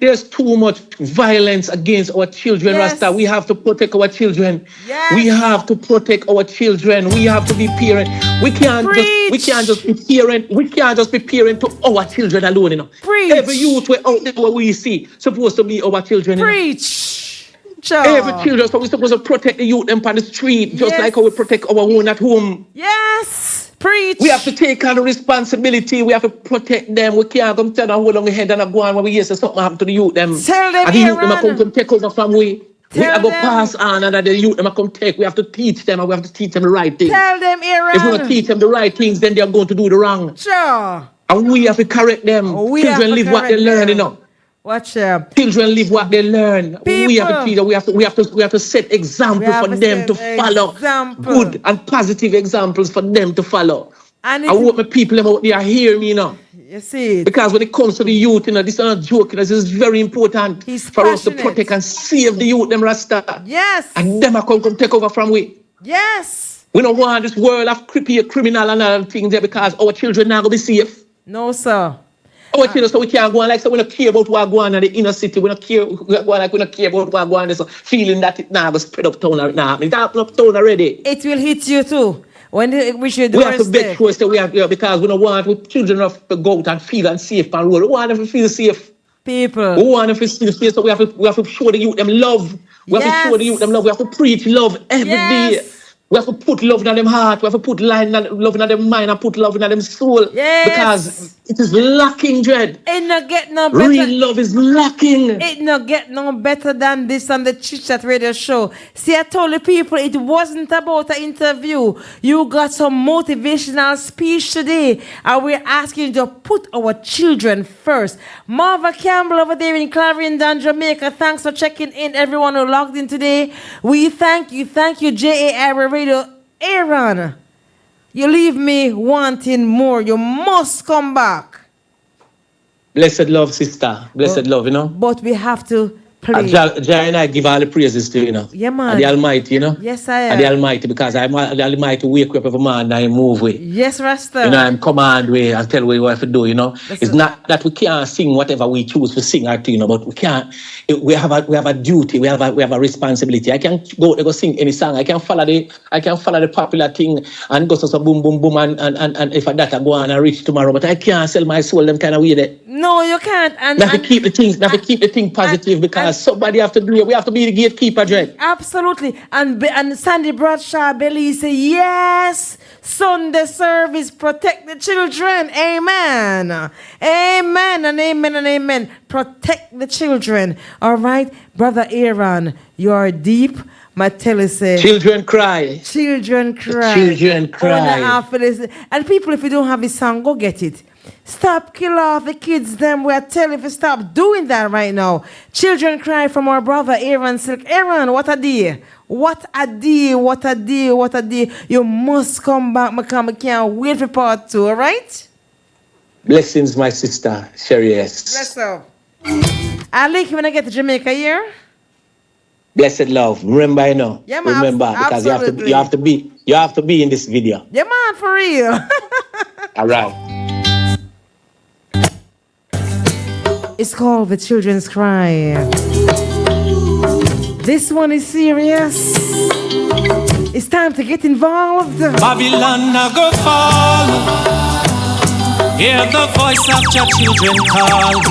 There's too much violence against our children, Rasta. We have to protect our children. Yes. We have to protect our children. We have to be parent. We can't just be parent. We can't just be parent to our children alone, Preach. Every youth out there what we see supposed to be our children. Preach. Every children, so we're supposed to protect the youth them on the street, just like how we protect our own at home. Yes. Preach. We have to take on the responsibility. We have to protect them. We can't come tell them hold on the head and go on when we hear something happen to the youth them. Tell them, and the youth them come take over from we. We have to pass on and the youth them come take. We have to teach them and we have to teach them the right things. Tell them, Aaron. If we don't teach them the right things, then they are going to do the wrong. Sure. And we have to correct them. Children live what they learn, Watch them. Children live what they learn. We have to teach them. We have to set example for them to follow. Good and positive examples for them to follow. And I want my people out there hear me, You see. Because when it comes to the youth, this is not a joke. This is very important for us to protect and save the youth, them Rasta. Yes. And them are come take over from we. Yes. We don't want this world of creepy criminal and other things there because our children now going to be safe. No, sir. Our children, so we can't go on like so we don't care about what going on in the inner city. We don't care about what going on. So feeling that it now go spread up town or now. It's up town already. It will hit you too. We should do we have to make sure that we have because we don't want children to go out and feel unsafe and roll. We want them to feel safe. People. We want them to feel safe, so we have to show the youth them love. We have to show the youth them love. We have to preach love every day. We have to put love in them heart. We have to put love in them mind and put love in them soul. Yes. Because it is lacking, Dread. It not get no better. Real love is lacking. It not get no better than this on the CHIT radio show. See, I told the people it wasn't about an interview. You got some motivational speech today. And we're asking you to put our children first. Marva Campbell over there in Clarendon, Jamaica. Thanks for checking in, everyone who logged in today. We thank you, JAIRiE Radio. Aaron, you leave me wanting more. You must come back. Blessed love, sister. Blessed love, you know. But we have to play. And I give all the praises to you, know. Yeah, man. And the Almighty, you know. Yes, I am. And the Almighty, because I'm the Almighty wake up every man and I move with. Yes, Rasta. You know, I'm command way and tell what we have to do, you know. It's not that we can't sing whatever we choose to sing or to, you know, but we can't. We have a duty. We have a responsibility. I can't go sing any song. I can follow the popular thing and go to some boom boom boom and if that I go on and reach tomorrow. But I can't sell my soul them kind of way there. No, you can't. And have to keep the thing positive because somebody have to do it. We have to be the gatekeeper, Dread. Absolutely. And Sandy Bradshaw Belly say yes. Sunday service protect the children. Amen. Amen and amen and amen. Protect the children. All right, brother Aaron, you are deep. My tele say children cry. Children cry. Children cry. And people, if you don't have this song, go get it. Stop kill off the kids them. We're telling you to stop doing that right now. Children cry from our brother Aaron Silk. Aaron, what a day. What a day, what a day, what a day. You must come back, I can't wait for part 2, all right? Blessings, my sister, Sherry S. Bless her. I like you when I get to Jamaica here. Blessed love. Remember, you know. Yeah, man, remember, because you have to be in this video. Yeah, man, for real. All right. It's called The Children's Cry. This one is serious. It's time to get involved. Babylon na go fall. Hear the voice of your children call.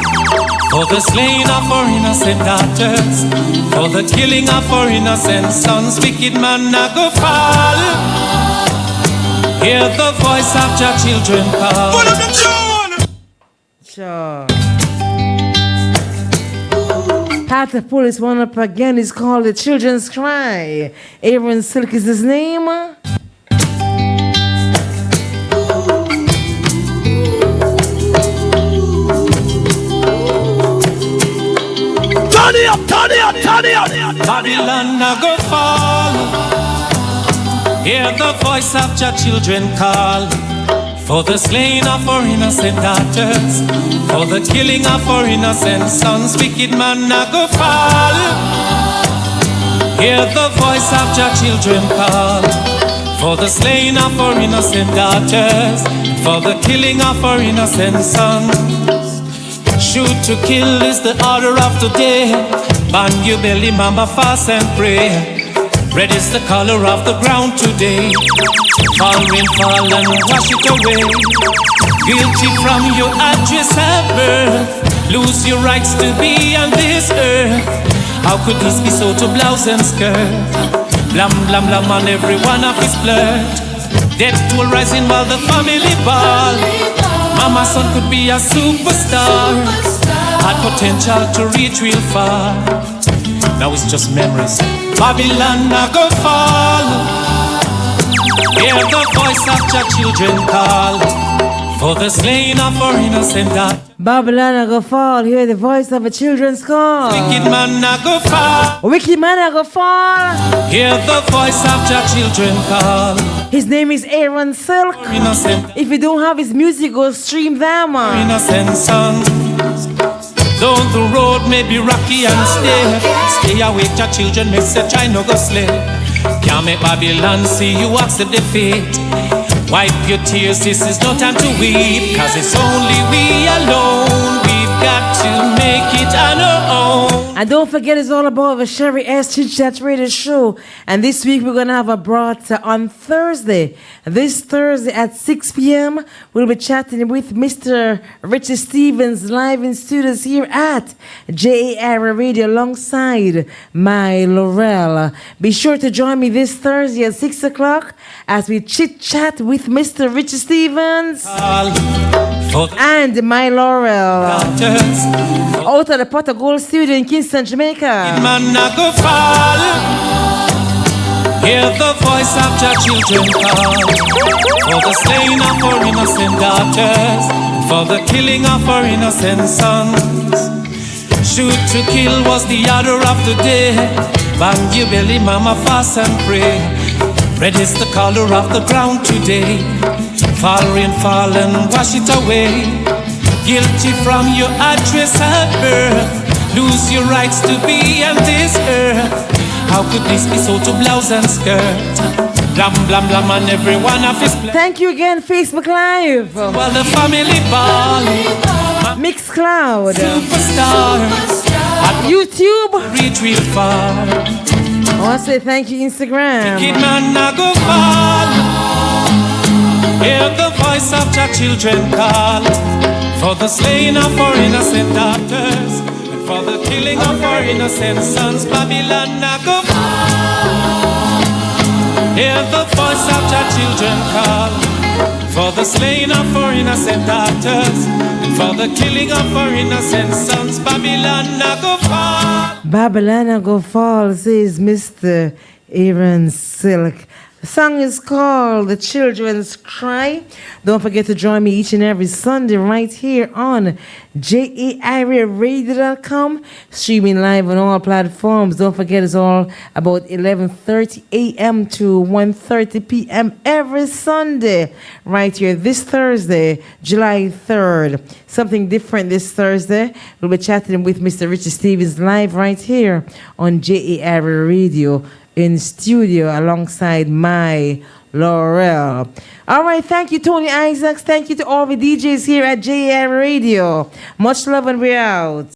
For the slaying of our innocent daughters, for the killing of our innocent sons, wicked man na go fall. Hear the voice of your children call. Sure. Had to pull this one up again. It's called The Children's Cry. Aaron Silk is his name. Turn it up, turn it up, turn it up. Babylon na go fall. Hear the voice of your children call. For the slaying of our innocent daughters, for the killing of our innocent sons, wicked man na go fall. Hear the voice of your children call. For the slaying of our innocent daughters, for the killing of our innocent sons. Shoot to kill is the order of today. Bang your belly, mama, fast and pray. Red is the color of the ground today. Fall rain, fall and wash it away. Guilty from your address at birth. Lose your rights to be on this earth. How could this be so to blouse and skirt? Blam, blam, blam on every one of his blood. Death toll rising while the family ball. Mama's son could be a superstar. Had potential to reach real far. Now it's just memories. Babylon na go fall. Hear the voice of your children call. For the slaying of our innocent daughters. Babylon na go fall. Hear the voice of a children's call. Wicked man na go fall. Wicked man na go fall. Hear the voice of your children call. His name is Aaron Silk. Innocent. If you don't have his music, go stream them. Innocent sons. Though the road may be rocky and stay awake, your children message I no go slay. Can't make Babylon see you accept defeat. Wipe your tears, this is no time to weep. Cause it's only we alone. We've got to make it on our own. And don't forget, it's all about the Sherry S. Chit Chat Radio Show. And this week we're going to have a broad on Thursday. This Thursday at 6 p.m., we'll be chatting with Mr. Richie Stevens live in studios here at JAIRiE Radio alongside my Laurel. Be sure to join me this Thursday at 6 o'clock as we chit chat with Mr. Richie Stevens and my Laurel out of the Pot of Gold studio in Kingston, Jamaica. Hear the voice of your children call for the slaying of our innocent daughters, for the killing of our innocent sons. Shoot to kill was the order of the day. Bang your belly, mama, fast and pray. Red is the color of the ground today. Fall rain, fall and wash it away. Guilty from your address at birth. Lose your rights to be on this earth. How could this be so to blouse and skirt? Blam, blam, blam, and everyone of his play. Thank you again, Facebook Live. Well, the family ball. Mixcloud. Superstars. YouTube. Reach real far. I want to say thank you, Instagram. Kid man, I go fall. Hear the voice of your children call for the slaying of our innocent daughters. For the killing of our innocent sons, Babylon I go. Hear the voice of your children call for the slaying of our innocent daughters, and for the killing of our innocent sons, Babylon I go fall. Babylon I go fall, says Mr. Aaron Silk. The song is called The Children's Cry. Don't forget to join me each and every Sunday right here on JAIRieradio.com, streaming live on all platforms. Don't forget, it's all about 11:30 a.m. to 1:30 p.m. every Sunday right here this Thursday, July 3rd. Something different this Thursday. We'll be chatting with Mr. Richie Stevens live right here on JAIRiE Radio in studio alongside my Laurel. All right, thank you, Tony Isaacs. Thank you to all the DJs here at JAIRiE Radio. Much love and we're out.